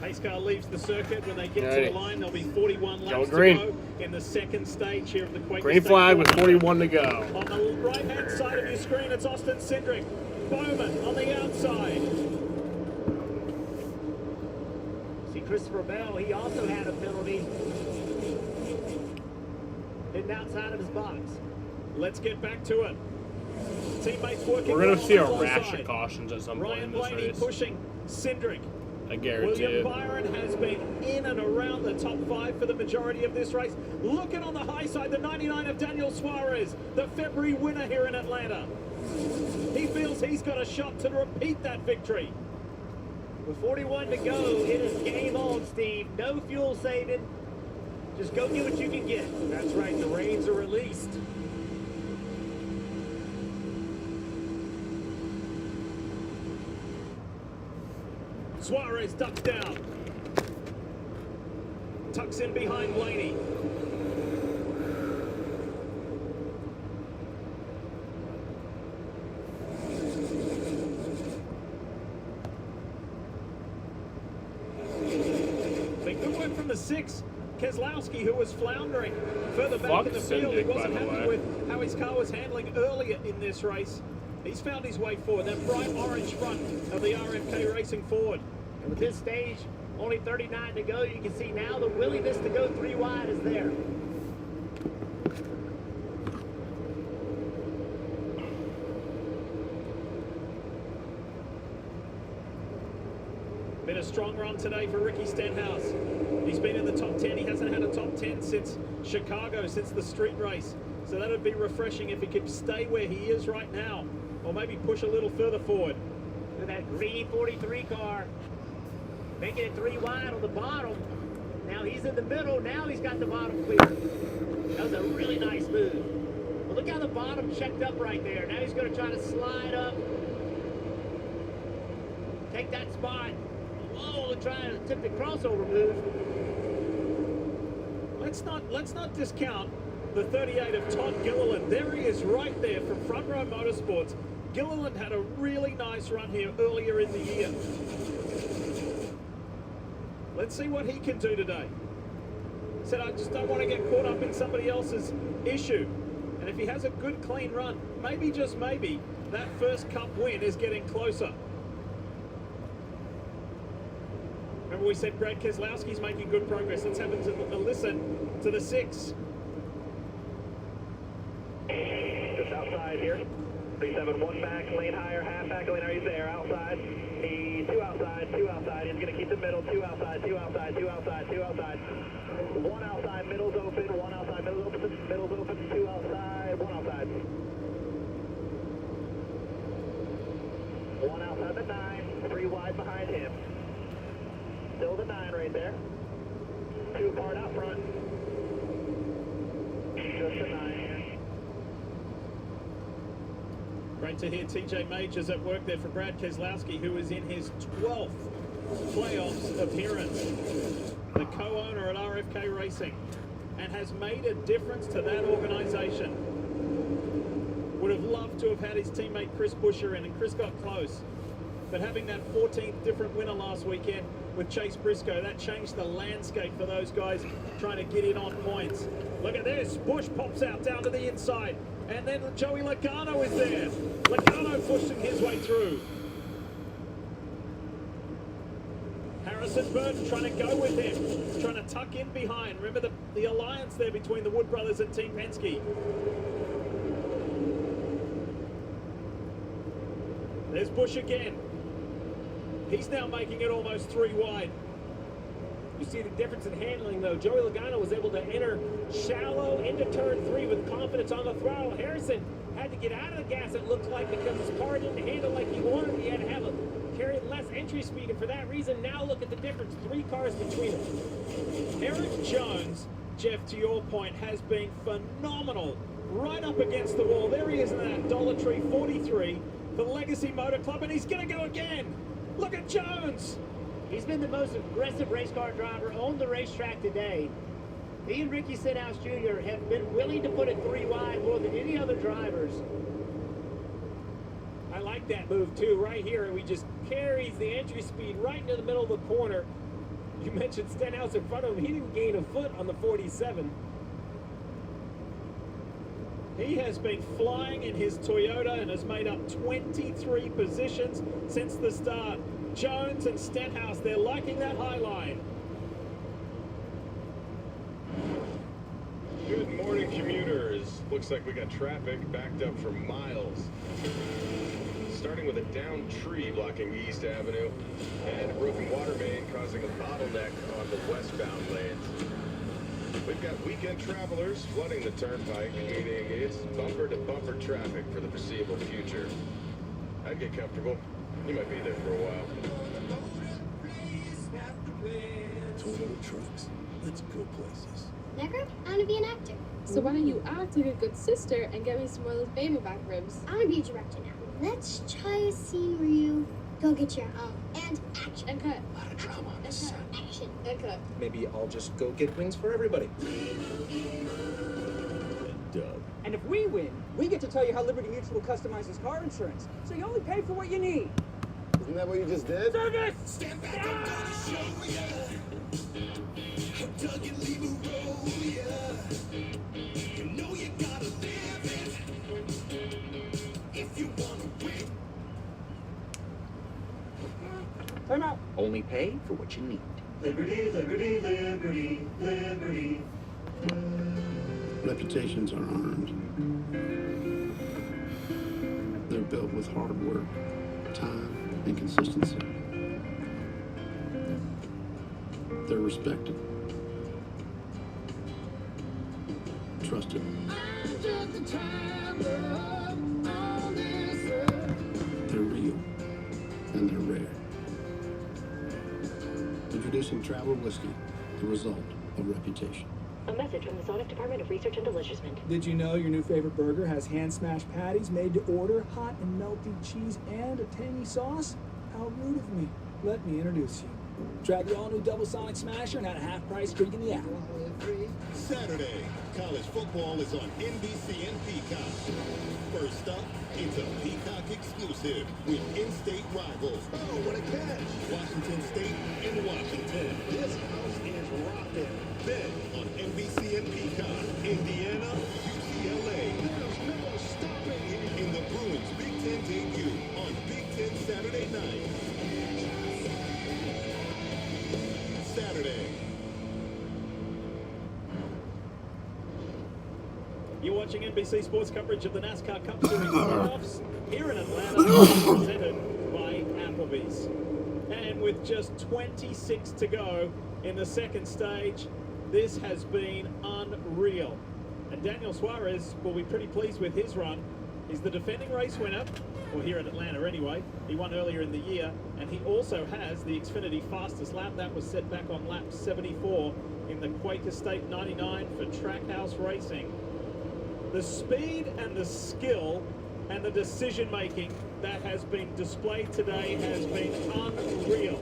Pace car leaves the circuit. When they get to the line, there'll be 41 laps to green. go in the second stage here of the Quaker Green State flag with 400. 41 to go. On the right-hand side of your screen, it's Austin Cindric. Bowman on the outside. See, Christopher Bell, he also had a penalty hidden outside of his box. Let's get back to it. Teammates working. We're going to see a on the rash side. of cautions at some point Ryan in this Blaney race. pushing Cindric. I guarantee William it. Byron has been in and around the top 5 for the majority of this race. Looking on the high side, the 99 of Daniel Suarez, the February winner here in Atlanta. He feels he's got a shot to repeat that victory. With 41 to go, it is game on, Steve. No fuel saving. Just go get what you can get. That's right, the reins are released. Suarez ducks down. Tucks in behind Blaney. Big good work from the 6. Keselowski, who was floundering further back in the field. He wasn't happy with how his car was handling earlier in this race. He's found his way forward. That bright orange front of the RFK Racing Ford. And with this stage, only 39 to go, you can see now the willingness to go 3 wide is there. Been a strong run today for Ricky Stenhouse. He's been in the top 10. He hasn't had a top 10 since Chicago, since the street race. So that would be refreshing if he could stay where he is right now, or maybe push a little further forward. Look at that green 43 car. Making it 3 wide on the bottom. Now he's in the middle. Now he's got the bottom clear. That was a really nice move. Well, look how the bottom checked up right there. Now he's going to try to slide up. Take that spot. Whoa, trying to tip the crossover move. Let's not discount the 38 of Todd Gilliland. There he is right there from Front Row Motorsports. Gilliland had a really nice run here earlier in the year. Let's see what he can do today. Said, I just don't want to get caught up in somebody else's issue. And if he has a good, clean run, maybe, just maybe, that first Cup win is getting closer. Remember we said Brad Keselowski's making good progress. Let's have a listen to the 6. Just outside here. 371 back, lane higher, half back lane. Are you there? Outside. He's 2 outside, 2 outside. He's going to keep the middle. 2 outside, 2 outside, 2 outside, 2 outside. 1 outside, middle's open. 1 outside, middle's open. Middle's open. 2 outside, 1 outside. 1 outside the 9. 3 wide behind him. Still the 9 right there. 2 apart out front. Just the 9. Great to hear TJ Majors at work there for Brad Keselowski, who is in his 12th playoffs appearance. The co-owner at RFK Racing, and has made a difference to that organization. Would have loved to have had his teammate Chris Buescher in, and Chris got close. But having that 14th different winner last weekend with Chase Briscoe, that changed the landscape for those guys trying to get in on points. Look at this, Busch pops out down to the inside, and then Joey Logano is there. Logano pushing his way through. Harrison Burton trying to go with him, trying to tuck in behind. Remember the alliance there between the Wood brothers and Team Penske. There's Busch again. He's now making it almost 3 wide. You see the difference in handling, though. Joey Logano was able to enter shallow into turn 3 with confidence on the throttle. Harrison had to get out of the gas, it looked like, because his car didn't handle like he wanted. He had to have carry less entry speed, and for that reason, now look at the difference. 3 cars between them. Eric Jones Jeff, to your point, has been phenomenal. Right up against the wall. There he is in that Dollar Tree 43 for Legacy Motor Club, and he's going to go again. Look at Jones. He's been the most aggressive race car driver on the racetrack today. He and Ricky Stenhouse Jr. have been willing to put it 3 wide more than any other drivers. I like that move too, right here, and he just carries the entry speed right into the middle of the corner. You mentioned Stenhouse in front of him. He didn't gain a foot on the 47. He has been flying in his Toyota and has made up 23 positions since the start. Jones and Stenhouse, they're liking that high line. Good morning, commuters. Looks like we got traffic backed up for miles. Starting with a downed tree blocking East Avenue and a broken water main causing a bottleneck on the westbound lanes. We've got weekend travelers flooding the turnpike, meaning it's bumper-to-bumper traffic for the foreseeable future. I'd get comfortable. You might be there for a while. Toyota trucks. Let's go places. Never? I want to be an actor. So why don't you act like a good sister and get me some more of those baby back ribs? I want to be a director now. Let's try a scene where you go get your and action. And cut. A lot of drama on this set. Action. And cut. Maybe I'll just go get wings for everybody. And Doug. And if we win, we get to tell you how Liberty Mutual customizes car insurance. So you only pay for what you need. Isn't that what you just did? Service! Stand back, I'm gonna show ya. Doug and leave a roll, yeah. You know you gotta live it. If you wanna win. Time out. Only pay for what you need. Liberty, liberty, liberty, liberty. Reputations are earned. They're built with hard work, time, and consistency. They're respected, trusted. They're real, and they're rare. Introducing Traveler Whiskey, the result of reputation. A message from the Sonic Department of Research and Delicioussment. Did you know your new favorite burger has hand-smashed patties made to order, hot and melty cheese, and a tangy sauce? How rude of me. Let me introduce you. Try the all-new Double Sonic Smasher and at a half-price drink in the app. Saturday, college football is on NBC and Peacock. First up, it's a Peacock exclusive with in-state rivals. Oh, what a catch! Washington State and Washington. This house is rocking. Then on NBC and Peacock, Indiana, UCLA. There's no stopping it. In the Bruins Big Ten debut on Big Ten Saturday night. Saturday. You're watching NBC Sports coverage of the Nascar Cup Series playoffs here in Atlanta, presented by Applebee's. And with just 26 to go in the second stage, this has been unreal. And Daniel Suarez will be pretty pleased with his run. He's the defending race winner, or here in Atlanta anyway. He won earlier in the year, and he also has the Xfinity fastest lap. That was set back on lap 74 in the Quaker State 99 for Trackhouse Racing. The speed and the skill and the decision-making that has been displayed today has been unreal.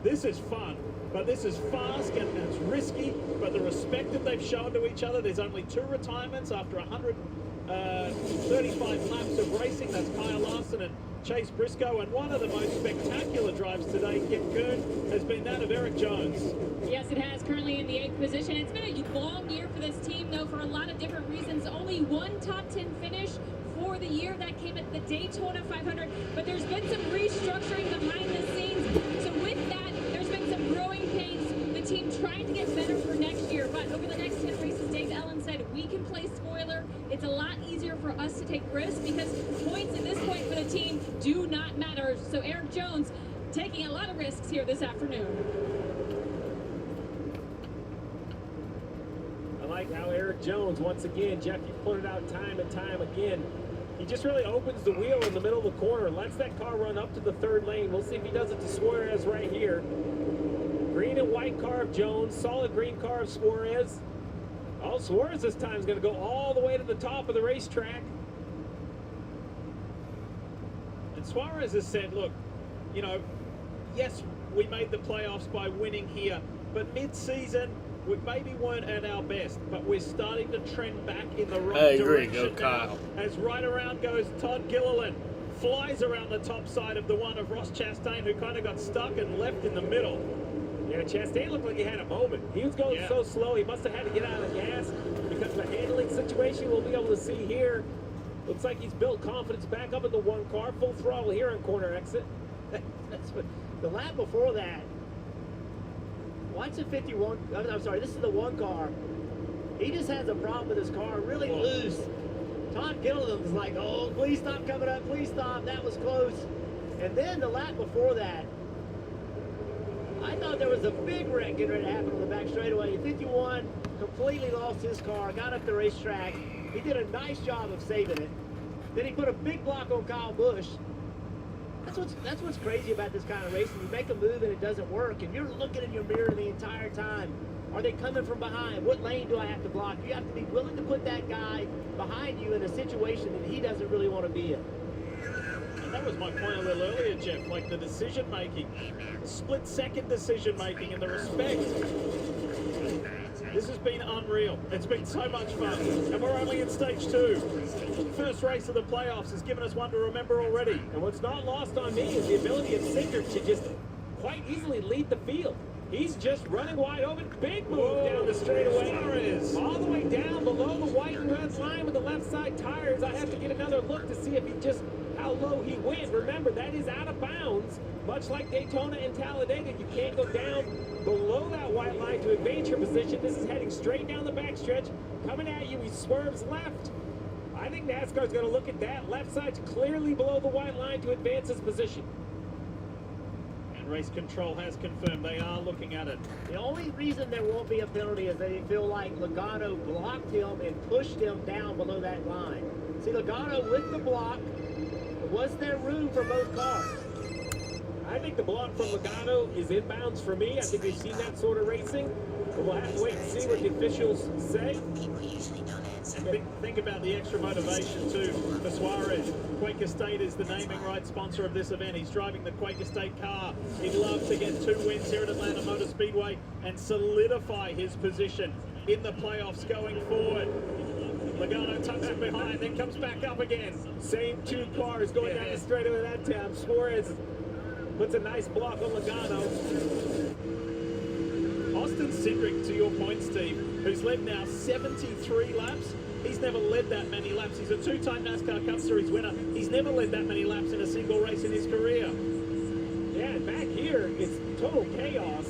This is fun, but this is fast and it's risky, but the respect that they've shown to each other, there's only 2 retirements after 135 laps of racing. That's Kyle Larson and Chase Briscoe, and one of the most spectacular drives today, Kip Kuhn, has been that of Eric Jones. Yes, it has. Currently in the 8th position. It's been a long year for this team, though, for a lot of different reasons. Only one top 10 finish for the year. That came at the Daytona 500. But there's been some restructuring behind the scenes. So with that, there's been some growing pains. The team trying to get better for next year. But over the next 10 races, Dave Ellen said, we can play spoiler. It's a lot easier for us to take risks because points at this point for the team do not matter. So Eric Jones taking a lot of risks here this afternoon. I like how Eric Jones, once again, Jeff, you pointed out time and time again, he just really opens the wheel in the middle of the corner, lets that car run up to the 3rd lane. We'll see if he does it to Suarez right here. Green and white car of Jones, solid green car of Suarez. Oh, Suarez this time is going to go all the way to the top of the racetrack. And Suarez has said, look, you know, yes, we made the playoffs by winning here, but mid-season, we maybe weren't at our best, but we're starting to trend back in the right direction Go Kyle. now. As right around goes Todd Gilliland. Flies around the top side of the one of Ross Chastain, who kind of got stuck and left in the middle. Yeah, Chastain looked like he had a moment. He was going so slow, he must have had to get out of the gas because of the handling situation. We'll be able to see here. Looks like he's built confidence back up in the one car. Full throttle here on corner exit. That's what, the lap before that. Watch the 51. I'm sorry, this is the one car. He just has a problem with his car, really loose. Todd Gilliland's like, oh, please stop coming up, please stop. That was close. And then the lap before that, I thought there was a big wreck getting ready to happen on the back straightaway. 51 completely lost his car, got up the racetrack. He did a nice job of saving it. Then he put a big block on Kyle Busch. That's what's crazy about this kind of racing. You make a move and it doesn't work, and you're looking in your mirror the entire time. Are they coming from behind? What lane do I have to block? You have to be willing to put that guy behind you in a situation that he doesn't really want to be in. And that was my point a little earlier, Jeff, like the decision-making, split-second decision-making and the respect. This has been unreal. It's been so much fun. And we're only in stage 2. First race of the playoffs has given us one to remember already. And what's not lost on me is the ability of Cindric to just quite easily lead the field. He's just running wide open. Big move down the straightaway. All the way down below the white and red line with the left side tires. I have to get another look to see if he just, how low he went. Remember, that is out of bounds. Much like Daytona and Talladega, you can't go down below that white line to advance your position. This is heading straight down the backstretch. Coming at you, he swerves left. I think NASCAR's going to look at that. Left side's clearly below the white line to advance his position. And race control has confirmed they are looking at it. The only reason there won't be a penalty is they feel like Logano blocked him and pushed him down below that line. See, Logano with the block, was there room for both cars? I think the block from Logano is inbounds for me. I think we've seen that sort of racing. But we'll have to wait and see what the officials say. Think about the extra motivation too for Suarez. Quaker State is the naming rights sponsor of this event. He's driving the Quaker State car. He'd love to get 2 wins here at Atlanta Motor Speedway and solidify his position in the playoffs going forward. Logano tucks it behind, then comes back up again. Same 2 cars going down the straightaway that time. Suarez puts a nice block on Logano. Austin Cindric, to your point, Steve, who's led now 73 laps. He's never led that many laps. He's a 2-time NASCAR Cup Series winner. He's never led that many laps in a single race in his career. Yeah, and back here, it's total chaos.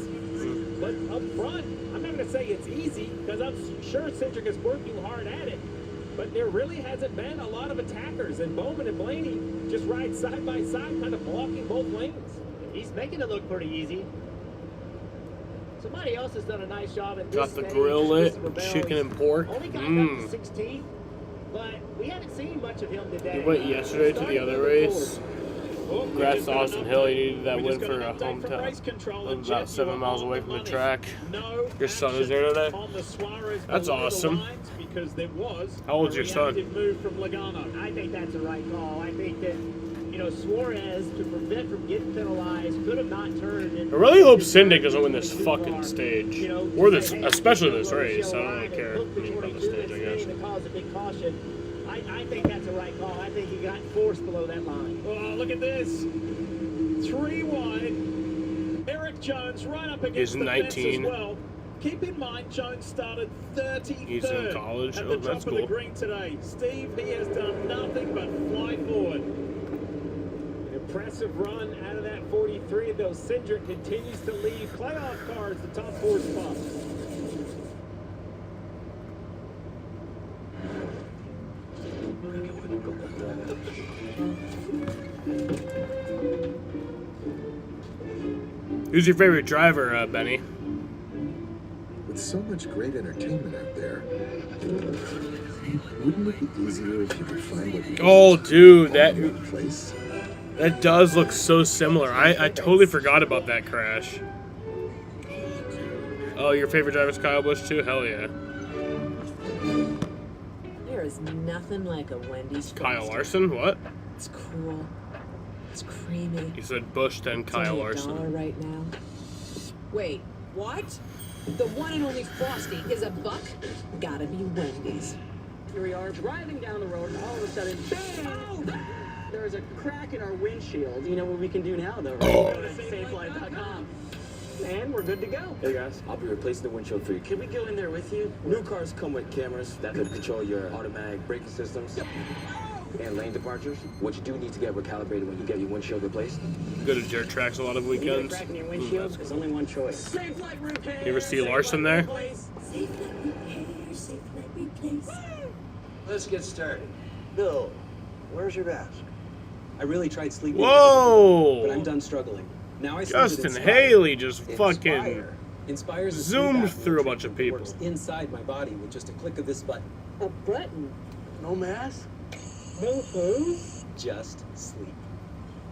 But up front, I'm not going to say it's easy, because I'm sure Cindric is working hard at it. But there really hasn't been a lot of attackers, and Bowman and Blaney just ride side by side, kind of blocking both lanes. He's making it look pretty easy. Somebody else has done a nice job at this. Got the grill lit, chicken and pork. Only got up to 16th, but we haven't seen much of him today. He went yesterday to the other race. Congrats to Austin Hill. He needed that win for a hometown. About 7 miles away from the track. Your son is there today? That's awesome. How old's your son? Move from Logano. I think that's the right call. I think that, you know, Suarez, to prevent from getting penalized, could have not turned. I really hope Cindric doesn't win this fucking stage. Or this, especially this race. I don't really care about the stage, I guess. Cause a big caution. I think that's the right call. I think he got forced below that line. Oh, look at this. 3 wide. Eric Jones right up against the fence as well. Keep in mind, Jones started 33rd He's in college. at the That's top of the green today. Steve, he has done nothing but fly forward. An impressive run out of that 43, though Cindric continues to lead playoff cars the top 4 spots. Who's your favorite driver, Benny? With so much great entertainment out there, wouldn't it be easier if you could find what you Oh, dude, that place? that does look so similar. I totally forgot about that crash. Oh, your favorite driver's Kyle Busch too? Hell yeah. is nothing like a Wendy's Kyle Frosty. Larson? What? It's cool. It's creamy. You said Bush, then It's Kyle only Larson. $1 right now. Wait, what? The one and only Frosty is a buck? Gotta be Wendy's. Here we are driving down the road, and all of a sudden, bang! There's a crack in our windshield. You know what we can do now, though, right? Go to safelight.com. And we're good to go. Hey guys, I'll be replacing the windshield for you. Can we go in there with you? New cars come with cameras that could control your automatic braking systems and lane departures. What you do need to get recalibrated when you get your windshield replaced. Go to dirt tracks a lot of When you get a weekends. crack in your windshield, there's only one choice. Safe light repair. You ever see Larson there? Let's get started. Bill, where's your mask? I really tried sleeping. Whoa! But I'm done struggling. Now I Justin Haley just fucking Inspires a zoomed sleep apnea through a bunch of treatment that people. works inside my body with just a click of this button. A button? No mask? No hose? Just sleep.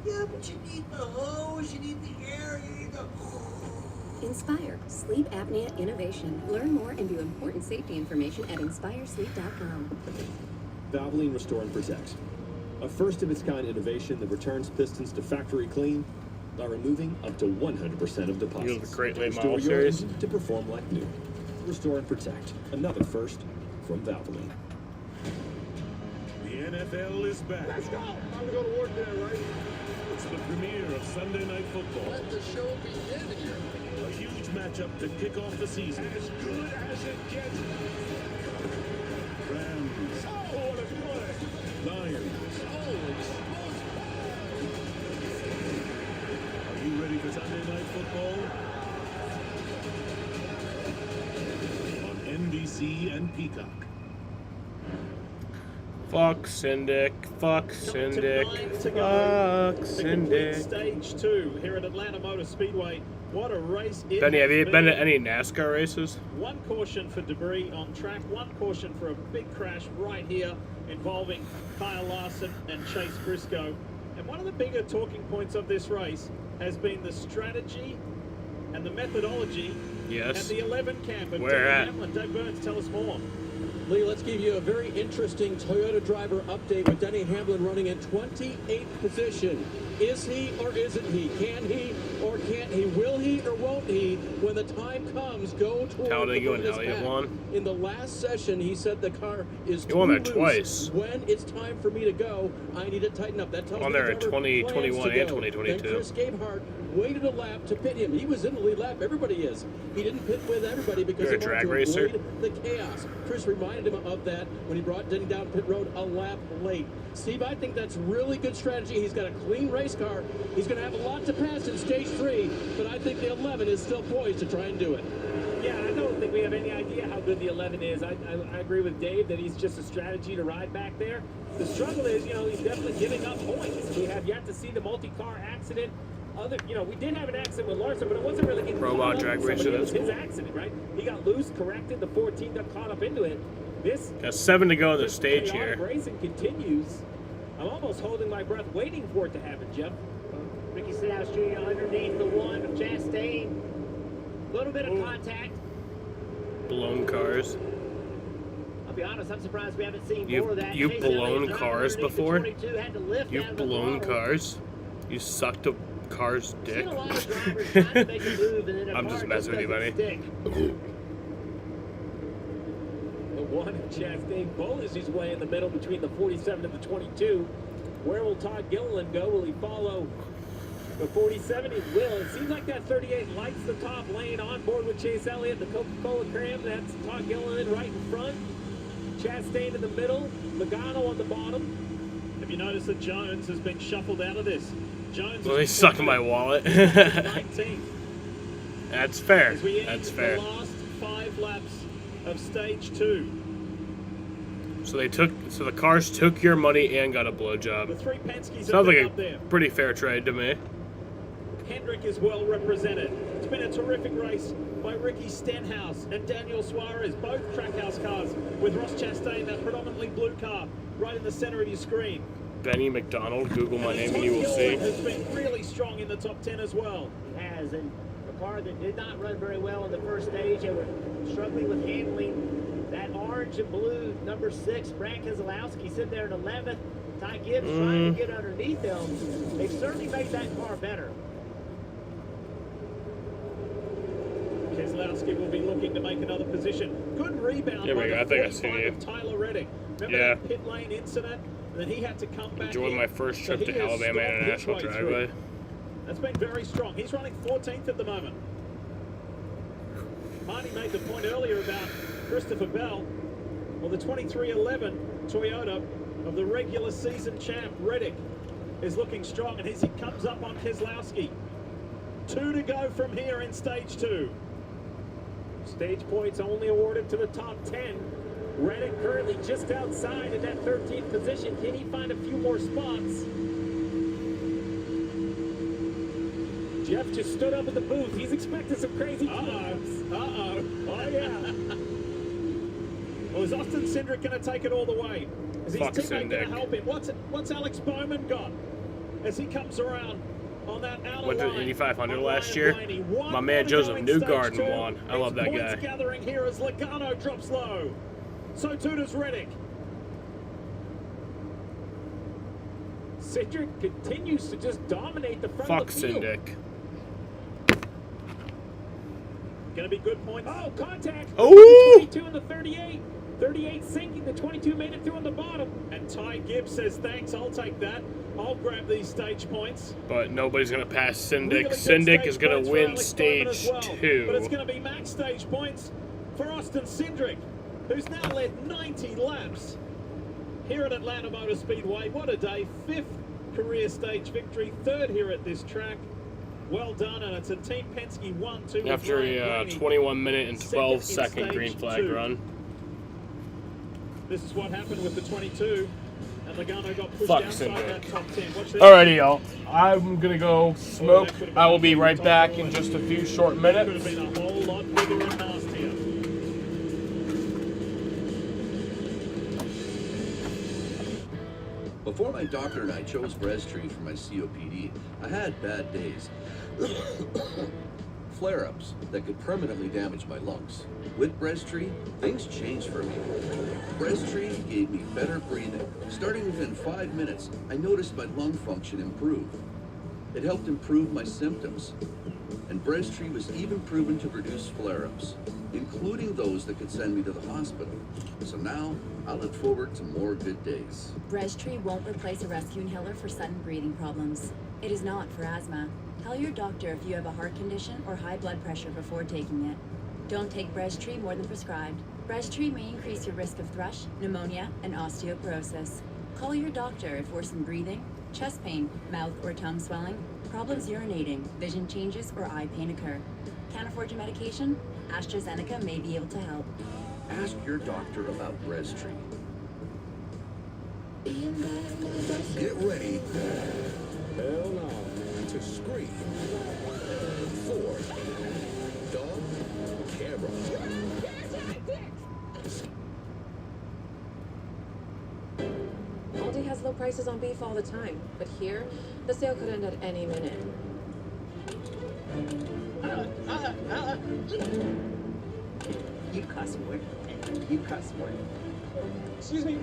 Yeah, but you need the hose, you need the air, you need the... Inspire, sleep apnea innovation. Learn more and view important safety information at inspiresleep.com. Valvoline Restore and Protect. A first-of-its-kind innovation that returns pistons to factory clean by removing up to 100% of deposits. You have a great late Restore model your series. engine to perform like new. Restore and Protect. Another first from Valvoline. The NFL is back. Let's go! Time to go to work there, right? It's the premiere of Sunday Night Football. Let the show begin here. A huge matchup to kick off the season. As good as it gets. Rams. Oh, what a play! Lions. Holy smokes! Are you ready for Sunday Night Football? On NBC and Peacock. Fuck Syndic, fuck Syndic, To go. fuck The complete Syndic. stage 2 here at Atlanta Motor Speedway. What a race it Benny, have has you been to been. any NASCAR races? One caution for debris on track, one caution for a big crash right here involving Kyle Larson and Chase Briscoe. And one of the bigger talking points of this race has been the strategy and the methodology Yes. at the 11 camp. And Where at? Hamlin, Doug Burns, tell us more. Lee, let's give you a very interesting Toyota driver update with Denny Hamlin running in 28th position. Is he or isn't he? Can he or can't he? Will he or won't he, when the time comes, go toward Talladega and the Elliott pack? won. In the last session, he said the car is He won too there loose. twice. When it's time for me to go, I need to tighten up. That tells Won me there the in driver 2021 plans to and go. 2022. Then Chris Gabehart waited a lap to pit him. He was in the lead lap. Everybody is. He didn't pit with everybody because You're a he wanted drag to racer? avoid the chaos. Chris reminded him of that when he brought Denny down pit road a lap late. Steve, I think that's really good strategy. He's got a clean race car. He's going to have a lot to pass in stage 3, but I think the 11 is still poised to try and do it. Yeah, I don't think we have any idea how good the 11 is. I agree with Dave that he's just a strategy to ride back there. The struggle is, he's definitely giving up points. We have yet to see the multi-car accident. We did have an accident with Larson, but it wasn't really getting Robot caught up drag with somebody. racer, It was that's his cool. accident, right? He got loose, corrected. The 14 got caught up into it. This Got 7 to go on the this stage chaotic here. racing continues. I'm almost holding my breath, waiting for it to happen, Jeff. Ricky Stenhouse Jr. underneath the one of Chastain. A little bit of contact. Blown cars. I'll be honest, I'm surprised we haven't seen You've- more of that. you've Chase blown Elliott's cars underneath the before? 22, had to lift out You've of the blown throttle. cars? You sucked a car's I've dick? seen a lot of drivers trying to make a move and then a I'm car just messing with you, doesn't buddy. stick. The one of Chastain bullies his way in the middle between the 47 and the 22. Where will Todd Gilliland go? Will he follow the 47? He will. It seems like that 38 lights the top lane on board with Chase Elliott. The Coca-Cola cram, that's Todd Gilliland right in front. Chastain in the middle. Logano on the bottom. Have you noticed that Jones has been shuffled out of this? Jones Well, he sucked my wallet. 19th. That's fair. As we end That's fair. the last 5 laps of stage 2. So the cars took your money and got a blowjob. The 3 Penske's have Sounds been like up there. a pretty fair trade to me. Hendrick is well represented. It's been a terrific race by Ricky Stenhouse and Daniel Suarez, both Trackhouse cars, with Ross Chastain, that predominantly blue car, right in the center of your screen. Benny McDonald, Google my name and you will see. Has been really strong in the top 10 as well. He has, and a car that did not run very well in the first stage. They were struggling with handling That orange and blue number 6, Brad Keselowski, sitting there in 11th. Ty Gibbs trying to get underneath him. They've certainly made that car better. Keselowski will be looking to make another position. Good rebound. There we go. I think I see you. Tyler Reddick. Remember that pit lane incident? And then he had to come back. Enjoyed my first trip to Alabama International Dragway. That's been very strong. He's running 14th at the moment. Marty made the point earlier about Christopher Bell. Well, the 2311 Toyota of the regular season champ Reddick is looking strong, and as he comes up on Keselowski. 2 to go from here in stage 2. Stage points only awarded to the top 10. Reddick currently just outside in that 13th position. Can he find a few more spots? Jeff just stood up in the booth. He's expecting some crazy times. Oh, yeah. Well, is Austin Cindric going to take it all the way? Is his teammate going to help him? What's Alex Bowman got as he comes around on that outer Went to line? 8,500 last year. My man Joseph Newgarden won. I love that guy. Gathering here as Logano drops low. So too does Reddick. Cindric continues to just dominate the front Fuck of the field. Cindric. Going to be good points. Oh, contact. Oh! The 22 and the 38. 38 sinking. The 22 made it through on the bottom. And Ty Gibbs says, thanks, I'll take that. I'll grab these stage points. But nobody's going to pass Cindric. Really Cindric is going to win stage well. 2. But it's going to be max stage points for Austin Cindric, who's now led 90 laps here at Atlanta Motor Speedway. What a day. 5th career stage victory. 3rd here at this track. Well done, and it's a Team Penske 1-2. After a 21-minute and 12-second green flag run. This is what happened with the 22. And Logano got pushed Fuck outside Cindric. that top 10. Alrighty, y'all. I'm going to go smoke. I will be right back in just a few short minutes. Could have been a whole lot bigger and nastier. Before my doctor and I chose Breztri for my COPD, I had bad days. Flare-ups that could permanently damage my lungs. With Breztri, things changed for me. Breztri gave me better breathing. Starting within 5 minutes, I noticed my lung function improve. It helped improve my symptoms. And Breztri was even proven to reduce flare-ups, including those that could send me to the hospital. So now, I look forward to more good days. Breztri won't replace a rescue inhaler for sudden breathing problems. It is not for asthma. Tell your doctor if you have a heart condition or high blood pressure before taking it. Don't take Breztri more than prescribed. Breztri may increase your risk of thrush, pneumonia, and osteoporosis. Call your doctor if worsened breathing, chest pain, mouth or tongue swelling, problems urinating, vision changes, or eye pain occur. Can't afford your medication? AstraZeneca may be able to help. Ask your doctor about Breztri. Get ready. Hell no. To scream for the camera. Aldi has low prices on beef all the time, but here, the sale could end at any minute. You cuss word. You cuss word. Excuse me.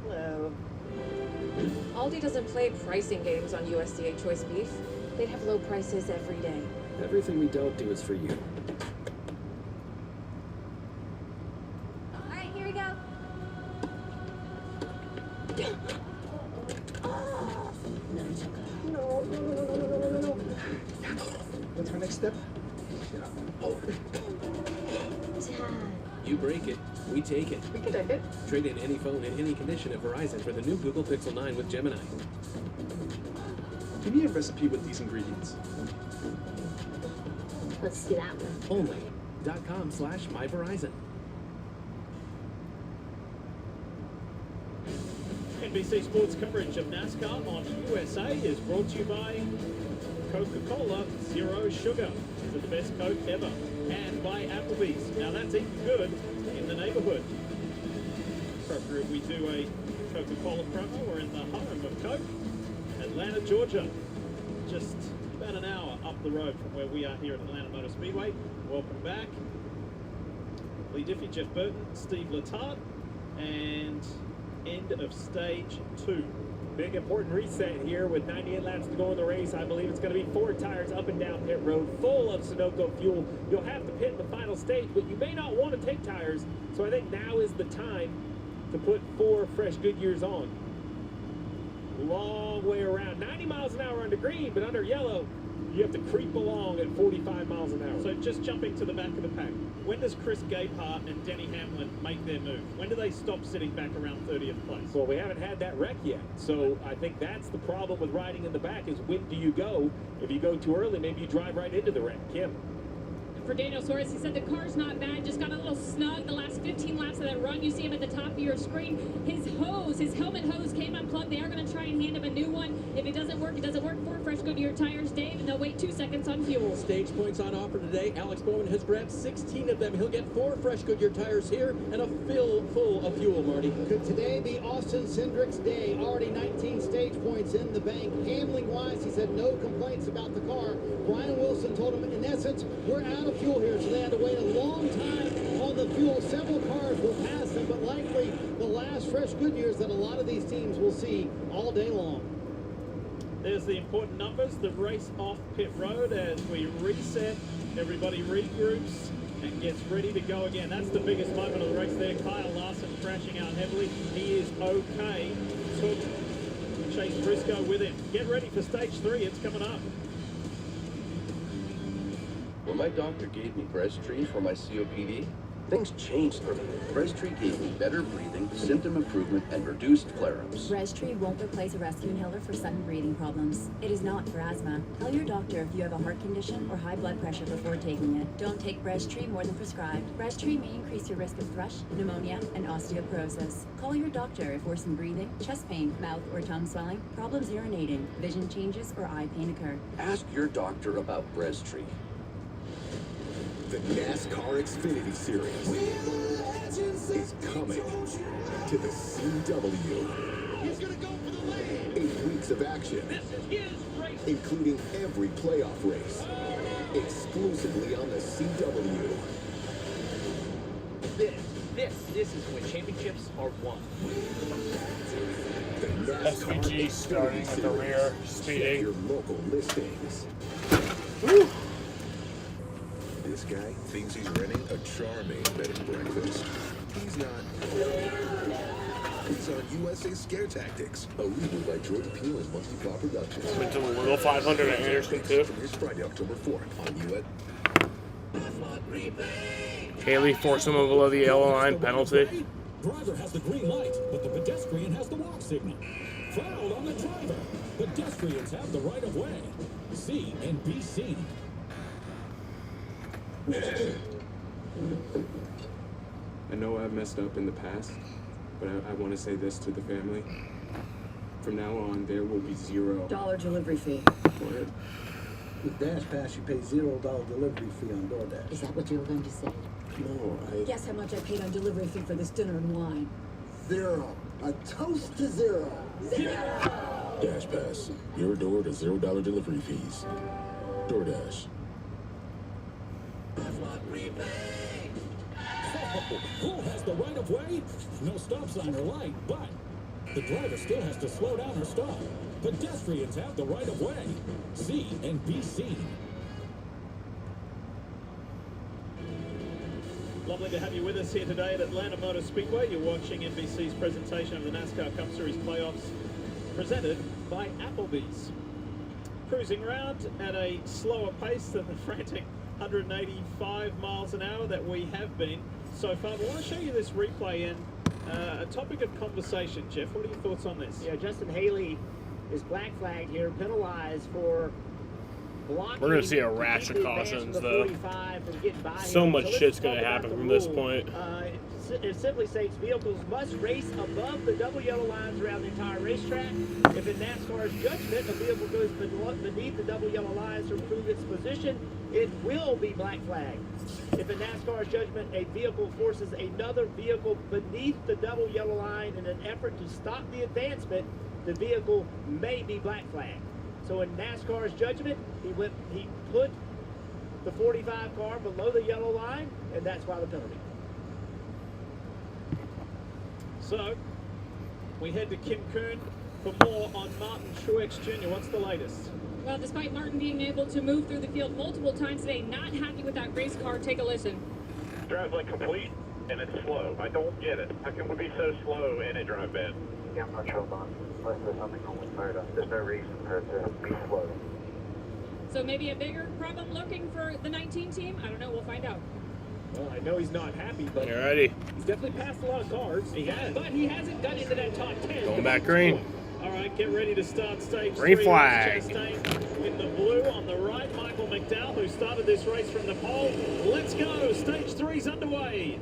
Hello. Aldi doesn't play pricing games on USDA choice beef. They have low prices every day. Everything we don't do is for you. All right, here we go. What's our next step? You break it, we take it. We could it. Trade in any phone in any condition at Verizon for the new Google Pixel 9 with Gemini. Give me a recipe with these ingredients. Let's see that one. Only .com/myverizon. NBC Sports coverage of NASCAR on USA is brought to you by Coca-Cola Zero Sugar, the best Coke ever, and by Applebee's. Now that's eating good in the neighborhood. Appropriate we do a Coca-Cola promo. We're in the home of Coke, Atlanta, Georgia. Just about an hour up the road from where we are here at Atlanta Motor Speedway. Welcome back. Lee Diffie, Jeff Burton, Steve Letarte, and end of stage 2. Big important reset here with 98 laps to go in the race. I believe it's going to be 4 tires up and down pit road, full of Sunoco fuel. You'll have to pit in the final stage, but you may not want to take tires. So I think now is the time to put 4 fresh Goodyears on. Long way around. 90 miles an hour under green, but under yellow, you have to creep along at 45 miles an hour. So just jumping to the back of the pack, when does Chris Gaypart and Denny Hamlin make their move? When do they stop sitting back around 30th place? Well, we haven't had that wreck yet. So I think that's the problem with riding in the back is when do you go? If you go too early, maybe you drive right into the wreck. Kim. For Daniel Suarez, he said the car's not bad, just got a little snug the last 15 laps of that run. You see him at the top of your screen. His hose, his helmet hose came unplugged. They are going to try and hand him a new one. If it doesn't work, it doesn't work. 4 fresh Goodyear tires, Dave, and they'll wait 2 seconds on fuel. Stage points on offer today. Alex Bowman has grabbed 16 of them. He'll get 4 fresh Goodyear tires here and a fill full of fuel, Marty. Could today be Austin Cindric's day? Already 19 stage points in the bank. Handling-wise, he said no complaints about the car. Brian Wilson told him, in essence, we're out of fuel here, so they had to wait a long time on the fuel. Several cars will pass them, but likely the last fresh Goodyears that a lot of these teams will see all day long. There's the important numbers, the race off pit road as we reset, everybody regroups and gets ready to go again. That's the biggest moment of the race there. Kyle Larson crashing out heavily. He is okay. Took Chase Briscoe with him. Get ready for stage 3. It's coming up. When my doctor gave me Breztri for my COPD, things changed for me. Breztri gave me better breathing, symptom improvement, and reduced flare-ups. Breztri won't replace a rescue inhaler for sudden breathing problems. It is not for asthma. Tell your doctor if you have a heart condition or high blood pressure before taking it. Don't take Breztri more than prescribed. Breztri may increase your risk of thrush, pneumonia, and osteoporosis. Call your doctor if worsened breathing, chest pain, mouth or tongue swelling, problems urinating, vision changes, or eye pain occur. Ask your doctor about Breztri. The NASCAR Xfinity Series is coming to the CW. He's gonna go for the lead. 8 weeks of action, including every playoff race, exclusively on the CW. This is when championships are won. The NASCAR SVG starting at the rear, speeding. Your local listings. Woo. This guy thinks he's renting a charming bed and breakfast. He's not. He's on USA Scare Tactics, a reboot by Jordan Peele and Monkey Paw Productions. Went to the little 500 at Anderson too. Premieres Friday, October 4th on US. Haley forced him below the yellow line, penalty. Driver has the green light, but the pedestrian has the walk signal. Foul on the driver. Pedestrians have the right of way. See and be seen. I know I've messed up in the past, but I want to say this to the family. From now on, there will be $0 delivery fee. What? With Dash Pass, you pay $0 delivery fee on DoorDash. Is that what you were going to say? No, Guess how much I paid on delivery fee for this dinner and wine? 0. A toast to 0. Dash Pass, your door to $0 delivery fees. DoorDash. Who has the right of way? No stop sign or light, but the driver still has to slow down or stop. Pedestrians have the right of way. See and be seen. Lovely to have you with us here today at Atlanta Motor Speedway. You're watching NBC's presentation of the NASCAR Cup Series playoffs presented by Applebee's. Cruising around at a slower pace than the frantic 185 miles an hour that we have been so far. But I want to show you this replay and a topic of conversation. Jeff, what are your thoughts on this? Yeah, Justin Haley is black flagged here, penalized for blocking. We're going to see a rash of cautions, though. So much shit's going to happen from this point. It simply states vehicles must race above the double yellow lines around the entire racetrack. If in NASCAR's judgment a vehicle goes beneath the double yellow lines to improve its position, it will be black flagged. If in NASCAR's judgment a vehicle forces another vehicle beneath the double yellow line in an effort to stop the advancement, the vehicle may be black flagged. So in NASCAR's judgment, he put the 45 car below the yellow line, and that's why the penalty. So we head to Kim Kuhn for more on Martin Truex Jr. What's the latest? Well, despite Martin being able to move through the field multiple times today, not happy with that race car. Take a listen. Drives like complete, and it's slow. I don't get it. How can we be so slow and it drive bad? Yeah, I'm not sure about unless there's something wrong with the motor. There's no reason for it to be slow. So maybe a bigger problem lurking for the 19 team? I don't know. We'll find out. Well, I know he's not happy, but Alrighty. he's definitely passed a lot of cars. He has, but he hasn't got into that top 10. Going back green. All right, get ready to start stage Green 3. flag. Chastain in the blue on the right. Michael McDowell, who started this race from the pole. Let's go. Stage 3's underway.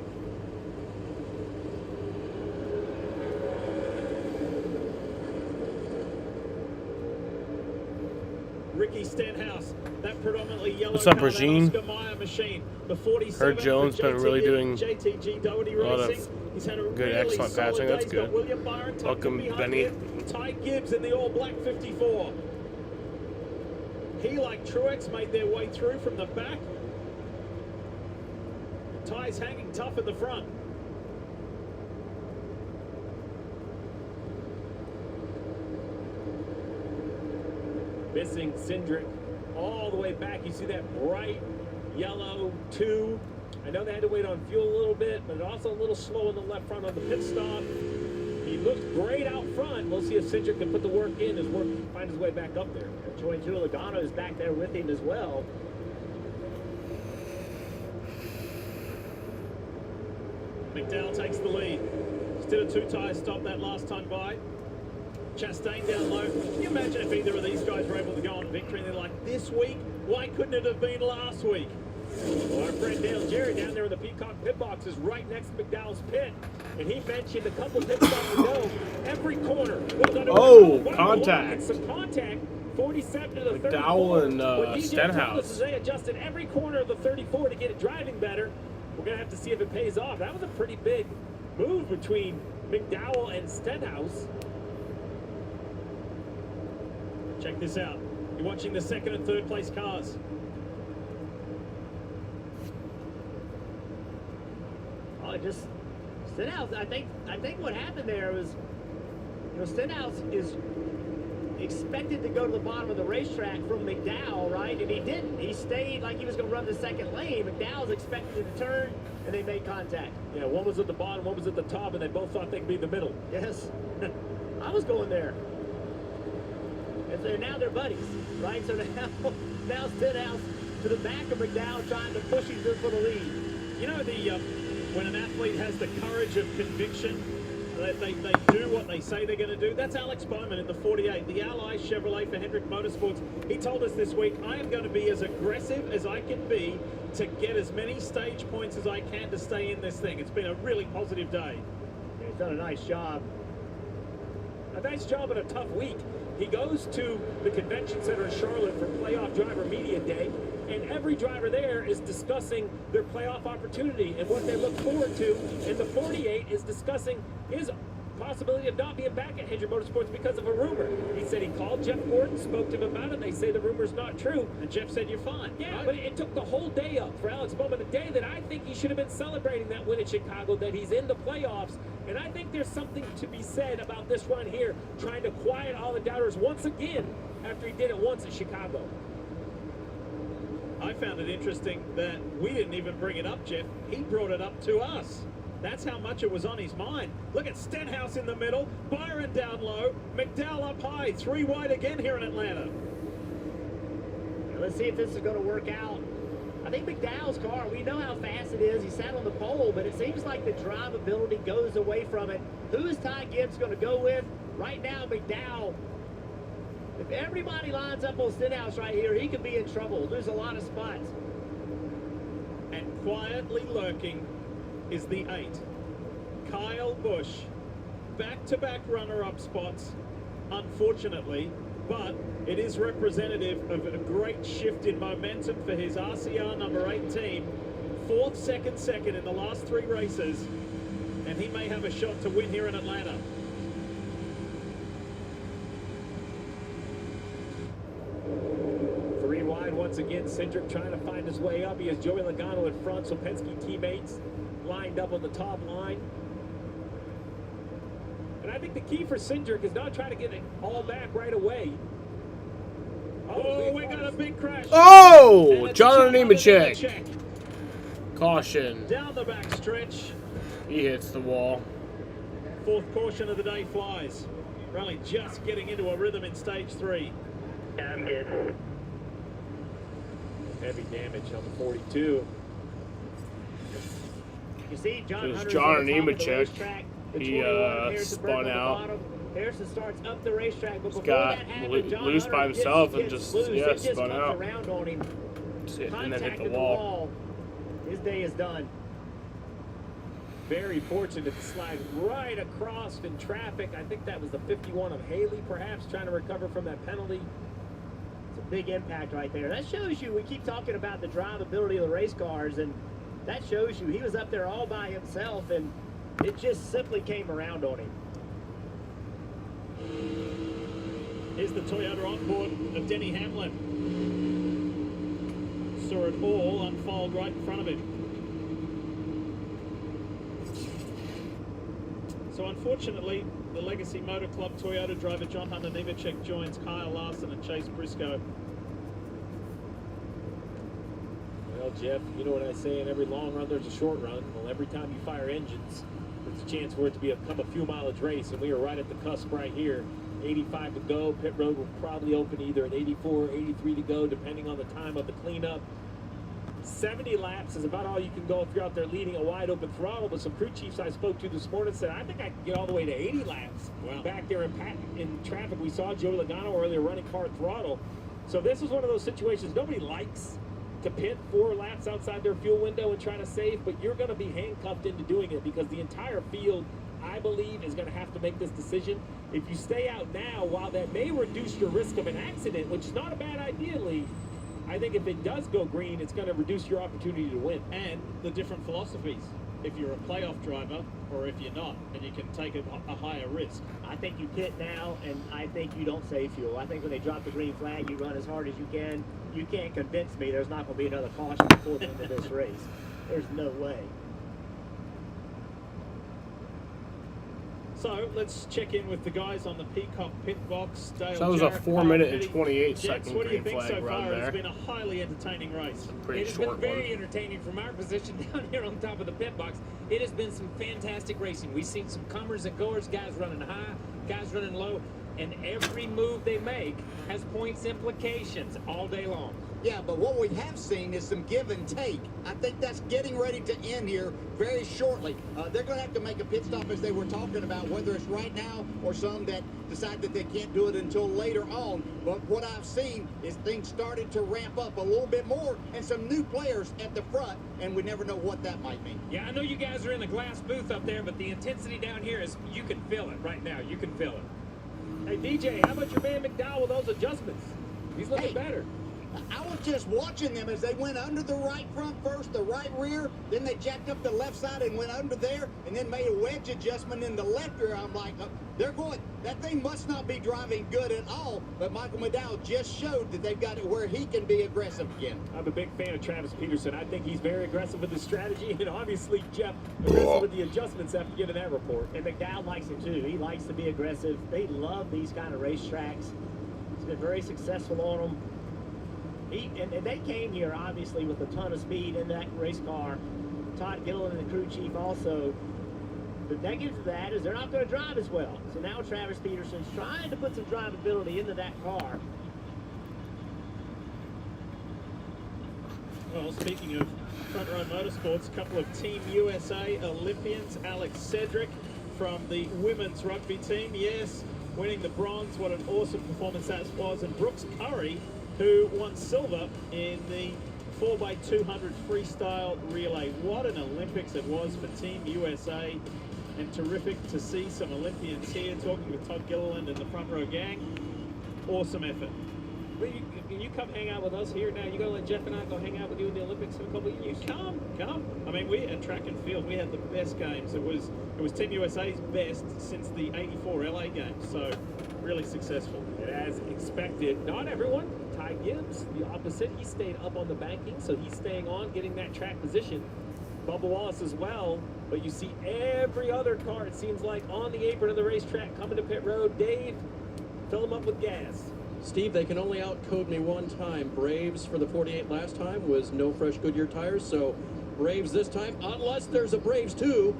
Ricky Stenhouse, that predominantly yellow What's up, car, Regine? that Oscar Mayer machine. The 47 Herb Jones for been really doing JTG Doherty a lot of Racing. He's had a good, really excellent solid passing. day. That's He's got good. William Byron tucked Welcome, in behind Benny. him. Ty Gibbs in the all-black 54. He, like Truex, made their way through from the back. Ty's hanging tough at the front. Missing Cindric all the way back. You see that bright yellow 2. I know they had to wait on fuel a little bit, but also a little slow in the left front on the pit stop. He looked great out front. We'll see if Cindric can put the work in, find his way back up there. Joey Logano is back there with him as well. McDowell takes the lead. Still a 2-tire stop that last time by. Chastain down low. Can you imagine if either of these guys were able to go on victory and they're like, this week? Why couldn't it have been last week? Well, our friend Dale Jerry down there in the Peacock pit box is right next to McDowell's pit. And he mentioned a couple pit stops ago, every corner. Contact. It's some contact. 47 to the McDowell 34. and What DJ Stenhouse. told us is they adjusted every corner of the 34 to get it driving better. We're going to have to see if it pays off. That was a pretty big move between McDowell and Stenhouse. Check this out. You're watching the second and third place cars. Oh, just Stenhouse. I think what happened there was, Stenhouse is expected to go to the bottom of the racetrack from McDowell, right? And he didn't. He stayed like he was going to run the second lane. McDowell's expected to turn, and they made contact. Yeah, one was at the bottom, one was at the top, and they both thought they'd be the middle. Yes. I was going there. And now they're buddies, right? So now Stenhouse to the back of McDowell trying to push him for the lead. You know, when an athlete has the courage of conviction, they do what they say they're going to do. That's Alex Bowman in the 48, the Ally Chevrolet for Hendrick Motorsports. He told us this week, I am going to be as aggressive as I can be to get as many stage points as I can to stay in this thing. It's been a really positive day. Yeah, he's done a nice job. A nice job in a tough week. He goes to the convention center in Charlotte for Playoff Driver Media Day, and every driver there is discussing their playoff opportunity and what they look forward to. And the 48 is discussing his possibility of not being back at Hendrick Motorsports because of a rumor. He said he called Jeff Gordon, spoke to him about it. They say the rumor's not true. And Jeff said, you're fine. Yeah, right? but it took the whole day up for Alex Bowman, a day that I think he should have been celebrating that win at Chicago, that he's in the playoffs. And I think there's something to be said about this run here, trying to quiet all the doubters once again after he did it once at Chicago. I found it interesting that we didn't even bring it up, Jeff. He brought it up to us. That's how much it was on his mind. Look at Stenhouse in the middle, Byron down low, McDowell up high, 3 wide again here in Atlanta. Let's see if this is going to work out. I think McDowell's car, we know how fast it is. He sat on the pole, but it seems like the drivability goes away from it. Who is Ty Gibbs going to go with? Right now, McDowell. If everybody lines up on Stenhouse right here, he could be in trouble. There's a lot of spots. And quietly lurking is the 8. Kyle Busch. Back-to-back runner-up spots, unfortunately, but it is representative of a great shift in momentum for his RCR number 8 team. 4th, 2nd in the last 3 races, and he may have a shot to win here in Atlanta. And once again, Cindric trying to find his way up. He has Joey Logano in front, so Penske teammates lined up on the top line. And I think the key for Cindric is not trying to get it all back right away. Oh, we got a big crash. Oh, John Nemechek. Caution. Down the back stretch. He hits the wall. Fourth caution of the day flies. We're only just getting into a rhythm in stage 3. Yeah, I'm good. Heavy damage on the 42. You see, John Nemechek. He spun out. Harrison starts up the racetrack, but before got that happened, John loose by Hunter himself and gets just loose. It just spun comes out. around on him. And then hit the Contacted wall. His day is done. Very fortunate to slide right across in traffic. I think that was the 51 of Haley, perhaps, trying to recover from that penalty. It's a big impact right there. That shows you, we keep talking about the drivability of the race cars, and that shows you he was up there all by himself, and it just simply came around on him. Here's the Toyota onboard of Denny Hamlin. Saw it all unfold right in front of him. So unfortunately, the Legacy Motor Club Toyota driver John Hunter Nemechek joins Kyle Larson and Chase Briscoe. Well, Jeff, you know what I say, in every long run there's a short run. Well, every time you fire engines, there's a chance for it to become a few mileage race, and we are right at the cusp right here. 85 to go. Pit road will probably open either at 84 or 83 to go, depending on the time of the cleanup. 70 laps is about all you can go if you're out there leading a wide open throttle, but some crew chiefs I spoke to this morning said, I think I can get all the way to 80 laps. Wow. Back there in traffic, we saw Joey Logano earlier running hard throttle. So this is one of those situations nobody likes to pit 4 laps outside their fuel window and try to save, but you're going to be handcuffed into doing it because the entire field, I believe, is going to have to make this decision. If you stay out now, while that may reduce your risk of an accident, which is not a bad idea, Lee, I think if it does go green, it's going to reduce your opportunity to win. And the different philosophies. If you're a playoff driver or if you're not, and you can take a higher risk. I think you pit now, and I think you don't save fuel. I think when they drop the green flag, you run as hard as you can. You can't convince me there's not going to be another caution before the end of this race. There's no way. So let's check in with the guys on the Peacock pit box. Dale, So that was a Jarrett, 4 minute and Petty. 28 Jets, second what do you green think flag so run far? there. It's been a highly entertaining race. Pretty It has short been very one. entertaining from our position down here on top of the pit box. It has been some fantastic racing. We've seen some comers and goers, guys running high, guys running low, and every move they make has points implications all day long. Yeah, but what we have seen is some give and take. I think that's getting ready to end here very shortly. They're going to have to make a pit stop, as they were talking about, whether it's right now or some that decide that they can't do it until later on. But what I've seen is things started to ramp up a little bit more and some new players at the front, and we never know what that might mean. Yeah, I know you guys are in the glass booth up there, but the intensity down here is, you can feel it right now. You can feel it. Hey, DJ, how about your man McDowell with those adjustments? He's looking better. I was just watching them as they went under the right front first, the right rear, then they jacked up the left side and went under there, and then made a wedge adjustment in the left rear. I'm like, they're going, that thing must not be driving good at all, but Michael McDowell just showed that they've got it where he can be aggressive again. I'm a big fan of Travis Peterson. I think he's very aggressive with his strategy, and obviously Jeff aggressive with the adjustments after getting that report. And McDowell likes it too. He likes to be aggressive. They love these kind of racetracks. He's been very successful on them. And they came here, obviously, with a ton of speed in that race car. Todd Gilliland, the crew chief, also. The negative to that is they're not going to drive as well. So now Travis Peterson's trying to put some drivability into that car. Well, speaking of front row motorsports, a couple of Team USA Olympians. Alex Cedric from the women's rugby team, yes, winning the bronze. What an awesome performance that was. And Brooks Curry, who won silver in the 4x200 freestyle relay. What an Olympics it was for Team USA, and terrific to see some Olympians here. Talking with Todd Gilliland and the front row gang. Awesome effort. You come hang out with us here now. You gonna let Jeff and I go hang out with you in the Olympics in a couple of years? Come. I mean, we at track and field, we had the best games. It was Team USA's best since the '84 LA games. So really successful. As expected, not everyone. Ty Gibbs, the opposite. He stayed up on the banking, so he's staying on, getting that track position. Bubba Wallace as well. But you see every other car, it seems like, on the apron of the racetrack coming to pit road. Dave, fill them up with gas. Steve, they can only outcode me one time. Braves for the 48 last time was no fresh Goodyear tires, so Braves this time, unless there's a Braves 2,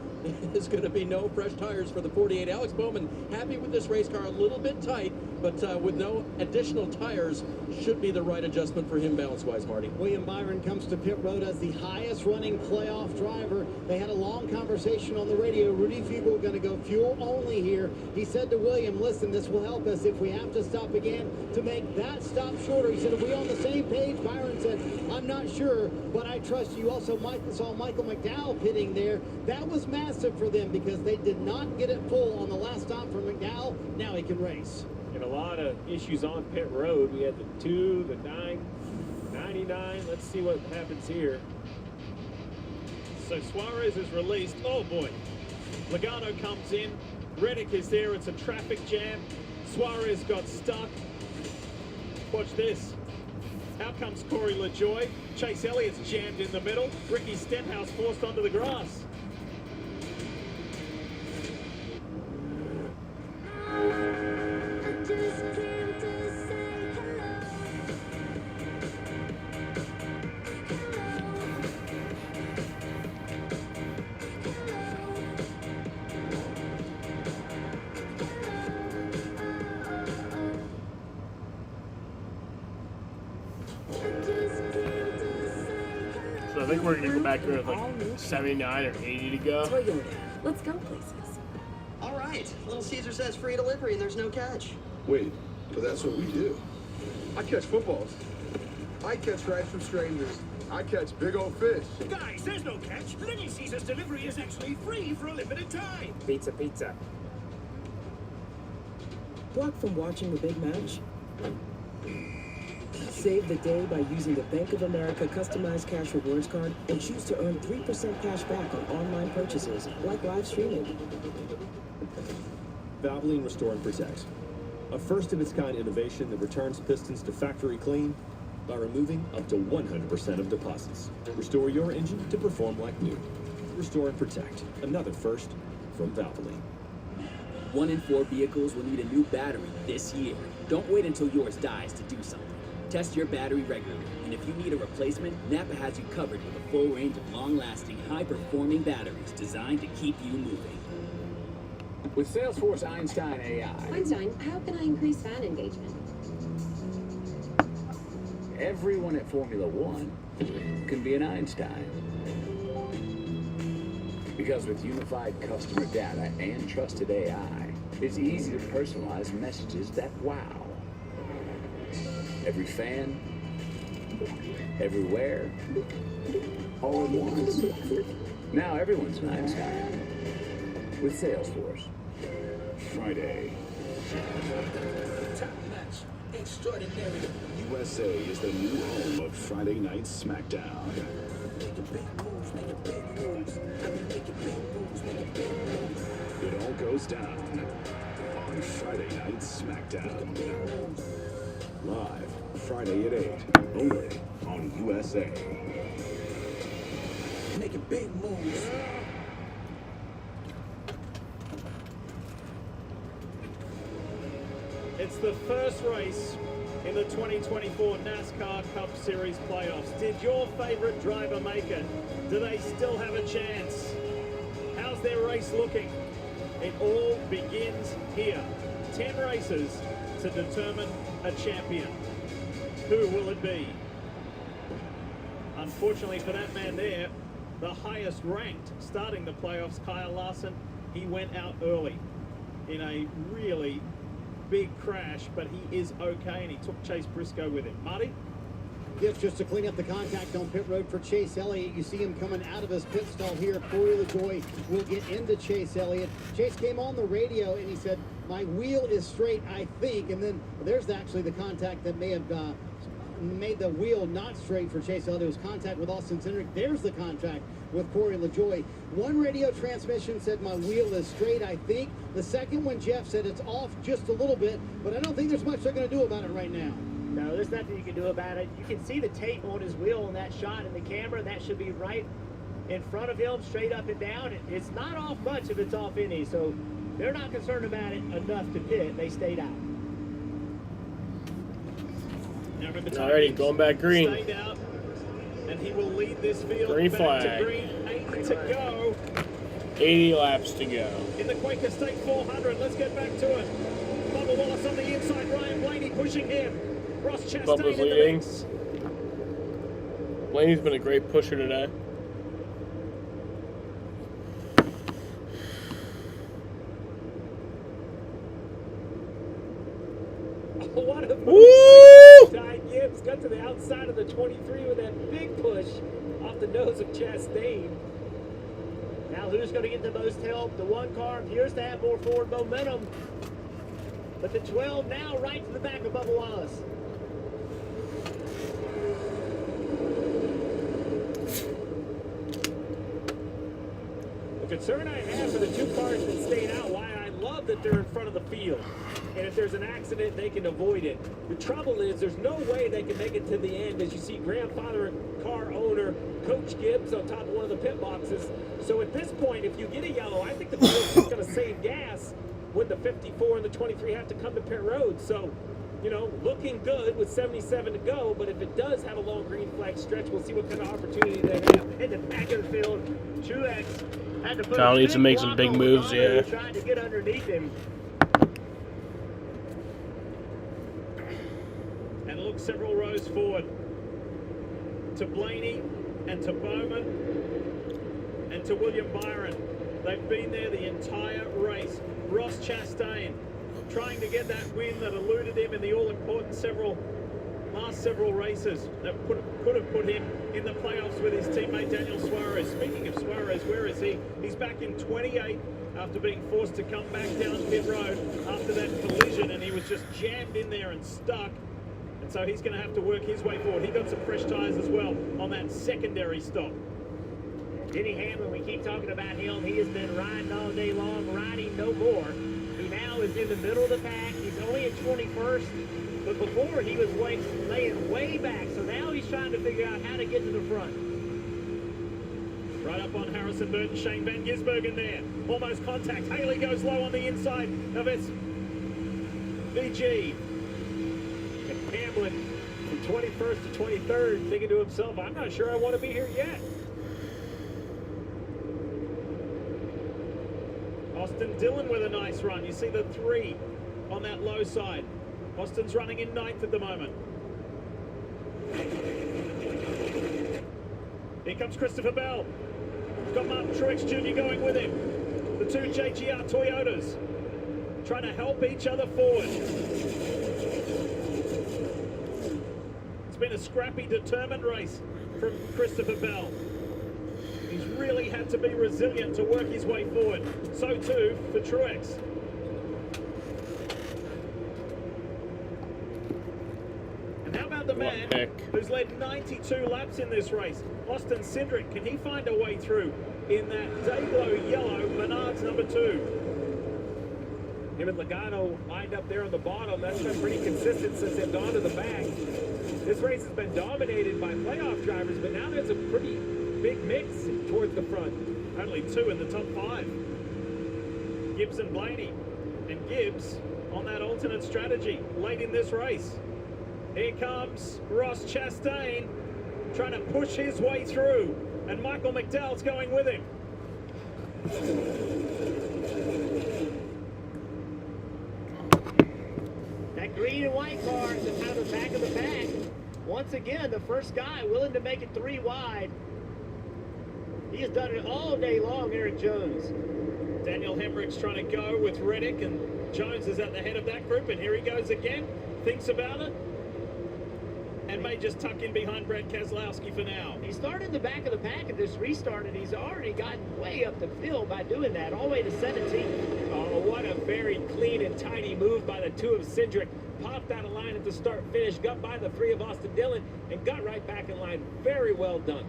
is going to be no fresh tires for the 48. Alex Bowman happy with this race car, a little bit tight, but with no additional tires, should be the right adjustment for him balance-wise, Marty. William Byron comes to pit road as the highest running playoff driver. They had a long conversation on the radio. Rudy Fugle going to go fuel only here. He said to William, listen, this will help us if we have to stop again to make that stop shorter. He said, are we on the same page? Byron said, I'm not sure, but I trust you. Also, saw Michael McDowell pitting there. That was massive for them because they did not get it full on the last stop for McDowell. Now he can race. And a lot of issues on pit road. We had the 2, the 9, 99. Let's see what happens here. So Suarez is released. Oh boy. Logano comes in. Reddick is there. It's a traffic jam. Suarez got stuck. Watch this. Out comes Corey LaJoie. Chase Elliott's jammed in the middle. Ricky Stenhouse forced onto the grass. So I think we're gonna go back here with like 79 or 80 to go. Toyota. Let's go places. All right. Little Caesar says free delivery and there's no catch. Wait, but that's what we do. I catch footballs. I catch rice from strangers. I catch big old fish. Guys, there's no catch. Little Caesar's delivery is actually free for a limited time. Pizza, pizza. Blocked from watching the big match? Save the day by using the Bank of America customized cash rewards card and choose to earn 3% cash back on online purchases, like live streaming. Valvoline Restore and Protect. A first-of-its-kind innovation that returns pistons to factory clean by removing up to 100% of deposits. Restore your engine to perform like new. Restore and Protect. Another first from Valvoline. 1 in 4 vehicles will need a new battery this year. Don't wait until yours dies to do something. Test your battery regularly, and if you need a replacement, Napa has you covered with a full range of long-lasting, high-performing batteries designed to keep you moving. With Salesforce Einstein AI. Einstein, how can I increase fan engagement? Everyone at Formula One can be an Einstein. Because with unified customer data and trusted AI, it's easy to personalize messages that wow. Every fan, everywhere, all at once. Now everyone's an Einstein with Salesforce. Friday. Top match. Extraordinary. USA is the new home of Friday Night SmackDown. It all goes down on Friday Night SmackDown. Live Friday at 8, only on USA. Making big moves. It's the first race in the 2024 NASCAR Cup Series playoffs. Did your favorite driver make it? Do they still have a chance? How's their race looking? It all begins here. 10 races to determine a champion. Who will it be? Unfortunately for that man there, the highest ranked starting the playoffs, Kyle Larson, he went out early in a really big crash, but he is okay, and he took Chase Briscoe with him. Marty? Yes, just to clean up the contact on pit road for Chase Elliott. You see him coming out of his pit stall here. Corey LaJoie will get into Chase Elliott. Chase came on the radio and he said, My wheel is straight, I think. And then there's actually the contact that may have made the wheel not straight for Chase Elliott. It was contact with Austin Cindric. There's the contact with Corey LaJoie. One radio transmission said my wheel is straight, I think. The second one, Jeff, said it's off just a little bit, but I don't think there's much they're going to do about it right now. No, there's nothing you can do about it. You can see the tape on his wheel on that shot in the camera. That should be right in front of him, straight up and down. It's not off much if it's off any, so they're not concerned about it enough to pit. They stayed out. Alrighty, going back green. Stayed out, and he will lead this field Green back flag. to green. 80 to go 80 laps to go. in the Quaker State 400. Let's get back to it. Bubba Wallace on the inside. Ryan Blaney pushing him. Ross Chastain Bubba's in the leading. mix. Blaney's been a great pusher today. What a Woo! move. Ty Gibbs got to the outside of the 23 with that big push off the nose of Chastain. Now who's going to get the most help? The one car appears to have more forward momentum. But the 12 now right to the back of Bubba Wallace. The concern I have for the two cars that stayed out, why I love that they're in front of the field. And if there's an accident, they can avoid it. The trouble is there's no way they can make it to the end as you see grandfather and car owner Coach Gibbs on top of one of the pit boxes. So at this point, if you get a yellow, I think the field's just going to save gas when the 54 and the 23 have to come to pit road. So, you know, looking good with 77 to go, but if it does have a long green flag stretch, we'll see what kind of opportunity they have. In the back of the field, Truex had to put Kyle a needs to big make some block big on moves, Logano, yeah. Trying to get underneath him. And look several rows forward to Blaney and to Bowman and to William Byron. They've been there the entire race. Ross Chastain trying to get that win that eluded him in the all-important last several races that could have put him in the playoffs with his teammate Daniel Suarez. Speaking of Suarez, where is he? He's back in 28 after being forced to come back down pit road after that collision, and he was just jammed in there and stuck. And so he's going to have to work his way forward. He got some fresh tyres as well on that secondary stop. Denny Hamlin, we keep talking about him. He has been riding all day long, riding no more. He now is in the middle of the pack. He's only at 21st, but before he was laying way back. So now he's trying to figure out how to get to the front. Right up on Harrison Burton, Shane Van Gisbergen there. Almost contact. Haley goes low on the inside of his VG. And Hamlin from 21st to 23rd thinking to himself, I'm not sure I want to be here yet. Austin Dillon with a nice run. You see the 3 on that low side. Austin's running in 9th at the moment. Here comes Christopher Bell. Got Martin Truex Jr. going with him. The 2 JGR Toyotas trying to help each other forward. It's been a scrappy, determined race from Christopher Bell. He's really had to be resilient to work his way forward. So too for Truex. And how about the man who's led 92 laps in this race? Austin Cindric, can he find a way through in that Dayglow yellow Menards number 2? Him and Logano lined up there on the bottom. That's been pretty consistent since they've gone to the back. This race has been dominated by playoff drivers, but now there's a pretty big mix towards the front. Only 2 in the top 5. Gibbs and Blaney. And Gibbs on that alternate strategy late in this race. Here comes Ross Chastain trying to push his way through. And Michael McDowell's going with him. That green and white car is kind of the back of the pack. Once again, the first guy willing to make it 3 wide. He has done it all day long, Eric Jones. Daniel Hemrick's trying to go with Reddick, and Jones is at the head of that group, and here he goes again. Thinks about it. and may just tuck in behind Brad Keselowski for now. He started in the back of the pack at this restart, and he's already gotten way up the field by doing that, all the way to 17. Oh, what a very clean and tidy move by the 2 of Cindric. Popped out of line at the start finish, got by the 3 of Austin Dillon, and got right back in line. Very well done.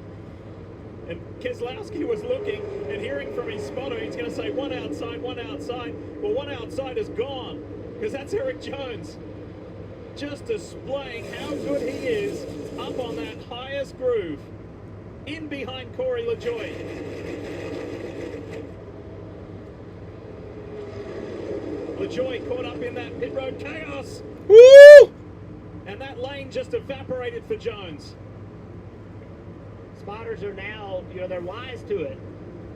And Keselowski was looking and hearing from his spotter, he's going to say one outside, one outside. Well, one outside is gone, because that's Eric Jones. Just displaying how good he is up on that highest groove, in behind Corey LaJoie. LaJoie caught up in that pit road chaos. Woo! And that lane just evaporated for Jones. Spotters are now, they're wise to it.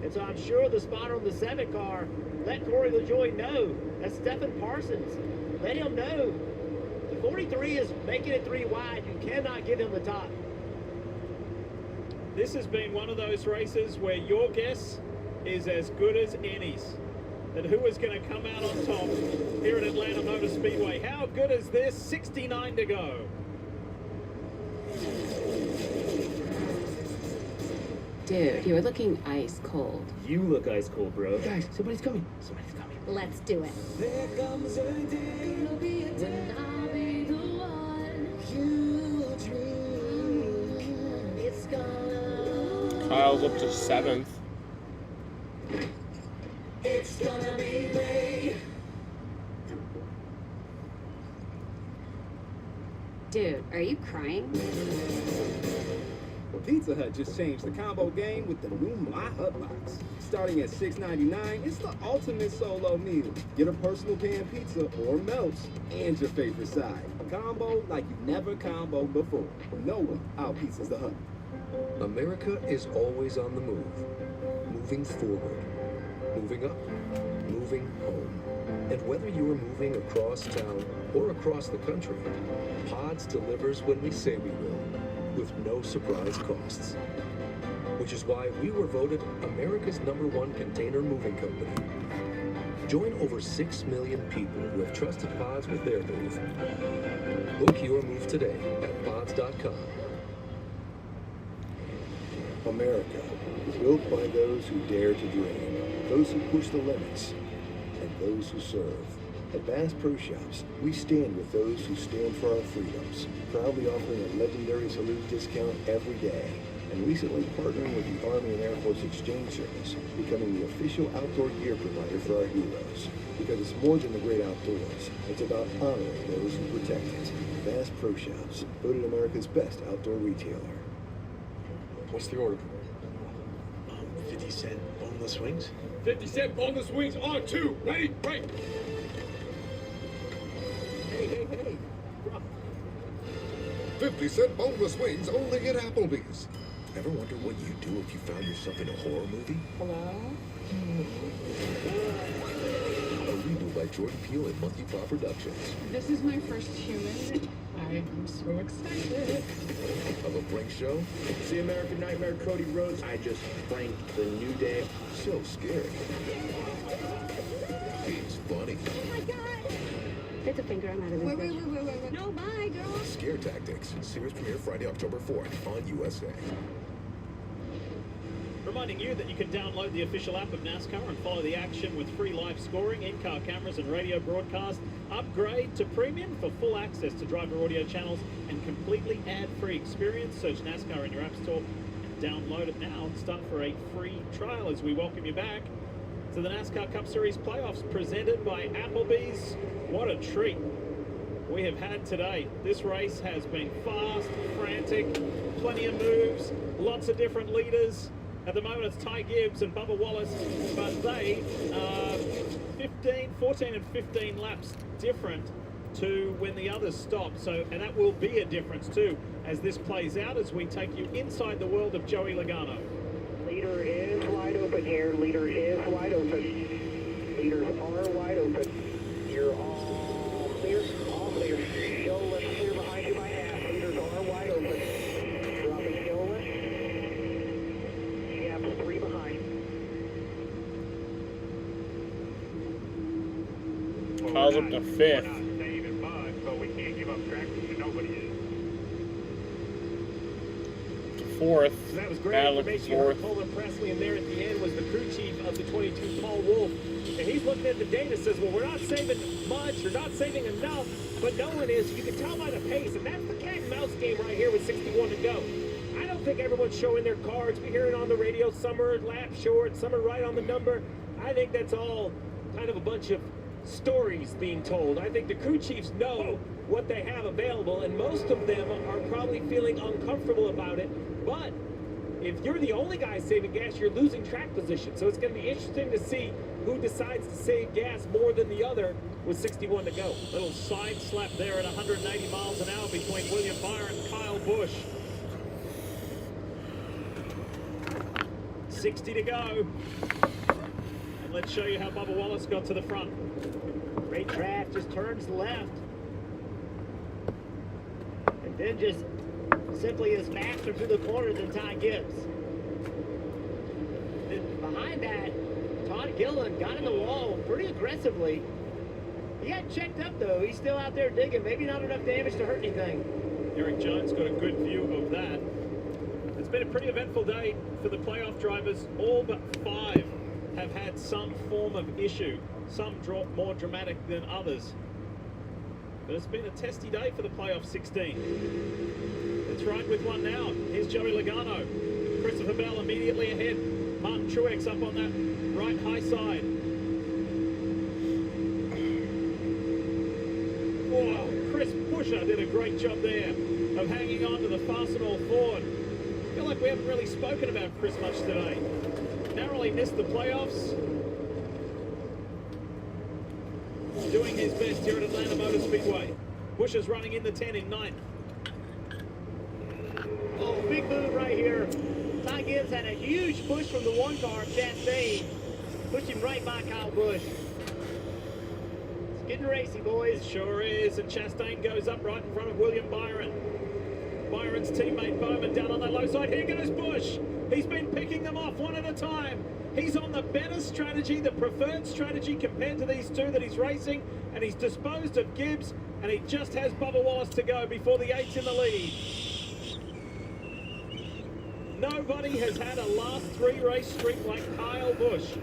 And so I'm sure the spotter on the 7 car let Corey LaJoie know. That's Stephen Parsons. Let him know. The 43 is making it 3 wide. You cannot give him the top. This has been one of those races where your guess is as good as any's. That who is going to come out on top here at Atlanta Motor Speedway. How good is this? 69 to go. Dude, you're looking ice cold. You look ice cold, bro. Guys, somebody's coming. Somebody's coming. Let's do it. There comes a day, it'll be a day when I'll be the one you dream. It's gonna. Kyle's up to 7th. It's gonna be great. Dude, are you crying? Pizza Hut just changed the combo game with the new My Hut Box. Starting at $6.99, it's the ultimate solo meal. Get a personal pan pizza or melts and your favorite side. Combo like you've never comboed before. No one out-pizzas the Hut. America is always on the move. Moving forward. Moving up. Moving home. And whether you are moving across town or across the country, Pods delivers when we say we will, with no surprise costs. Which is why we were voted America's #1 container moving company. Join over 6 million people who have trusted Pods with their move. Book your move today at pods.com. America, built by those who dare to dream, those who push the limits, and those who serve. At Bass Pro Shops, we stand with those who stand for our freedoms, proudly offering a legendary salute discount every day, and recently partnering with the Army and Air Force Exchange Service, becoming the official outdoor gear provider for our heroes. Because it's more than the great outdoors, it's about honoring those who protect it. Bass Pro Shops, voted America's best outdoor retailer. What's the order? 50-cent boneless wings. 50-cent boneless wings on 2. Ready? Right. Hey. 50-cent boneless wings only at Applebee's. Ever wonder what you'd do if you found yourself in a horror movie? Hello? A reboot by Jordan Peele and Monkey Paw Productions. This is my first human. I'm so excited. Of a prank show? See American Nightmare Cody Rhodes? I just pranked the New Day. So scary. It's funny. Oh my god! It's a finger, I'm out of this. Wait. No, bye, girl. Scare Tactics. Series premiere Friday, October 4th on USA. Reminding you that you can download the official app of NASCAR and follow the action with free live scoring, in-car cameras and radio broadcast. Upgrade to premium for full access to driver audio channels and completely ad-free experience. Search NASCAR in your app store and download it now and start for a free trial as we welcome you back to the NASCAR Cup Series playoffs presented by Applebee's. What a treat we have had today. This race has been fast, frantic, plenty of moves, lots of different leaders. At the moment, it's Ty Gibbs and Bubba Wallace, but they are 14 and 15 laps different to when the others stop. So, and that will be a difference too as this plays out as we take you inside the world of Joey Logano. Leader is wide open here. Leader is wide open. Leaders are wide open. You're all clear. All clear. Show left clear behind you by half. Leaders are wide open. Dropping show left. Gap's 3 behind. Kyle's up to 5th. We're not saving much, but we can't give up traction to nobody is. fourth. So that was great Adler for information. You heard fourth. Colin Presley, and there at the end was the crew chief of the 22, Paul Wolf. And he's looking at the data, says, well, we're not saving much, or not saving enough, but no one is. You can tell by the pace, and that's the cat and mouse game right here with 61 to go. I don't think everyone's showing their cards. We hear it on the radio. Some are lap short, some are right on the number. I think that's all kind of a bunch of stories being told. I think the crew chiefs know what they have available, and most of them are probably feeling uncomfortable about it. But if you're the only guy saving gas, you're losing track position. So it's going to be interesting to see who decides to save gas more than the other with 61 to go. Little side slap there at 180 miles an hour between William Byron and Kyle Busch. 60 to go. And let's show you how Bubba Wallace got to the front. Great draft, just turns left. And then just simply is faster through the corner than Ty Gibbs. And behind that, Todd Gillen got in the wall pretty aggressively. He hadn't checked up though. He's still out there digging. Maybe not enough damage to hurt anything. Eric Jones got a good view of that. It's been a pretty eventful day for the playoff drivers. All but 5 have had some form of issue. Some more dramatic than others. But it's been a testy day for the playoff 16. Let's ride with one now. Here's Joey Logano. Christopher Bell immediately ahead. Martin Truex up on that right high side. Whoa, Chris Buescher did a great job there of hanging on to the Fastenal Ford. I feel like we haven't really spoken about Chris much today. Narrowly missed the playoffs. Doing his best here at Atlanta Motor Speedway. Buescher's running in the 10 in 9th. Oh, big move right here. Ty Gibbs had a huge push from the 1 car, Chastain. Pushed him right by Kyle Busch. It's getting racy, boys. It sure is, and Chastain goes up right in front of William Byron. Byron's teammate Bowman down on that low side. Here goes Busch. He's been picking them off one at a time. He's on the better strategy, the preferred strategy compared to these two that he's racing, and he's disposed of Gibbs, and he just has Bubba Wallace to go before the 8's in the lead. Nobody has had a last 3 race streak like Kyle Busch.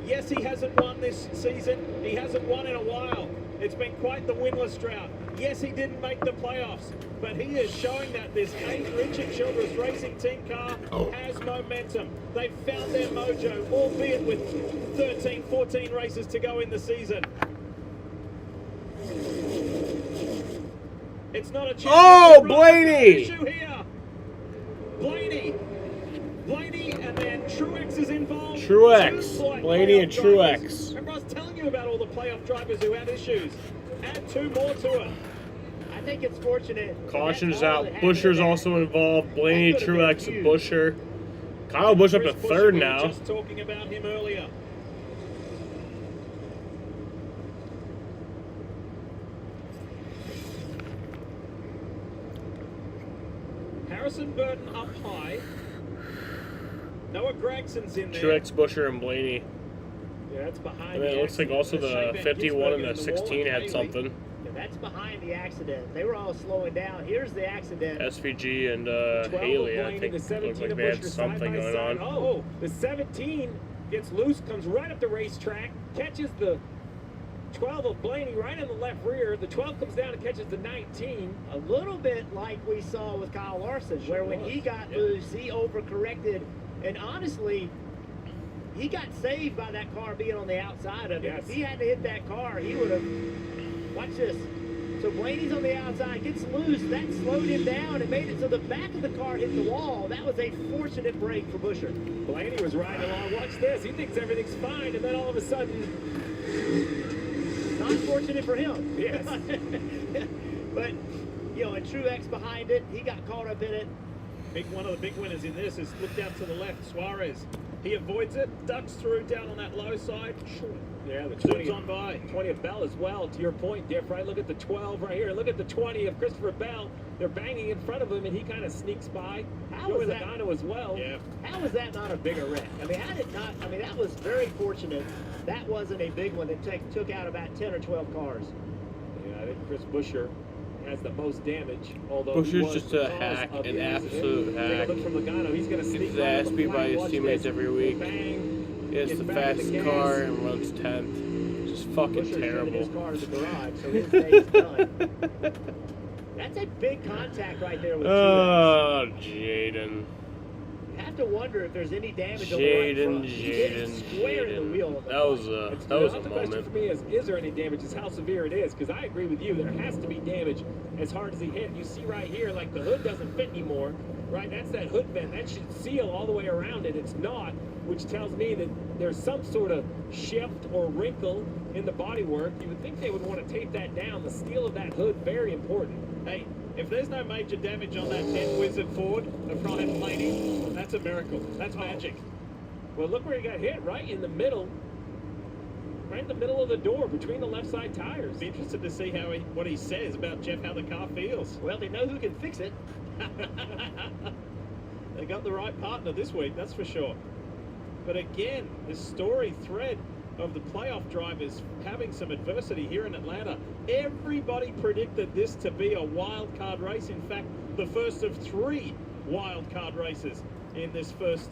Yes, he hasn't won this season. He hasn't won in a while. It's been quite the winless drought. Yes, he didn't make the playoffs, but he is showing that this 8 Richard Childress Racing Team car has momentum. They've found their mojo, albeit with 13, 14 races to go in the season. It's not a Oh, Blaney! issue here. Blaney, and then Truex is involved. Truex. Blaney and Truex. Remember I was telling you about all the playoff drivers who had issues. Add 2 more to it. I think it's fortunate. Caution's out. Buescher's also involved. Blaney, Truex, and Buescher. Kyle Busch up to 3rd now. We were just talking about him earlier. Harrison Burton up high. Noah Gregson's in there. Truex, Buescher, and Blaney. Yeah, that's behind. And then it looks like also the 51 and the 16 had something. Yeah, that's behind the accident. They were all slowing down. Here's the accident. SVG and Haley, I think, looked like they had something going on. Oh, the 17 gets loose, comes right up the racetrack, catches the 12 of Blaney right in the left rear. The 12 comes down and catches the 19. A little bit like we saw with Kyle Larson, where when he got loose, he overcorrected. And honestly, he got saved by that car being on the outside of it. Yes. If he hadn't hit that car, he would have... Watch this. So Blaney's on the outside, gets loose. That slowed him down and made it so the back of the car hit the wall. That was a fortunate break for Buescher. Blaney was riding along. Watch this. He thinks everything's fine, and then all of a sudden... Not fortunate for him. Yes. But, you know, and Truex behind it, he got caught up in it. One of the big winners in this is looked out to the left, Suarez. He avoids it, ducks through down on that low side. Yeah, the zooms on by. 20 of Bell as well, to your point, Diff, right? Look at the 12 right here. Look at the 20 of Christopher Bell. They're banging in front of him, and he kind of sneaks by. Joey Logano as well. Yeah. How was that not a bigger wreck? I mean, how did not? I mean, that was very fortunate. That wasn't a big one that took out about 10 or 12 cars. Yeah, I think Chris Buescher has the most damage. Although Buscher's just a hack, an absolute hack. Take a look from Logano. He's going to Gets his ass beat by his teammates every week. Bang. He has the fastest car and runs 10th. Just fucking terrible. His car to the garage, so his day is done. That's a big contact right there with Oh, Jaden. You have to wonder if there's any damage on the right front. He hit it square in the wheel. That was a The question moment. for me is there any damage? Is how severe it is? Because I agree with you. There has to be damage as hard as he hit. You see right here, like the hood doesn't fit anymore. Right, that's that hood vent. That should seal all the way around it. It's not, which tells me that there's some sort of shift or wrinkle in the bodywork. You would think they would want to tape that down. The steel of that hood, very important. Hey, if there's no major damage on that 10 Wizard Ford of Ryan Blaney, that's a miracle. That's magic. Well, look where he got hit, right in the middle. Right in the middle of the door, between the left side tires. Be interested to see what he says about Jeff, how the car feels. Well, they know who can fix it. They got the right partner this week, that's for sure. But again, this story thread of the playoff drivers having some adversity here in Atlanta. Everybody predicted this to be a wild card race. In fact, the first of 3 wild card races in this first.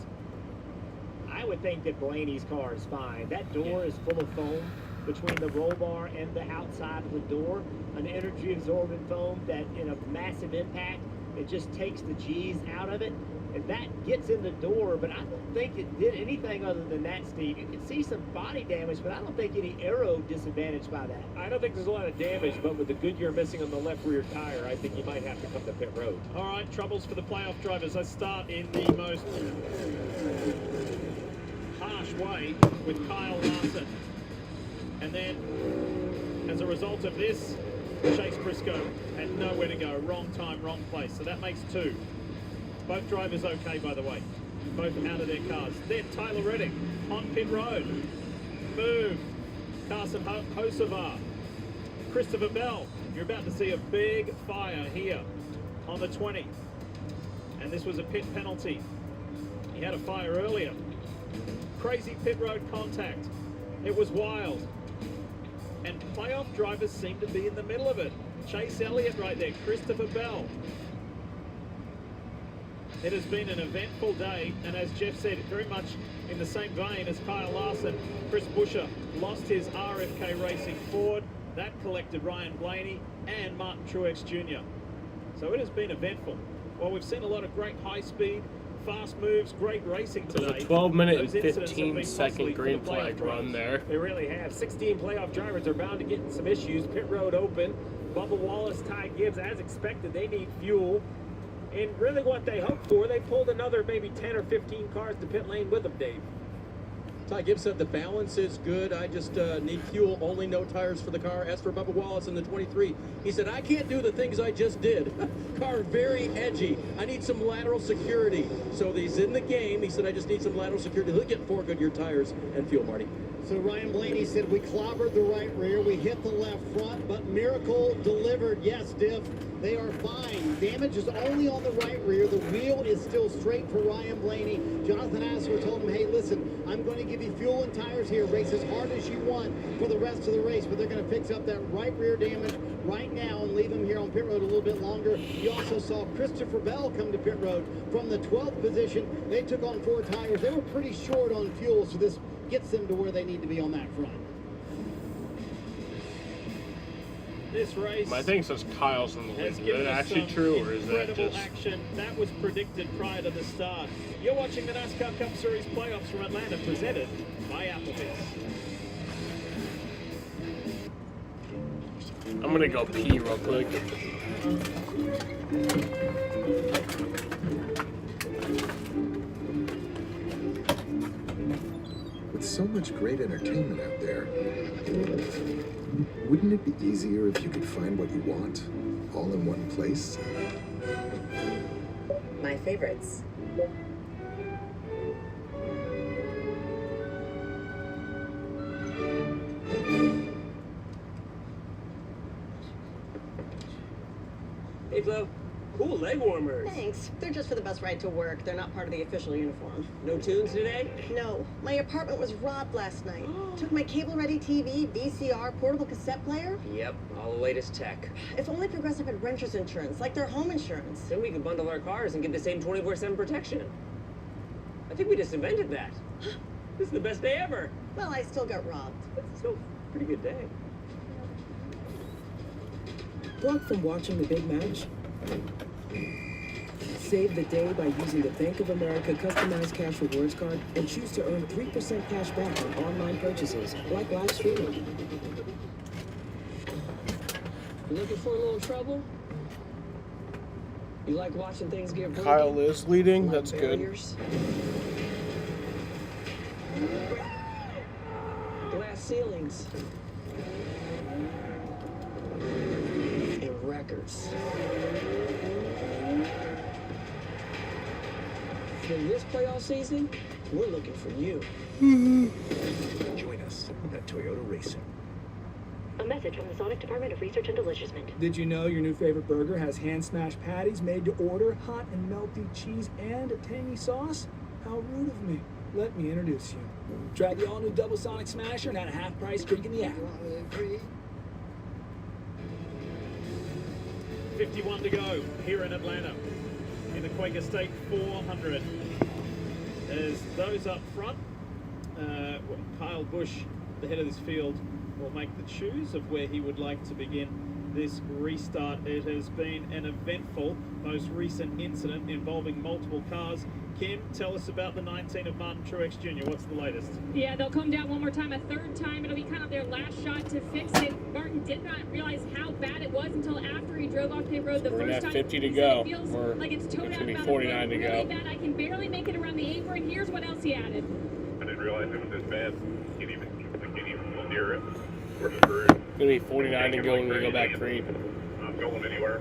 I would think that Blaney's car is fine. That door is full of foam between the roll bar and the outside of the door. An energy absorbent foam that in a massive impact, it just takes the G's out of it. And that gets in the door, but I don't think it did anything other than that, Steve. You can see some body damage, but I don't think any aero disadvantage by that. I don't think there's a lot of damage, but with the Goodyear missing on the left rear tire, I think you might have to come to pit road. All right, troubles for the playoff drivers. Let's start in the most harsh way with Kyle Larson. And then, as a result of this, Chase Briscoe had nowhere to go. Wrong time, wrong place. So that makes 2. Both drivers okay, by the way. Both out of their cars. Then Tyler Reddick on pit road. Move. Carson Hocevar. Christopher Bell. You're about to see a big fire here on the 20. And this was a pit penalty. He had a fire earlier. Crazy pit road contact. It was wild. And playoff drivers seem to be in the middle of it. Chase Elliott right there. Christopher Bell. It has been an eventful day, and as Jeff said, very much in the same vein as Kyle Larson, Chris Buescher lost his RFK Racing Ford. That collected Ryan Blaney and Martin Truex Jr. So it has been eventful. Well, we've seen a lot of great high speed, fast moves, great racing today. There's a 12-minute and 15-second green flag run there. They really have. 16 playoff drivers are bound to get in some issues. Pit road open. Bubba Wallace, Ty Gibbs, as expected, they need fuel. And really what they hoped for, they pulled another maybe 10 or 15 cars to pit lane with them, Dave. Ty Gibbs said the balance is good. I just need fuel, only no tires for the car. As for Bubba Wallace in the 23, he said, I can't do the things I just did. Car very edgy. I need some lateral security. So he's in the game. He said, I just need some lateral security. He'll get 4 Goodyear tires and fuel, Marty. So Ryan Blaney said, we clobbered the right rear, we hit the left front, but miracle delivered. Yes, Diff, they are fine. Damage is only on the right rear. The wheel is still straight for Ryan Blaney. Jonathan Nascar told him, hey, listen, I'm going to give you fuel and tires here. Race as hard as you want for the rest of the race, but they're going to fix up that right rear damage right now and leave him here on pit road a little bit longer. You also saw Christopher Bell come to pit road from the 12th position. They took on 4 tires. They were pretty short on fuel, so this gets them to where they need to be on that front. This race. My thing says Kyle's in the lead. Is that actually true, or is that just action that was predicted prior to the start? You're watching the NASCAR Cup Series playoffs from Atlanta, presented by Applebee's. I'm gonna go pee real quick. With so much great entertainment out there, wouldn't it be easier if you could find what you want all in one place? My favorites. Hey, Flo. Cool leg warmers. Thanks. They're just for the bus ride to work. They're not part of the official uniform. No tunes today? No. My apartment was robbed last night. Took my cable-ready TV, VCR, portable cassette player. Yep, all the latest tech. If only Progressive had renter's insurance, like their home insurance. Then we could bundle our cars and get the same 24/7 protection. I think we just invented that. This is the best day ever. Well, I still got robbed. It's still a pretty good day. Broke from watching the big match? Save the day by using the Bank of America customized cash rewards card and choose to earn 3% cash back on online purchases, like live streaming. You looking for a little trouble? You like watching things get broken? Kyle is leading. Like That's good. barriers? Glass ceilings. And records. For this playoff season, we're looking for you. Join us at Toyota Racing. A message from the Sonic Department of Research and Delicious-ment. Did you know your new favorite burger has hand-smashed patties made to order, hot and melty cheese, and a tangy sauce? How rude of me. Let me introduce you. Try the all-new Double Sonic Smasher and at a half-price drink in the app. 51 to go here in Atlanta in the Quaker State 400. As those up front, Kyle Busch, the head of this field, will make the choose of where he would like to begin this restart. It has been an eventful, most recent incident involving multiple cars. Kim, tell us about the 19 of Martin Truex Jr. What's the latest? Yeah, they'll come down one more time, a third time. It'll be kind of their last shot to fix it. Martin did not realize how bad it was until after he drove off pit road the We're first gonna time. have 50 to He go. said it feels We're like it's towed out gonna be about 49 to really go. bad. I can barely make it around the apron. Here's what else he added. I didn't realize it was this bad. Can't even go near it. We're screwed. It's gonna be 49 to go when we go back green. I'm going anywhere.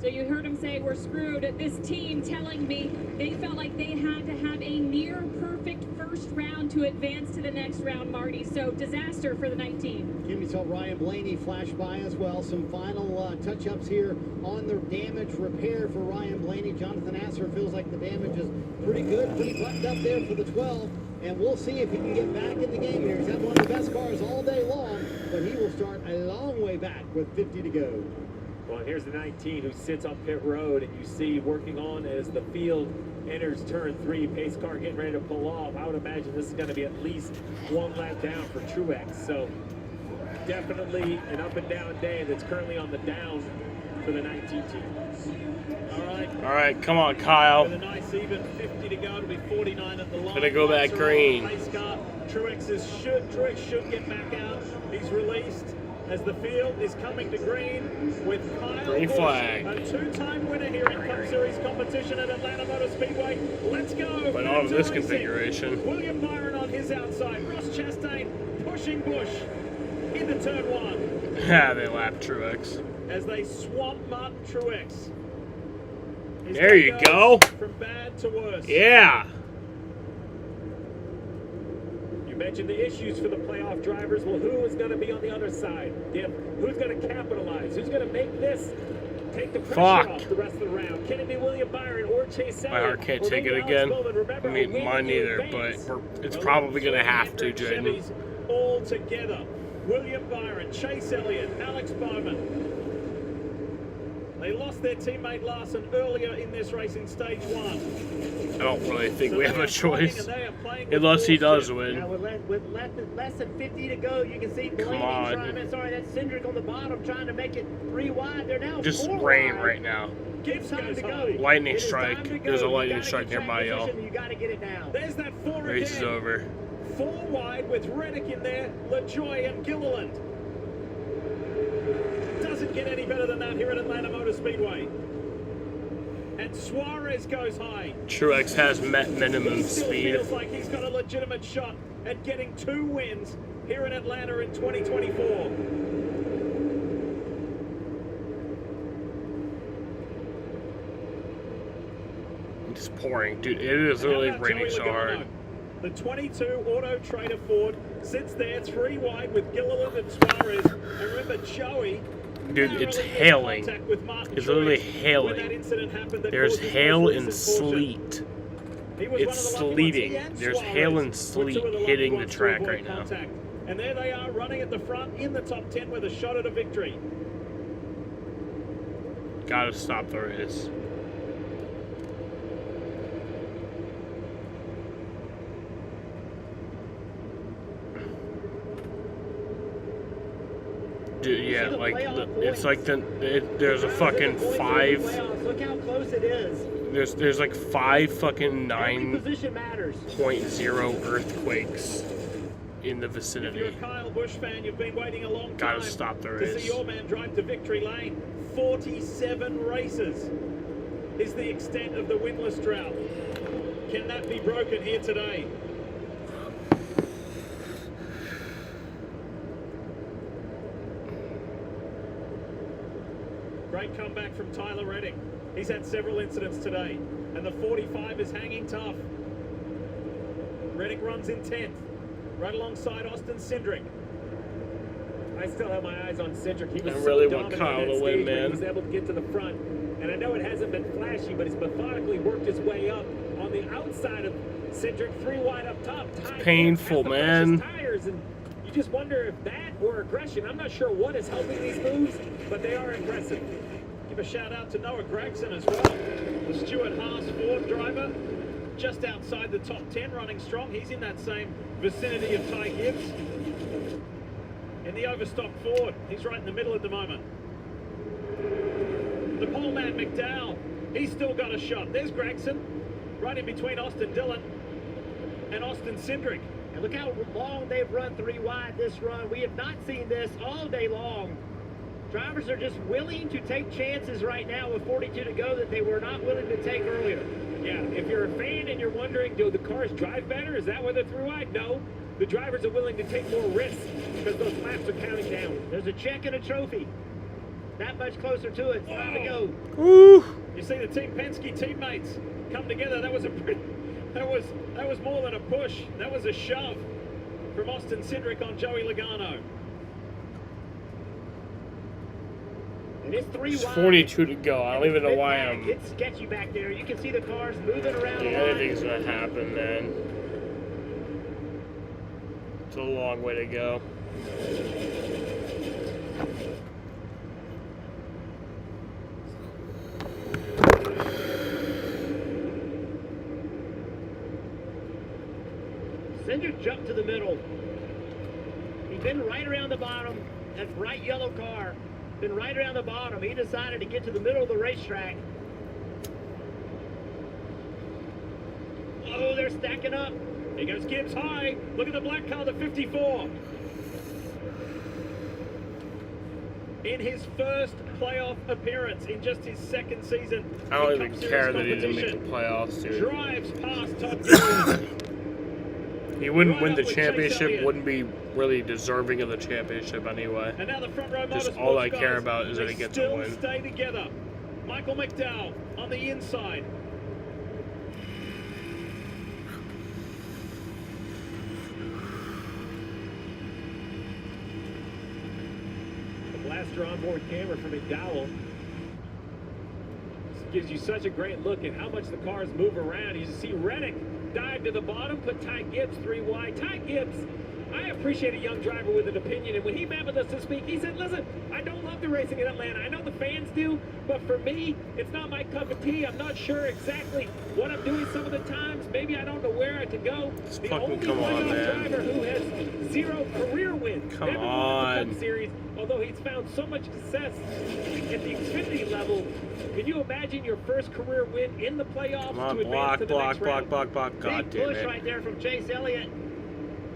So you heard him say, we're screwed. This team telling me they felt like they had to have a near perfect first round to advance to the next round, Marty. So disaster for the 19. Kim, you saw Ryan Blaney flash by as well. Some final touch-ups here on the damage repair for Ryan Blaney. Jonathan Asser feels like the damage is pretty good, pretty buttoned up there for the 12. And we'll see if he can get back in the game here. He's had one of the best cars all day long, but he will start a long way back with 50 to go. Well, here's the 19 who sits on pit road, and you see working on as the field enters turn 3. Pace car getting ready to pull off. I would imagine this is going to be at least one lap down for Truex. So definitely an up and down day that's currently on the down for the 19 team. All right, come on, Kyle. With a nice even 50 to go, it'll be 49 at the line. Gonna go back green. Truex should get back out. He's released as the field is coming to green with Kyle Green Busch, flag. a two-time winner here in Cup Series competition at Atlanta Motor Speedway. Let's go. But not in this configuration. William Byron on his outside. Ross Chastain pushing Busch into turn 1. Yeah, they lapped Truex. As they swamp Martin Truex. His There day you goes go. From bad to worse. Yeah. You mentioned the issues for the playoff drivers. Well, who is going to be on the other side? Who's going to capitalize? Who's going to make this take the pressure off the rest of the round? Can it be William Byron or Chase Elliott? My heart can't take it again. I mean, mine neither, but it's probably going to have to, Jaden. Chevys all together. William Byron, Chase Elliott, Alex Bowman. They lost their teammate Larson earlier in this race in stage 1. I don't really think we have a choice. Unless he does win. Now with less than 50 to go, you can see Blaney trying. Sorry, that's Cindric on the bottom trying to make it 3 wide. They're now Just 4 rain wide. right now. Gives time to go. Lightning strike. There's a lightning strike nearby, y'all. You got to get it now. There's that 4 Race is again. over. 4 wide with Reddick in there, LaJoy and Gilliland. Doesn't get any better than that here at Atlanta Motor Speedway. And Suarez goes high. Truex has met minimum Still speed. feels like he's got a legitimate shot at getting 2 wins here in Atlanta in 2024. It's pouring, dude. It is really raining so hard. The 22 Auto Trader Ford sits there 3 wide with Gilliland and Suarez. And remember, Joey Dude, it's hailing. It's literally hailing. There's hail and sleet. It's sleeting. There's hail and sleet hitting the track right now. And there they are running at the front in the top 10 with a shot at a victory. Gotta stop the race. Dude, yeah, like it's like there's a fucking 5. Look how close it is. There's like 5 fucking 9.0 earthquakes in the vicinity. If you're a Kyle Busch fan, you've been waiting a long time. Gotta stop the race. To see your man drive to victory lane. 47 races is the extent of the winless drought. Can that be broken here today? Great comeback from Tyler Reddick. He's had several incidents today, and the 45 is hanging tough. Reddick runs in 10th, right alongside Austin Cindric. I still have my eyes on Cindric. He was really so want dominant Kyle in that to win, stage when man. he was able to get to the front. And I know it hasn't been flashy, but he's methodically worked his way up on the outside of Cindric, 3 wide up top. It's painful, man. Tires, and you just wonder if that or aggression. I'm not sure what is helping these moves, but they are impressive. Give a shout out to Noah Gregson as well, the Stuart Haas Ford driver, just outside the top 10, running strong. He's in that same vicinity of Ty Gibbs. In the overstock Ford, he's right in the middle at the moment. The pole man McDowell, he's still got a shot. There's Gregson, right in between Austin Dillon and Austin Cindric. And look how long they've run 3 wide this run. We have not seen this all day long. Drivers are just willing to take chances right now with 42 to go that they were not willing to take earlier. Yeah, if you're a fan and you're wondering, do the cars drive better? Is that why they're through wide? No. The drivers are willing to take more risks because those laps are counting down. There's a check and a trophy. That much closer to it. It's time to go. Ooh. You see the Team Penske teammates come together. That was more than a push. That was a shove from Austin Cindric on Joey Logano. It's 3 It's wide. 42 to go. I don't even know why I'm. It's sketchy back there. You can see the cars moving around. Yeah, anything's gonna happen, man. It's a long way to go. Cindric jumped to the middle. He's been right around the bottom. That bright yellow car. Been right around the bottom. He decided to get to the middle of the racetrack. Oh, they're stacking up. Here goes Gibbs high. Look at the black car, the 54. In his first playoff appearance in just his 2nd season. I don't even care that he didn't make the playoffs, dude. Drives past Todd Gilliland. He wouldn't win the championship, wouldn't be really deserving of the championship anyway. And now the front row Just all I care about is that he gets a still win. Stay together. Michael McDowell on the inside. The blaster onboard camera from McDowell gives you such a great look at how much the cars move around. You see Reddick dive to the bottom, put Ty Gibbs 3 wide. Ty Gibbs, I appreciate a young driver with an opinion, and when he met with us this week, he said, listen, I don't love the racing in Atlanta. I know the fans do, but for me, it's not my cup of tea. I'm not sure exactly what I'm doing some of the times. Maybe I don't know where I can go. The only playoff driver who has 0 career wins. Come never won the on. Cup Series, although he's found so much success at the Xfinity level. Can you imagine your first career win in the playoffs? Come on, to advance to the next round? block. God Big damn push it. right there from Chase Elliott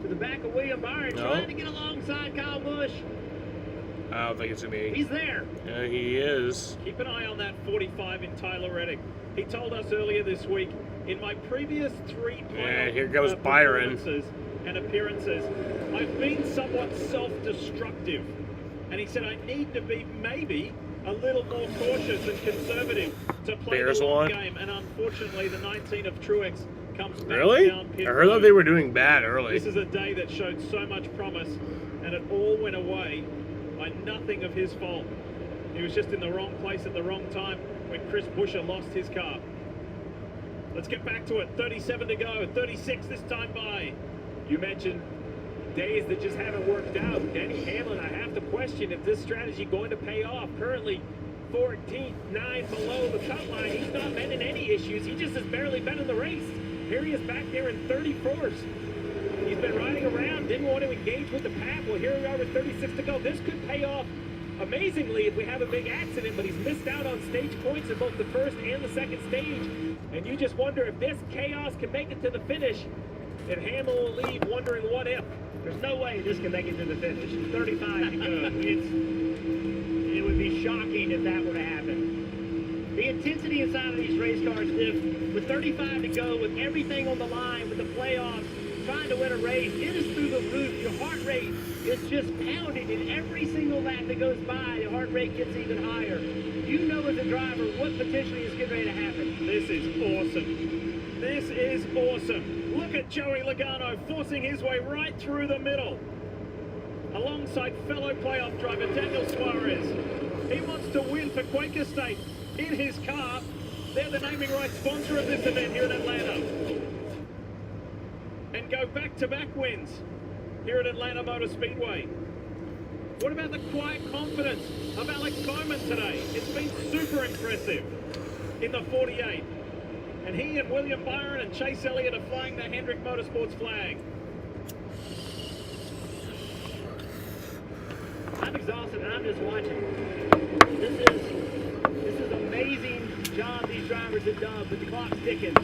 to the back of William Byron, No. trying to get alongside Kyle Busch. I don't think it's gonna be. He's there. Yeah, he is. Keep an eye on that 45 in Tyler Reddick. He told us earlier this week, in my previous 3 Yeah, here goes Byron. performances and appearances, I've been somewhat self-destructive. And he said I need to be maybe a little more cautious and conservative to play Bears the long won? game. And unfortunately, the 19 of Truex comes back Really? down pit I heard that road. they were doing bad early. This is a day that showed so much promise, and it all went away. by nothing of his fault. He was just in the wrong place at the wrong time when Chris Buescher lost his car. Let's get back to it. 37 to go. 36 this time by. You mentioned days that just haven't worked out. Denny Hamlin, I have to question if this strategy going to pay off. Currently 14th, 9 below the cut line. He's not been in any issues. He just has barely been in the race. Here he is back there in 34th. He's been riding around, didn't want to engage with the pack. Well, here we are with 36 to go. This could pay off amazingly if we have a big accident, but he's missed out on stage points in both the first and the second stage. And you just wonder if this chaos can make it to the finish, and Hamlin will leave wondering what if. There's no way this can make it to the finish. 35 to go. It would be shocking if that were to happen. The intensity inside of these race cars, with 35 to go, with everything on the line, with the playoffs, trying to win a race, it is through the roof. Your heart rate is just pounding, and every single lap that goes by, your heart rate gets even higher. You know as a driver what potentially is getting ready to happen. This is awesome. This is awesome. Look at Joey Logano forcing his way right through the middle, alongside fellow playoff driver Daniel Suarez. He wants to win for Quaker State in his car. They're the naming rights sponsor of this event here in Atlanta. And go back-to-back wins here at Atlanta Motor Speedway. What about the quiet confidence of Alex Bowman today? It's been super impressive in the 48. And he and William Byron and Chase Elliott are flying the Hendrick Motorsports flag. I'm exhausted and I'm just watching. This is amazing job these drivers have done, but the clock's ticking.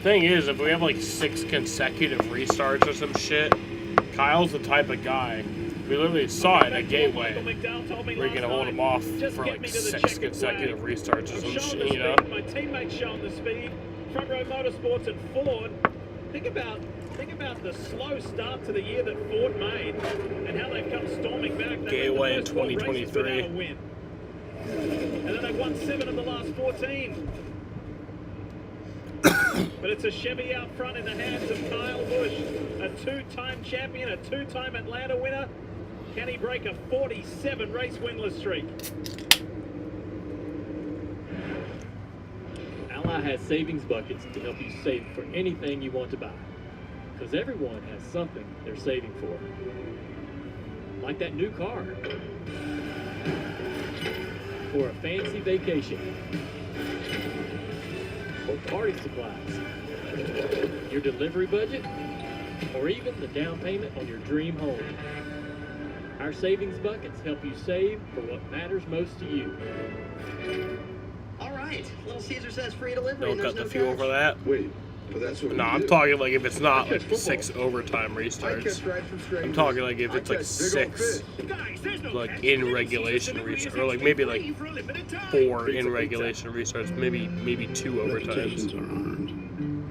Thing is, if we have like 6 consecutive restarts or some shit, Kyle's the type of guy. We literally saw it at Gateway. We're gonna hold him off for like 6 consecutive restarts or some shit, you know? My teammates showing the speed. Front Row Motorsports and Ford. Think about the slow start to the year that Ford made and how they've come storming back. Gateway in 2023. And then they've won 7 of the last 14. But it's a Chevy out front in the hands of Kyle Busch, a 2-time champion, a 2-time Atlanta winner. Can he break a 47 race winless streak? Ally has savings buckets to help you save for anything you want to buy. Because everyone has something they're saving for. Like that new car. Or a fancy vacation. Or party supplies. Your delivery budget. Or even the down payment on your dream home. Our savings buckets help you save for what matters most to you. All right, Little Caesar says free delivery. Don't cut the fuel for that. Wait, but that's what No, I'm talking like if it's not like 6 overtime restarts. I'm talking like if it's like 6 like in regulation restarts, or like maybe like 4 in regulation restarts, maybe 2 overtimes.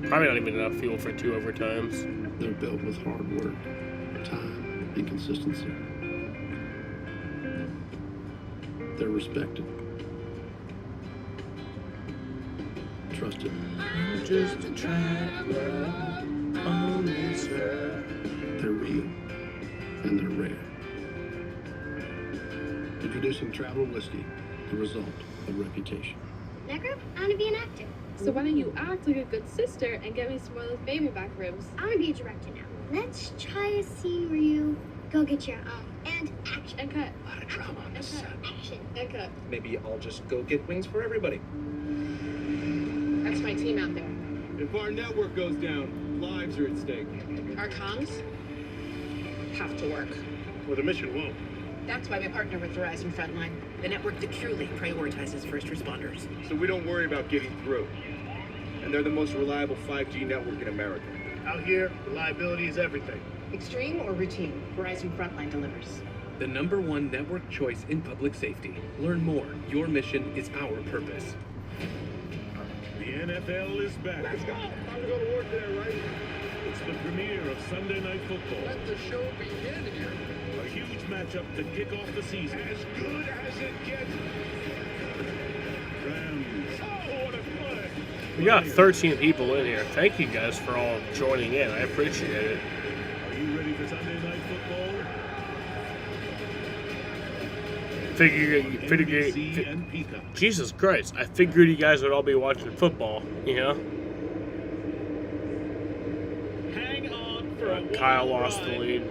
Probably not even enough fuel for 2 overtimes. They're built with hard work, time, and consistency. They're respected. Trusted. I'm just a traveler on this earth. They're real and they're rare. Introducing Traveler Whiskey, the result of reputation. Negra, I want to be an actor. So why don't you act like a good sister and get me some of those baby back ribs? I want to be a director now. Let's try a scene where you go get your and action. And cut. A lot of drama on this set. Action. And cut. Maybe I'll just go get wings for everybody. That's my team out there. If our network goes down, lives are at stake. Our comms have to work. Well, the mission won't. That's why we partner with Verizon Frontline, the network that truly prioritizes first responders. So we don't worry about getting through. And they're the most reliable 5G network in America. Out here, reliability is everything. Extreme or routine, Verizon Frontline delivers. The #1 network choice in public safety. Learn more. Your mission is our purpose. The NFL is back. Let's go! Time to go to work there, right? It's the premiere of Sunday Night Football. Let the show begin here. A huge matchup to kick off the season. As good as it gets. Rams. Oh, what a play! We got 13 people in here. Thank you guys for all joining in. I appreciate it. Are you ready for Sunday Night Football? Jesus Christ! I figured you guys would all be watching football. You know. Hang on for a Kyle wild lost the ride. lead.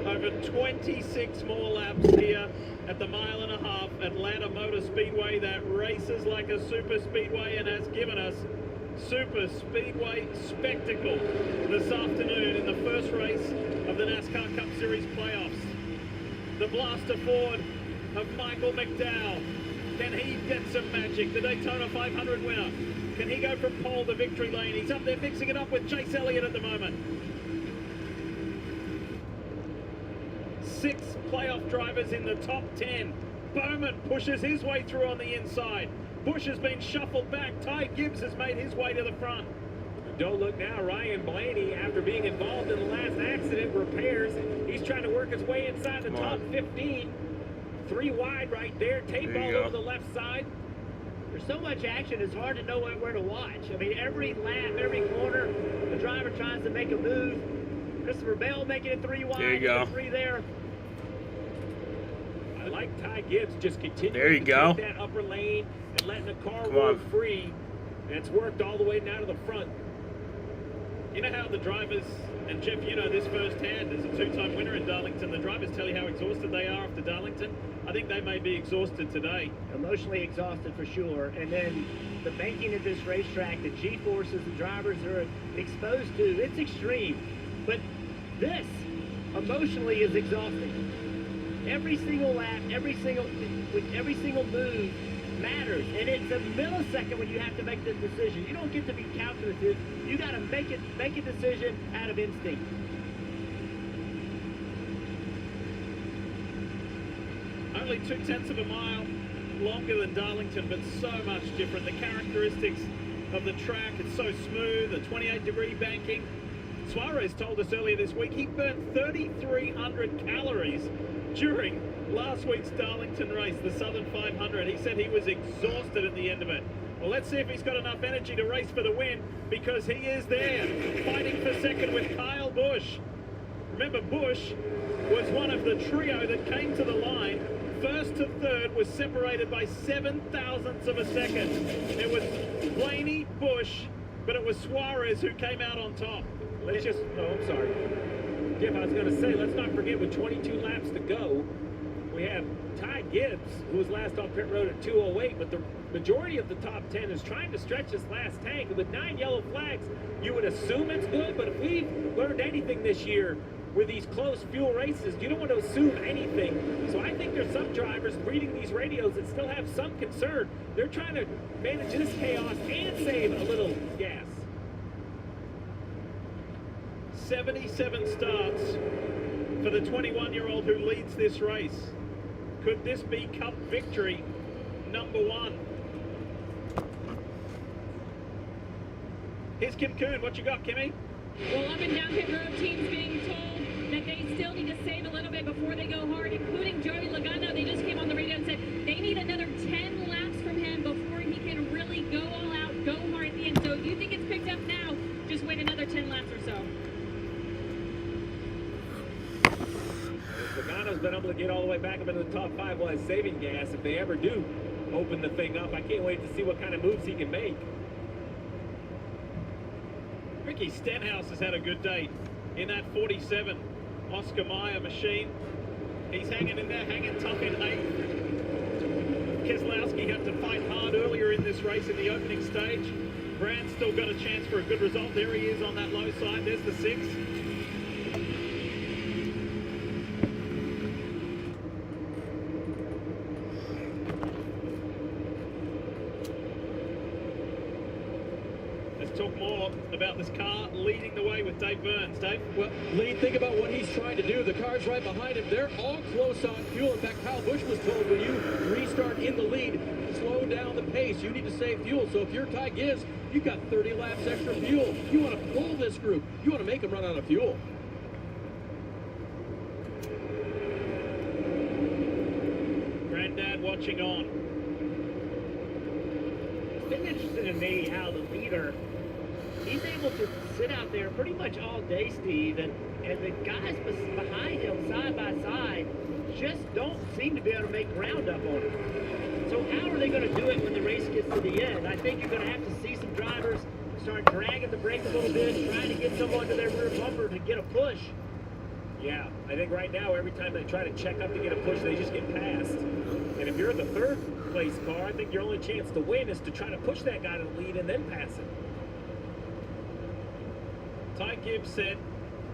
Over 26 more laps here at the 1.5 mile Atlanta Motor Speedway that races like a super speedway and has given us super speedway spectacle this afternoon in the first race of the NASCAR Cup Series playoffs. The blaster Ford of Michael McDowell. Can he get some magic? The Daytona 500 winner. Can he go from pole to victory lane? He's up there mixing it up with Chase Elliott at the moment. 6 playoff drivers in the top 10. Bowman pushes his way through on the inside. Busch has been shuffled back. Ty Gibbs has made his way to the front. Don't look now, Ryan Blaney, after being involved in the last accident, repairs. He's trying to work his way inside the top 15. 3 wide right there. Tape all over the left side. There's so much action, it's hard to know where to watch. I mean, every lap, every corner, the driver tries to make a move. Christopher Bell making it 3 wide. There you go. 3 there. I like Ty Gibbs just continuing there you to go. take that upper lane and letting the car roll free. And it's worked all the way down to the front. You know how the drivers, and Jeff, you know this firsthand, as a 2-time winner in Darlington, the drivers tell you how exhausted they are after Darlington. I think they may be exhausted today. Emotionally exhausted for sure. And then the banking at this racetrack, the G-forces the drivers are exposed to, it's extreme. But this emotionally is exhausting. Every single lap, every single move matters, and it's a millisecond when you have to make this decision. You don't get to be calculative. You got to make a decision out of instinct. Only 0.2 of a mile longer than Darlington, but so much different. The characteristics of the track, it's so smooth, the 28-degree banking. Suarez told us earlier this week he burned 3,300 calories during last week's Darlington race, the Southern 500. He said he was exhausted at the end of it. Well, let's see if he's got enough energy to race for the win, because he is there, fighting for second with Kyle Busch. Remember, Busch was one of the trio that came to the line. First to third was separated by 7 thousandths of a second. It was Blaney, Busch, but it was Suarez who came out on top. I'm sorry. Jeff, I was going to say, let's not forget with 22 laps to go, we have Ty Gibbs, who was last on pit road at 2:08, but the majority of the top 10 is trying to stretch this last tank. And with 9 yellow flags, you would assume it's good, but if we've learned anything this year with these close fuel races, you don't want to assume anything. So I think there's some drivers reading these radios that still have some concern. They're trying to manage this chaos and save a little gas. 77 starts for the 21-year-old who leads this race. Could this be Cup victory number 1? Here's Kim Kuhn. What you got, Kimmy? Well, up and down pit road, teams being told that they still need to save a little bit before they go hard, including Joey Logano. They just came on the radio and said they need another 10 laps from him before he can really go all out, go hard at the end. So if you think it's picked up now, just wait another 10 laps or so. Logano's been able to get all the way back up into the top 5 while he's saving gas. If they ever do open the thing up, I can't wait to see what kind of moves he can make. Ricky Stenhouse has had a good day in that 47 Oscar Mayer machine. He's hanging in there, hanging tough in 8th. Keselowski had to fight hard earlier in this race in the opening stage. Brand's still got a chance for a good result. There he is on that low side. There's the 6th. Talk more about this car leading the way with Dave Burns. Dave? Well, Lee, think about what he's trying to do. The car's right behind him. They're all close on fuel. In fact, Kyle Busch was told when you restart in the lead, slow down the pace. You need to save fuel. So if you're Ty Gibbs, you've got 30 laps extra fuel. You want to pull this group. You want to make them run out of fuel. Granddad watching on. It's been interesting to me how the leader, he's able to sit out there pretty much all day, Steve, and the guys behind him, side by side, just don't seem to be able to make ground up on it. So how are they going to do it when the race gets to the end? I think you're going to have to see some drivers start dragging the brake a little bit, trying to get someone to their rear bumper to get a push. Yeah, I think right now, every time they try to check up to get a push, they just get passed. And if you're the third place car, I think your only chance to win is to try to push that guy to the lead and then pass him. Ty Gibbs said,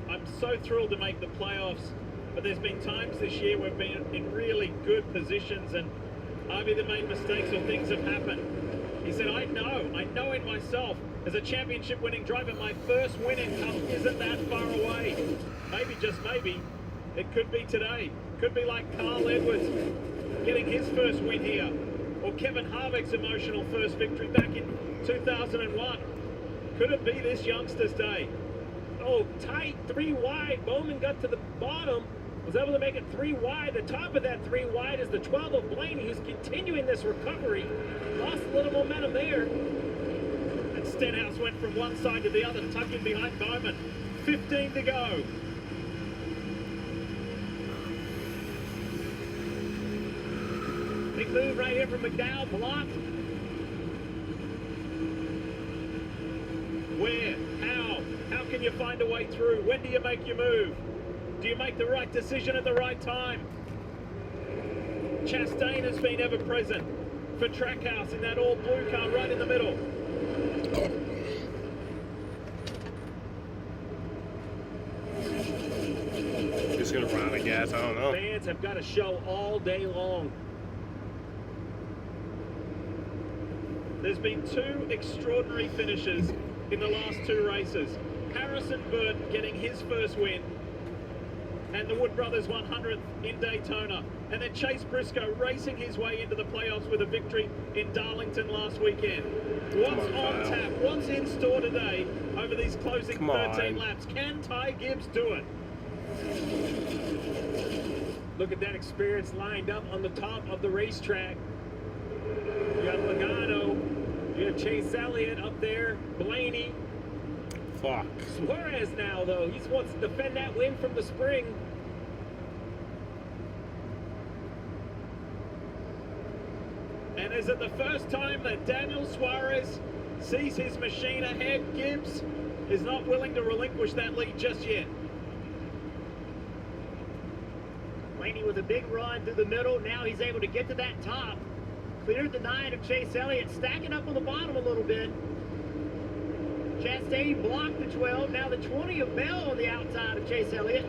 I'm so thrilled to make the playoffs, but there's been times this year we've been in really good positions and I've either made mistakes or things have happened. He said, I know in myself, as a championship winning driver, my first win in Cup isn't that far away. Maybe, just maybe, it could be today. Could be like Carl Edwards getting his first win here, or Kevin Harvick's emotional first victory back in 2001. Could it be this youngster's day? Oh, tight, 3 wide. Bowman got to the bottom, was able to make it 3 wide. The top of that 3 wide is the 12 of Blaney, who's continuing this recovery. Lost a little momentum there. And Stenhouse went from one side to the other, tucked in behind Bowman. 15 to go. Big move right here from McDowell, blocked. Where? How? How can you find a way through? When do you make your move? Do you make the right decision at the right time? Chastain has been ever present for Trackhouse in that all-blue car right in the middle. Just gonna run out of gas, I don't know. Fans have got a show all day long. There's been 2 extraordinary finishes in the last 2 races. Harrison Burton getting his first win, and the Wood Brothers 100th in Daytona. And then Chase Briscoe racing his way into the playoffs with a victory in Darlington last weekend. What's on tap? What's in store today over these closing 13 laps? Can Ty Gibbs do it? Look at that experience lined up on the top of the racetrack. You got Logano, you have Chase Elliott up there, Blaney. Fuck. Suarez now, though, he wants to defend that win from the spring. And is it the first time that Daniel Suarez sees his machine ahead? Gibbs is not willing to relinquish that lead just yet. Blaney with a big run through the middle. Now he's able to get to that top. Cleared the 9 of Chase Elliott, stacking up on the bottom a little bit. Chastain blocked the 12. Now the 20 of Bell on the outside of Chase Elliott.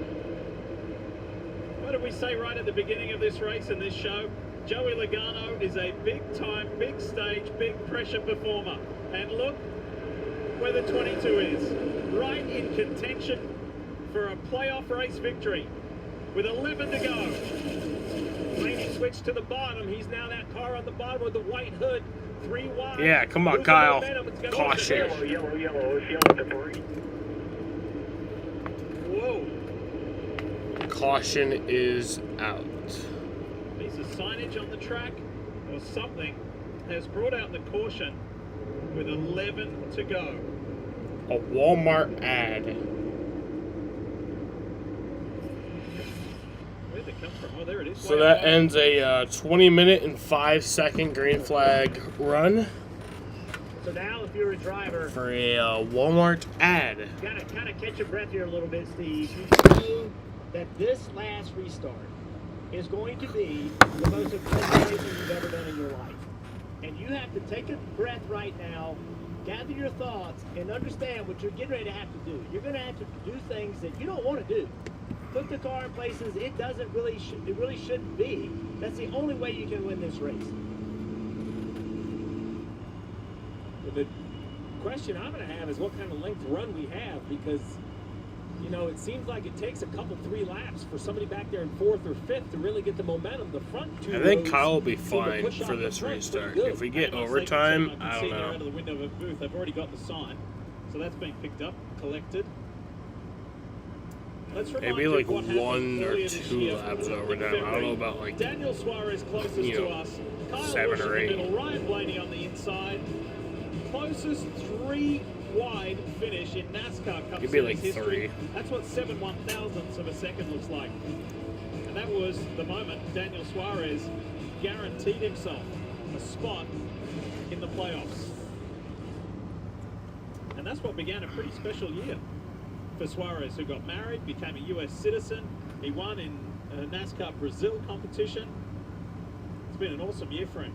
What did we say right at the beginning of this race and this show? Joey Logano is a big-time, big-stage, big-pressure performer. And look where the 22 is. Right in contention for a playoff race victory with 11 to go. Blaney switched to the bottom. He's now that car on the bottom with the white hood. 3 wide. Yeah, come on, Kyle. Caution. Yellow, debris. Whoa. Caution is out. Piece of signage on the track or something has brought out the caution with 11 to go. A Walmart ad. Where'd they come from? Oh, there it is. So that ends a 20-minute and 5-second green flag run. So now if you're a driver, for a Walmart ad. You gotta kind of catch your breath here a little bit, Steve. You know that this last restart is going to be the most expensive race you've ever done in your life. And you have to take a breath right now, gather your thoughts, and understand what you're getting ready to have to do. You're going to have to do things that you don't want to do. Put the car in places it really shouldn't be. That's the only way you can win this race. The question I'm going to have is what kind of length run we have, because you know, it seems like it takes a couple, 3 laps for somebody back there in 4th or 5th to really get the momentum. The front 2 I think Kyle will be fine for this restart. If we get overtime, I don't know. Out of the window of a booth, they've already got the sign, so that's been picked up, collected. Maybe like 1 or 2 laps overtime. I don't know about like Daniel Suarez closest to us. Kyle 7 or 8. in the middle, Ryan Blaney on the inside. Closest 3 wide finish in NASCAR Cup It'd be like Series history. 3. That's what 7/1000ths of a second looks like. And that was the moment Daniel Suarez guaranteed himself a spot in the playoffs. And that's what began a pretty special year for Suarez, who got married, became a U.S. citizen. He won in a Nascar Brazil competition. It's been an awesome year for him.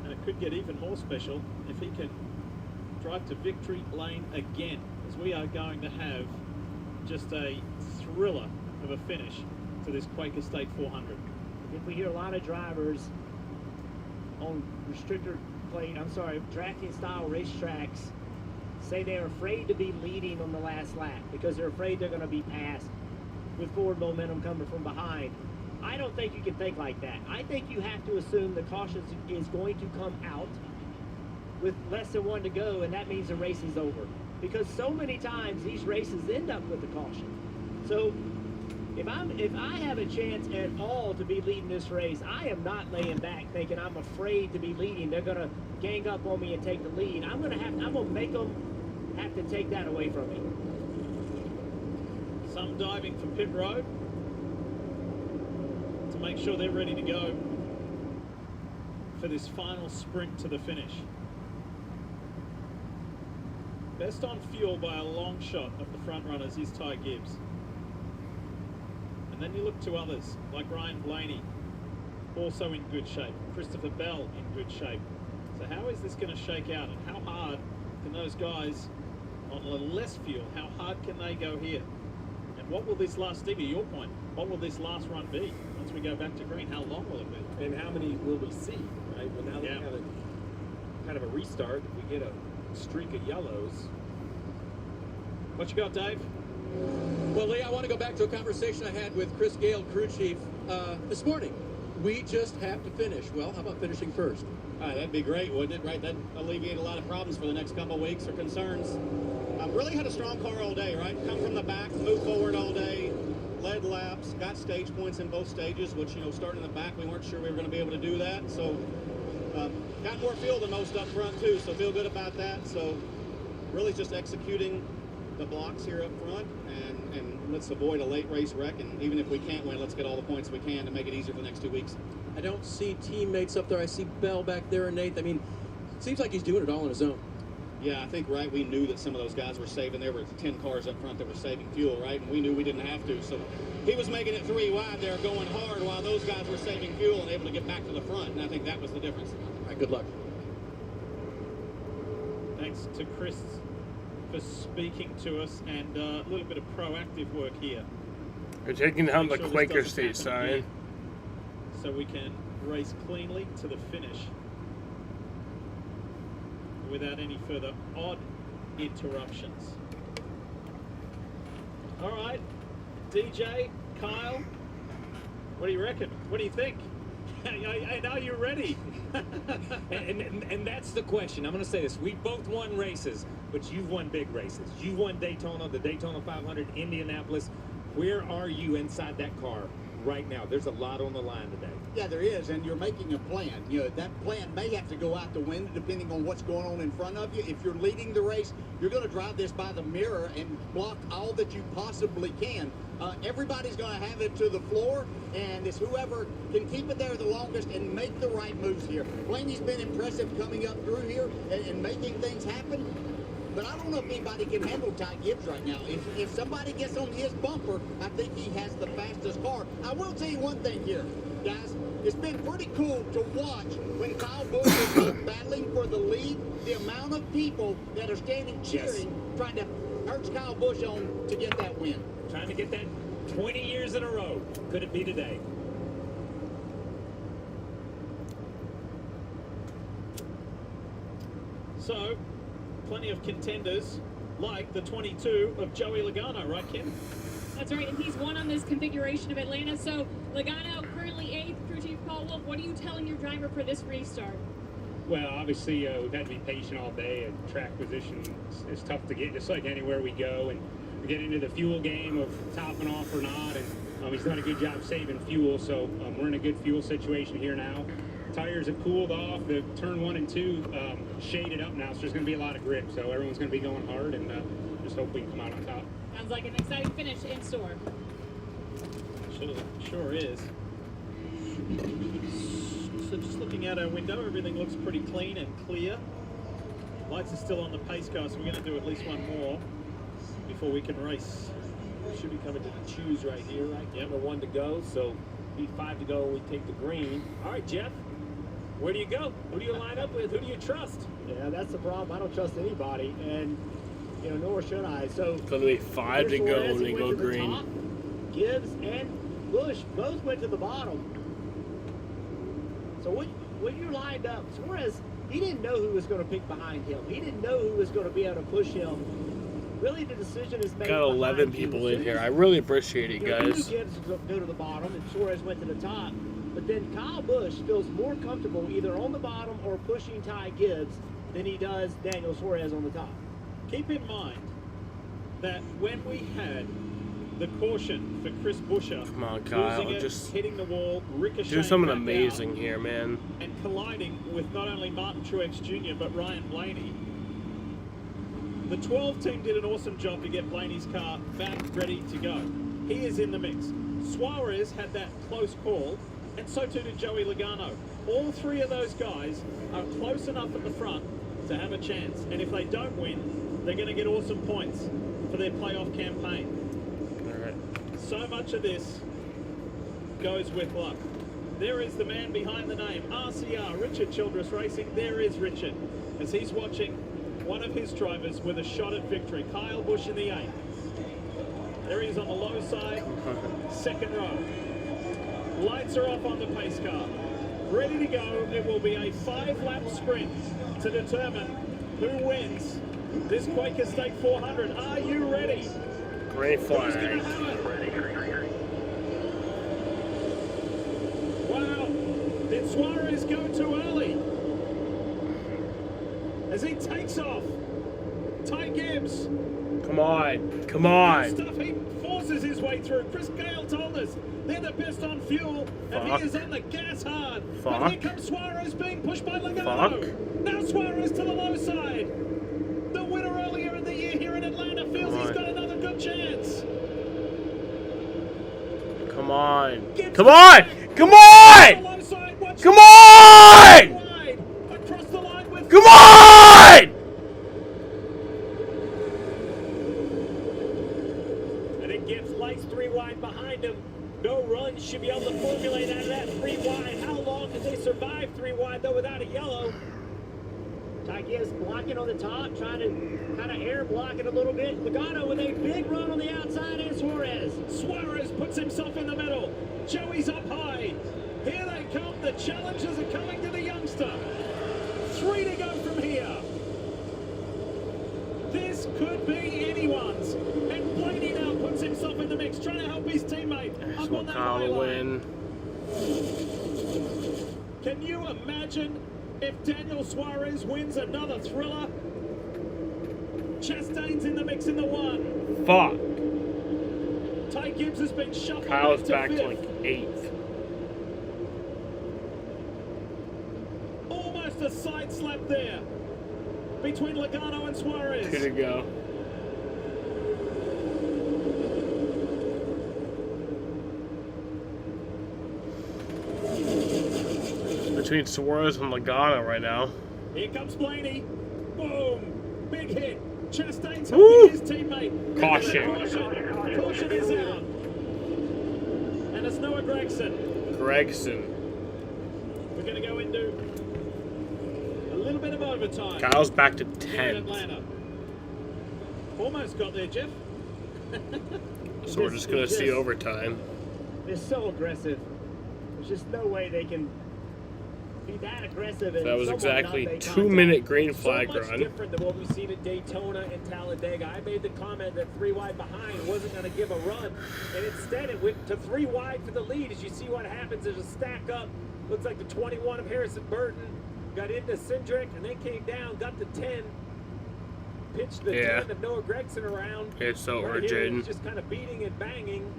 And it could get even more special if he can drive to victory lane again, as we are going to have just a thriller of a finish to this Quaker State 400. If we hear a lot of drivers on drafting style racetracks say they're afraid to be leading on the last lap because they're afraid they're going to be passed with forward momentum coming from behind. I don't think you can think like that. I think you have to assume the caution is going to come out with less than one to go, and that means the race is over. Because so many times these races end up with a caution. So if I have a chance at all to be leading this race, I am not laying back thinking I'm afraid to be leading. They're going to gang up on me and take the lead. I'm going to make them have to take that away from me. Some diving for pit road to make sure they're ready to go for this final sprint to the finish. Best on fuel by a long shot of the front runners is Ty Gibbs. And then you look to others like Ryan Blaney, also in good shape. Christopher Bell in good shape. So how is this going to shake out, and how hard can those guys on less fuel, how hard can they go here? And what will this last, Stevie, your point, what will this last run be once we go back to green? How long will it be? And how many will we see, right? Well, now that we have a kind of a restart, if we get a streak of yellows. What you got, Dave? Well, Lee, I want to go back to a conversation I had with Chris Gale, crew chief, this morning. We just have to finish. Well, how about finishing first? That'd be great, wouldn't it? Right? That'd alleviate a lot of problems for the next couple of weeks or concerns. Really had a strong car all day, right? Come from the back, move forward all day, led laps, got stage points in both stages, which, you know, starting in the back, we weren't sure we were going to be able to do that. So, got more fuel than most up front, too, so feel good about that. So, really just executing the blocks here up front, and let's avoid a late race wreck, and even if we can't win, let's get all the points we can to make it easier for the next 2 weeks. I don't see teammates up there. I see Bell back there and Nate. I mean, it seems like he's doing it all on his own. Yeah, I think, right, we knew that some of those guys were saving. There were 10 cars up front that were saving fuel, right? And we knew we didn't have to. So he was making it 3 wide there, going hard, while those guys were saving fuel and able to get back to the front. And I think that was the difference. All right, good luck. Thanks to Chris for speaking to us, and a little bit of proactive work here. We're taking down the Quaker State sign, so we can race cleanly to the finish without any further odd interruptions. All right, DJ, Kyle, what do you reckon? What do you think? I know you're ready. and that's the question. I'm going to say this. We both won races, but you've won big races. You won Daytona, the Daytona 500, Indianapolis. Where are you inside that car right now? There's a lot on the line today. Yeah, there is, and you're making a plan. You know, that plan may have to go out the window depending on what's going on in front of you. If you're leading the race, you're going to drive this by the mirror and block all that you possibly can. Everybody's going to have it to the floor, and it's whoever can keep it there the longest and make the right moves here. Blaney's been impressive coming up through here and making things happen. But I don't know if anybody can handle Ty Gibbs right now. If somebody gets on his bumper, I think he has the fastest car. I will tell you one thing here, guys. It's been pretty cool to watch when Kyle Busch is battling for the lead, the amount of people that are standing cheering, trying to urge Kyle Busch on to get that win. Trying to get that 20 years in a row. Could it be today? So, plenty of contenders like the 22 of Joey Logano, right, Kim? That's right, and he's won on this configuration of Atlanta. So Logano currently 8th. Crew Chief Paul Wolf, what are you telling your driver for this restart? Well, obviously we've had to be patient all day, and track position is tough to get, just like anywhere we go. And we get into the fuel game of topping off or not, and he's done a good job saving fuel. So we're in a good fuel situation here now. Tires have cooled off. The turn 1 and 2 shaded up now, so there's going to be a lot of grip. So everyone's going to be going hard, and just hope we can come out on top. Sounds like an exciting finish in store. Sure is. So just looking out our window, everything looks pretty clean and clear. Lights are still on the pace car, so we're going to do at least one more before we can race. Should be coming to the choose right here, right? Yeah, number 1 to go, so be 5 to go when we take the green. All right, Jeff, where do you go? Who do you line up with? Who do you trust? Yeah, that's the problem. I don't trust anybody, and you know, nor should I. So It's going to be 5 to go when they go green. Top. Gibbs and Bush both went to the bottom. So when you're lined up, Suarez, he didn't know who was going to pick behind him. He didn't know who was going to be able to push him. Really, the decision is made. Got 11 people in here. I really appreciate it, guys. Gibbs go to the bottom, and Suarez went to the top. But then Kyle Busch feels more comfortable either on the bottom or pushing Ty Gibbs than he does Daniel Suarez on the top. Keep in mind that when we had the caution for Chris Buescher, Come on, Kyle, losing it, just hitting the wall, ricocheting do something back amazing down, here, man. and colliding with not only Martin Truex Jr. but Ryan Blaney. The 12 team did an awesome job to get Blaney's car back ready to go. He is in the mix. Suarez had that close call, and so too did Joey Logano. All 3 of those guys are close enough at the front to have a chance, and if they don't win, they're going to get awesome points for their playoff campaign. So much of this goes with luck. There is the man behind the name, RCR, Richard Childress Racing. There is Richard, as he's watching one of his drivers with a shot at victory. Kyle Busch in the 8th. There he is on the low side, 2nd row. Lights are off on the pace car. Ready to go. It will be a 5-lap sprint to determine who wins this Quaker State 400. Are you ready? Great flag. Wow, did Suarez go too early? As he takes off, Ty Gibbs. Come on. Come on. Stuff, he forces his way through. Chris Gale told us they're the best on fuel, and he is on the gas hard. But here comes Suarez being pushed by Logano. Now Suarez to the low side. The winner earlier in the year here in Atlanta feels he's got another good chance. Come on. Come on. Come on. Come on. Come on. And it gives Lights 3 wide behind him. No run should be able to formulate out of that 3 wide. How long did they survive 3 wide, though, without a yellow? Ty Gibbs blocking on the top, trying to kind of air block it a little bit. Logano with a big run on the outside, and Suarez. Suarez puts himself in the middle. Joey's up high. Here they come. The challengers are coming to the youngster. 3 to go from here. This could be anyone's. And Blaney now puts himself in the mix, trying to help his teammate up on that high line. Can you imagine if Daniel Suarez wins another thriller? Chastain's in the mix in the 1. Fuck. Ty Gibbs has been shuffled Kyle's back to 5th. like 8th. Almost a side slap there between Logano and Suarez. 2 to go. Between Suarez and Logano right now. Here comes Blaney. Boom. Big hit. Chastain's helping his teammate. Caution. Caution is out. And it's Noah Gregson. We're going to go into a little bit of overtime. Kyle's back to here in 10th. Atlanta. Almost got there, Jeff. So we're just going to see overtime. They're so aggressive. There's just no way they can be that aggressive. And That was somewhat exactly not make 2-minute green flag So much run. different than what we've seen at Daytona and Talladega. I made the comment that 3 wide behind wasn't going to give a run, and instead it went to 3 wide for the lead. As you see what happens, there's a stack up. Looks like the 21 of Harrison Burton got into Cindric, and then came down, got the 10, pitched the 10 of Noah Gregson around. It's over, Right here, Jaden. he's just kind of beating and banging.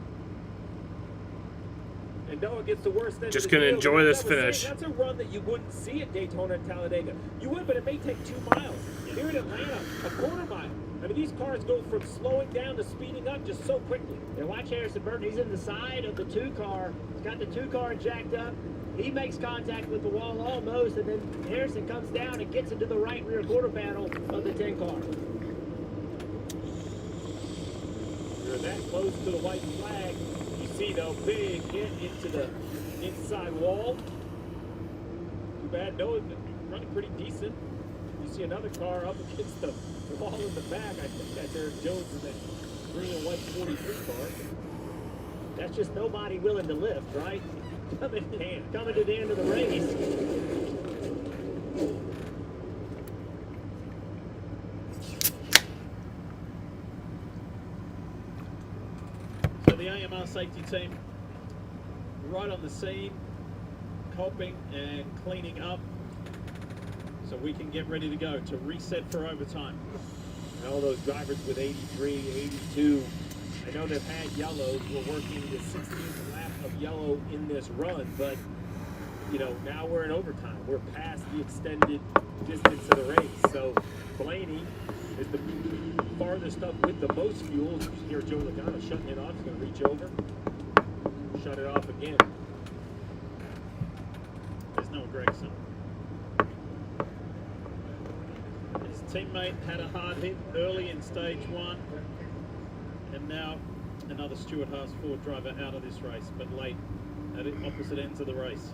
And Noah gets the worst end. Just gonna enjoy this finish. That's a run that you wouldn't see at Daytona and Talladega. You would, but it may take 2 miles. Here in Atlanta, a quarter mile. I mean, these cars go from slowing down to speeding up just so quickly. And watch Harrison Burton. He's in the side of the 2 car. He's got the 2 car jacked up. He makes contact with the wall almost, and then Harrison comes down and gets into the right rear quarter panel of the 10 car. You're that close to the white flag. You see, though, big hit into the inside wall. Too bad Noah running pretty decent. You see another car up against the wall in the back. I think that's Eric Jones in that green and white 43 car. That's just nobody willing to lift, right? Coming to the end of the race. So the AMR safety team right on the scene, coping and cleaning up so we can get ready to go to reset for overtime. And all those drivers with 83, 82, I know they've had yellows. We're working the 16th lap of yellow in this run, but you know, now we're in overtime. We're past the extended distance of the race. So Blaney is the farthest up with the most fuel. You hear Joe Logano shutting it off. He's going to reach over, shut it off again. There's no Gregson. His teammate had a hard hit early in stage 1, and now another Stuart Haas Ford driver out of this race, but late at opposite ends of the race.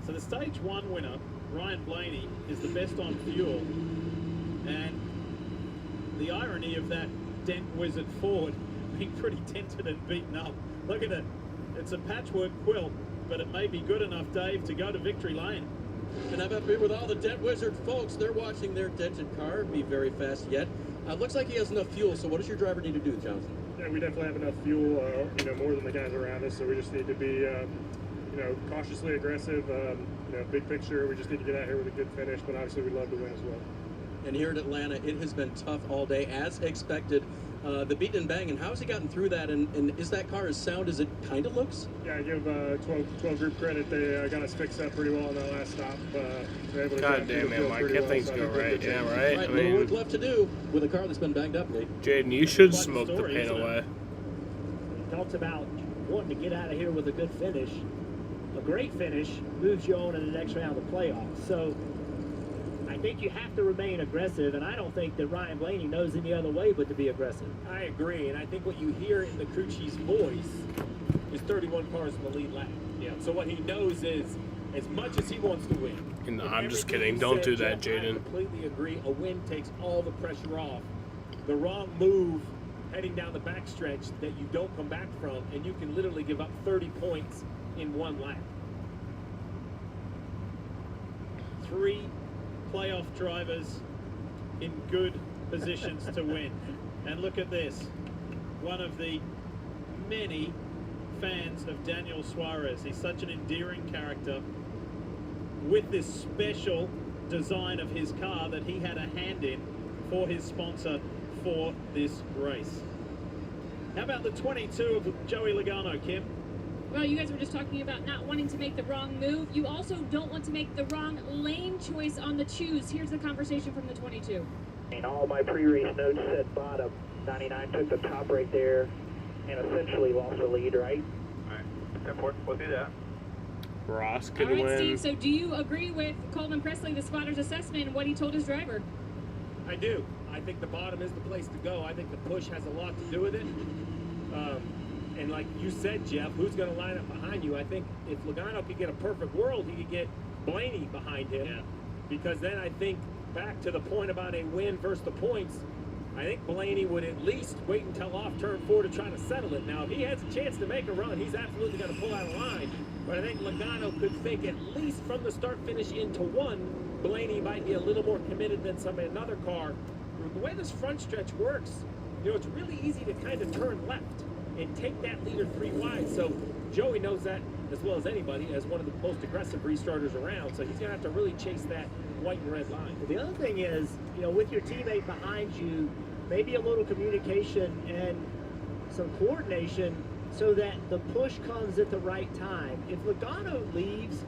So the stage 1 winner, Ryan Blaney, is the best on fuel, and the irony of that dent wizard Ford being pretty dented and beaten up. Look at it. It's a patchwork quilt, but it may be good enough, Dave, to go to victory lane. And I'm up here with all the Dent Wizard folks. They're watching their dented car be very fast yet. Looks like he has enough fuel, so what does your driver need to do, Jonathan? Yeah, we definitely have enough fuel, you know, more than the guys around us, so we just need to be, you know, cautiously aggressive. You know, big picture, we just need to get out here with a good finish, but obviously we'd love to win as well. And here in Atlanta, it has been tough all day, as expected. The beat and bang, and how has he gotten through that? And is that car as sound as it kind of looks? Yeah, I give 12 group credit. They got us fixed up pretty well on that last stop. Able to God damn it, Mike. Can't things go right? Yeah, right? Right, little work left to do with a car that's been banged up, Nate. Jaden, you should smoke the paint away. He talks about wanting to get out of here with a good finish. A great finish moves you on in the next round of the playoffs. So I think you have to remain aggressive, and I don't think that Ryan Blaney knows any other way but to be aggressive. I agree, and I think what you hear in the crew chief's voice is 31 cars in the lead lap. Yeah. So what he knows is, as much as he wants to win. No, I'm just kidding. Don't do that, Jaden. I completely agree. A win takes all the pressure off. The wrong move heading down the backstretch that you don't come back from, and you can literally give up 30 points in one lap. 3 playoff drivers in good positions to win. And look at this. One of the many fans of Daniel Suarez. He's such an endearing character with this special design of his car that he had a hand in for his sponsor for this race. How about the 22 of Joey Logano, Kim? Well, you guys were just talking about not wanting to make the wrong move. You also don't want to make the wrong lane choice on the choose. Here's the conversation from the 22. And all my pre-race notes said bottom. 99 took the top right there and essentially lost the lead, right? All right. We'll do that. Ross could All right, win. Steve, so do you agree with Coleman Presley, the spotter's assessment, and what he told his driver? I do. I think the bottom is the place to go. I think the push has a lot to do with it. And like you said, Jeff, who's going to line up behind you? I think if Logano could get a perfect world, he could get Blaney behind him. Yeah. Because then I think back to the point about a win versus the points, I think Blaney would at least wait until off turn 4 to try to settle it. Now, if he has a chance to make a run, he's absolutely going to pull out a line. But I think Logano could think at least from the start finish into 1, Blaney might be a little more committed than another car. The way this front stretch works, you know, it's really easy to kind of turn left and take that leader 3 wide. So Joey knows that as well as anybody as one of the most aggressive restarters around. So he's going to have to really chase that white and red line. The other thing is, you know, with your teammate behind you, maybe a little communication and some coordination so that the push comes at the right time. If Logano leaves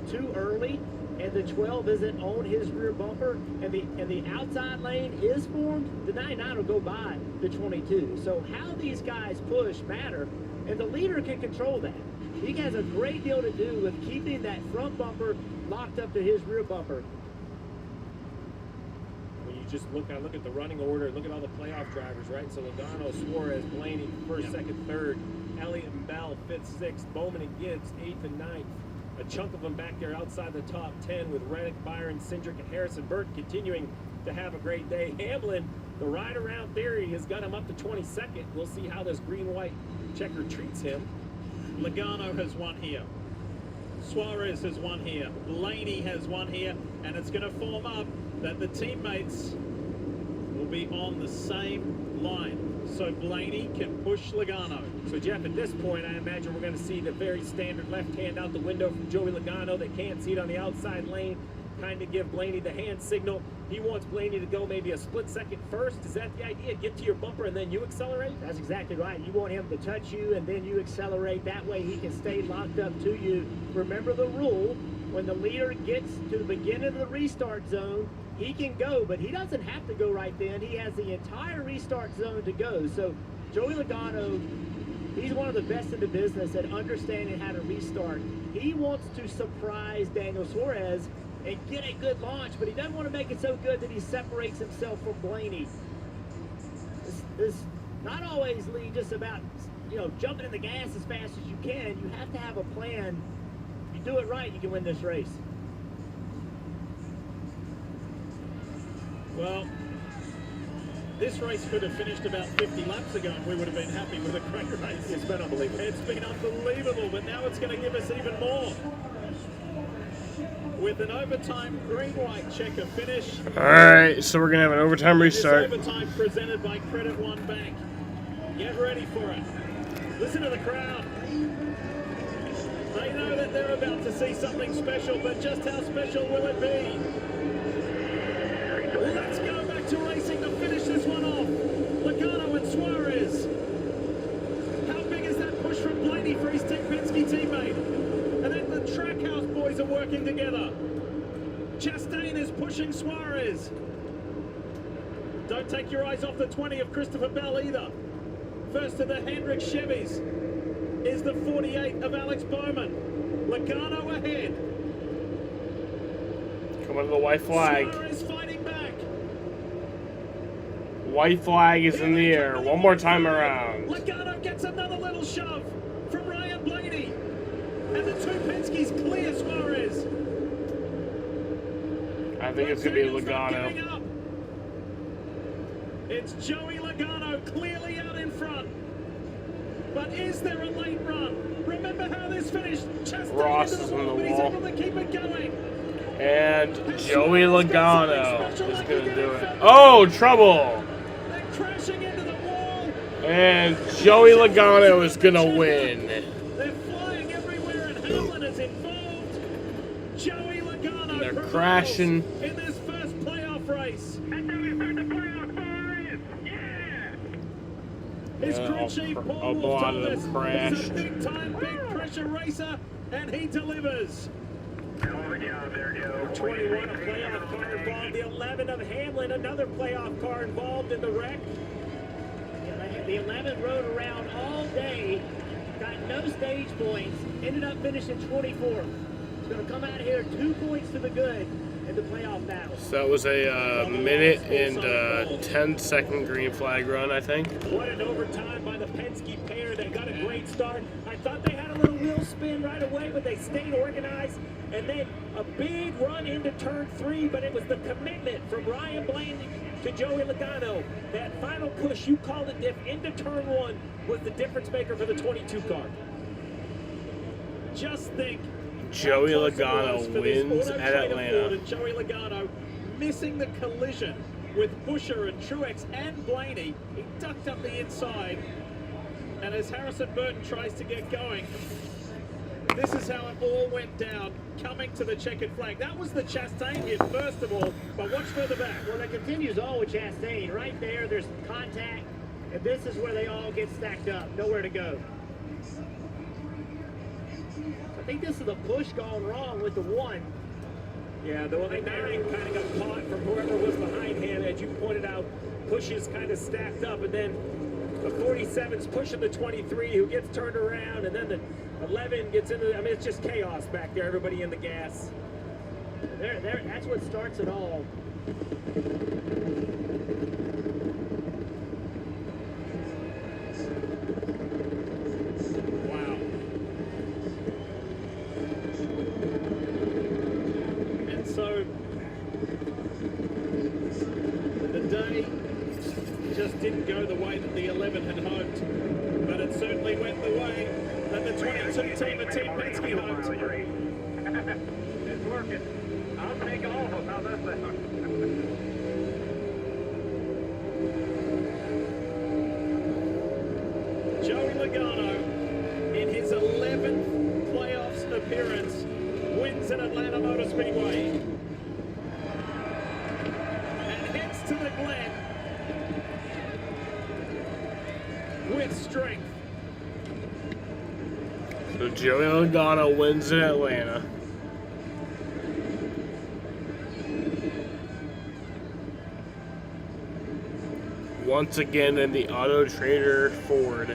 too early and the 12 isn't on his rear bumper and the outside lane is formed, the 99 will go by the 22. So how these guys push matter, and the leader can control that. He has a great deal to do with keeping that front bumper locked up to his rear bumper. When you just look at the running order, look at all the playoff drivers, right? So Logano, Suarez, Blaney, first, second, third, Elliott and Bell, fifth, sixth, Bowman and Gibbs, eighth and ninth. A chunk of them back there outside the top 10 with Reddick, Byron, Cindric, and Harrison Burton continuing to have a great day. Hamlin, the ride-around theory has got him up to 22nd. We'll see how this green-white checker treats him. Logano has won here. Suarez has won here. Blaney has won here. And it's going to form up that the teammates will be on the same line. So Blaney can push Logano. So, Jeff, at this point, I imagine we're going to see the very standard left hand out the window from Joey Logano. They can't see it on the outside lane. Kind of give Blaney the hand signal. He wants Blaney to go maybe a split second first. Is that the idea? Get to your bumper and then you accelerate? That's exactly right. You want him to touch you and then you accelerate. That way he can stay locked up to you. Remember the rule, when the leader gets to the beginning of the restart zone, he can go, but he doesn't have to go right then. He has the entire restart zone to go. So Joey Logano, he's one of the best in the business at understanding how to restart. He wants to surprise Daniel Suarez and get a good launch, but he doesn't want to make it so good that he separates himself from Blaney. It's not always, Lee, just about, jumping in the gas as fast as you can. You have to have a plan. If you do it right, you can win this race. Well, this race could have finished about 50 laps ago and we would have been happy with a great race. It's been unbelievable. It's been unbelievable, but now it's going to give us even more. With an overtime green-white checker finish. All right, so we're going to have an overtime restart. This overtime presented by Credit One Bank. Get ready for it. Listen to the crowd. They know that they're about to see something special, but just how special will it be? Let's go back to racing to finish this one off. Logano and Suarez. How big is that push from Blaney for his Team Penske teammate? And then the Trackhouse boys are working together. Chastain is pushing Suarez. Don't take your eyes off the 20 of Christopher Bell either. First of the Hendrick Chevys is the 48 of Alex Bowman. Logano ahead. Coming to the white flag. Suarez fighting back. White flag is in the air. One more time around. Logano gets another little shove from Ryan Blaney. And the two Penske's clear Suarez. I think it's going to be Logano. It's Joey Logano clearly out in front. But is there a late run? Remember how this finished? Ross is on the but he's wall. able to keep it going. And Joey Logano is going to do it. Oh, trouble! They're crashing into the wall. And Joey Logano is going to win. They're flying everywhere and Hamlin is involved. Joey Logano They're crashing. in this first playoff race. And then we start the playoff boys. Yeah! His crew chief Paul Wolf told us he's a big-time, big-pressure racer, and he delivers. 21, a playoff car involved. The 11 of Hamlin, another playoff car involved in the wreck. The 11 rode around all day, got no stage points, ended up finishing 24th. He's going to come out here 2 points to the good in the playoff battle. So that was a minute and 10-second green flag run, I think. What an overtime by the Penske pair. They got a great start. I thought they had a little wheel spin right away, but they stayed organized. And then a big run into turn 3, but it was the commitment from Ryan Blaney to Joey Logano. That final push, you called it, Diff, into turn 1 was the difference maker for the 22 car. Just think. Joey Logano wins at Atlanta. And Joey Logano missing the collision with Buescher and Truex and Blaney. He ducked up the inside. And as Harrison Burton tries to get going, this is how it all went down, coming to the checkered flag. That was the Chastain hit, first of all, but watch further back. Well, it continues on with Chastain. Right there, there's contact, and this is where they all get stacked up. Nowhere to go. I think this is a push gone wrong with the 1. Yeah, the 9 kind of got caught from whoever was behind him. As you pointed out, pushes kind of stacked up, and then the 47's pushing the 23, who gets turned around, and then the 11 gets into. I mean, it's just chaos back there. Everybody in the gas. There. That's what starts it all. Wow. And so the day just didn't go the way that the 11 had hoped, but it certainly went the way that the 22 team at Team Penske hoped. It's working. I'll take all of them. How's that sound? Joey Logano, in his 11th playoffs appearance, wins at Atlanta Motor Speedway and heads to the Glen with strength. So Joey Logano wins in Atlanta. Once again in the Auto Trader Ford.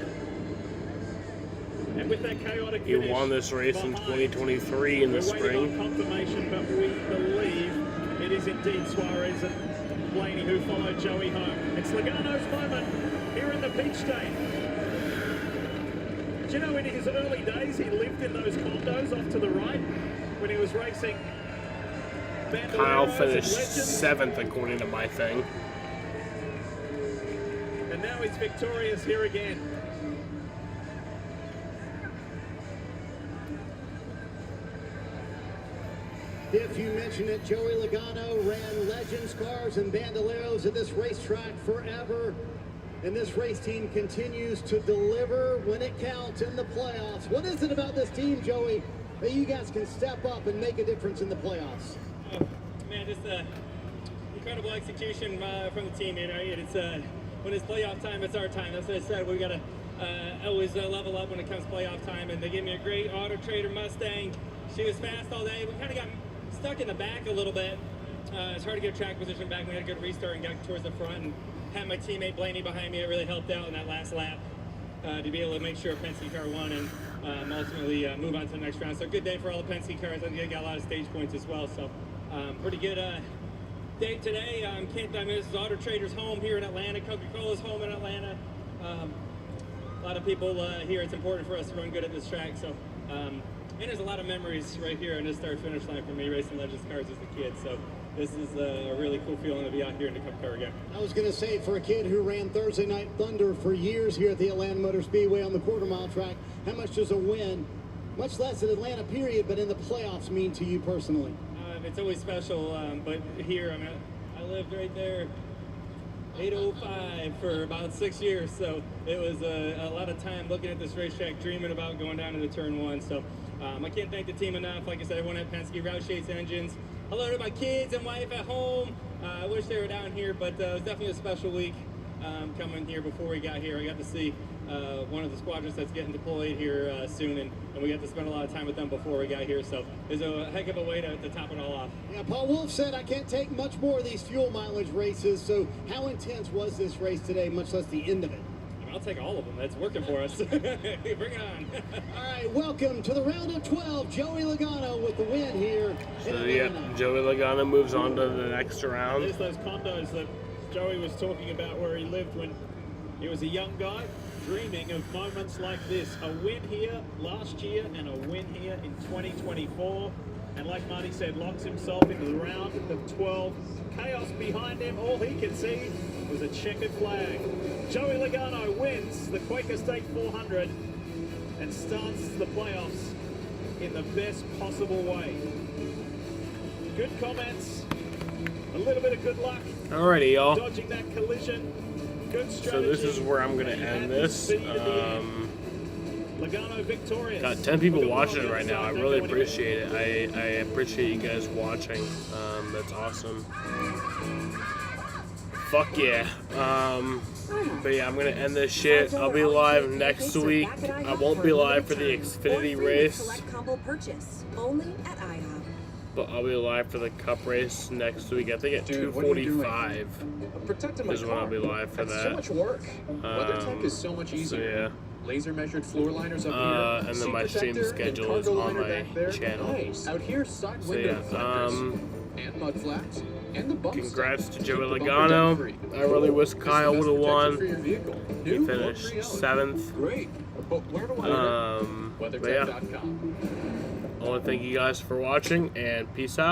And with that chaotic He finish, won this race in 2023 in the we're waiting spring. on confirmation, but we believe it is indeed Suarez and Blaney who followed Joey home. It's Logano's moment here in the Peach State. Do you know in his early days he lived in those condos off to the right when he was racing? Kyle Bandoleros finished and Legends? 7th according to my thing. And now he's victorious here again. If you mentioned it, Joey Logano ran Legends cars and Bandoleros at this racetrack forever. And this race team continues to deliver when it counts in the playoffs. What is it about this team, Joey, that you guys can step up and make a difference in the playoffs? Man, just incredible execution from the team. You know, it's when it's playoff time, it's our time. That's what I said. We gotta always level up when it comes playoff time. And they gave me a great Auto Trader Mustang. She was fast all day. We kind of got stuck in the back a little bit. It's hard to get track position back. We had a good restart and got towards the front. And had my teammate Blaney behind me. It really helped out in that last lap to be able to make sure Penske car won and ultimately move on to the next round. So good day for all the Penske cars. I think they got a lot of stage points as well. So pretty good day today. This is Auto Trader's home here in Atlanta. Coca-Cola's home in Atlanta. A lot of people here. It's important for us to run good at this track. So and there's a lot of memories right here on this start-finish line for me racing Legends cars as a kid. So this is a really cool feeling to be out here in the Cup car again. I was going to say, for a kid who ran Thursday Night Thunder for years here at the Atlanta Motor Speedway on the quarter-mile track, how much does a win, much less at Atlanta period, but in the playoffs mean to you personally? It's always special, but here, I mean, I lived right there, 805 for about 6 years, so it was a lot of time looking at this racetrack, dreaming about going down into turn 1. So I can't thank the team enough. Like I said, everyone at Penske, Roush Yates Engines. Hello to my kids and wife at home. I wish they were down here, but it was definitely a special week coming here before we got here. I got to see one of the squadrons that's getting deployed here soon, and we got to spend a lot of time with them before we got here. So it was a heck of a way to top it all off. Yeah, Paul Wolf said, I can't take much more of these fuel mileage races. So how intense was this race today, much less the end of it? I'll take all of them. That's working for us. Bring it on. All right, welcome to the round of 12. Joey Logano with the win here. So, yeah, Joey Logano moves on to the next round. There's those condos that Joey was talking about where he lived when he was a young guy, dreaming of moments like this. A win here last year and a win here in 2024. And like Marty said, locks himself into the round of 12. Chaos behind him. All he could see was a checkered flag. Joey Logano wins the Quaker State 400 and starts the playoffs in the best possible way. Good comments, a little bit of good luck. Alrighty, y'all. Dodging that collision. Good strategy. So this is where I'm going to end this. Logano victorious. Got 10 people watching right now. I really appreciate it. I appreciate you guys watching. That's awesome. fuck yeah. But yeah, I'm gonna end this shit. I'll be live next week. I won't be live for the Xfinity race, but I'll be live for the Cup race next week. I think at 2:45 is when I'll be live for that. So much work. WeatherTech is so much easier. So yeah. Laser measured floor liners up here. And then my stream schedule is on my channel. Nice. Out here, side So window yeah, deflectors and mud flaps and the bump congrats stops. to Joey Keep the bumper dent Logano. free. I really wish Kyle would have won. For your vehicle. He New or finished pre-owned. 7th. Great. But where do I order? But yeah, WeatherTech.com. I want to thank you guys for watching, and peace out.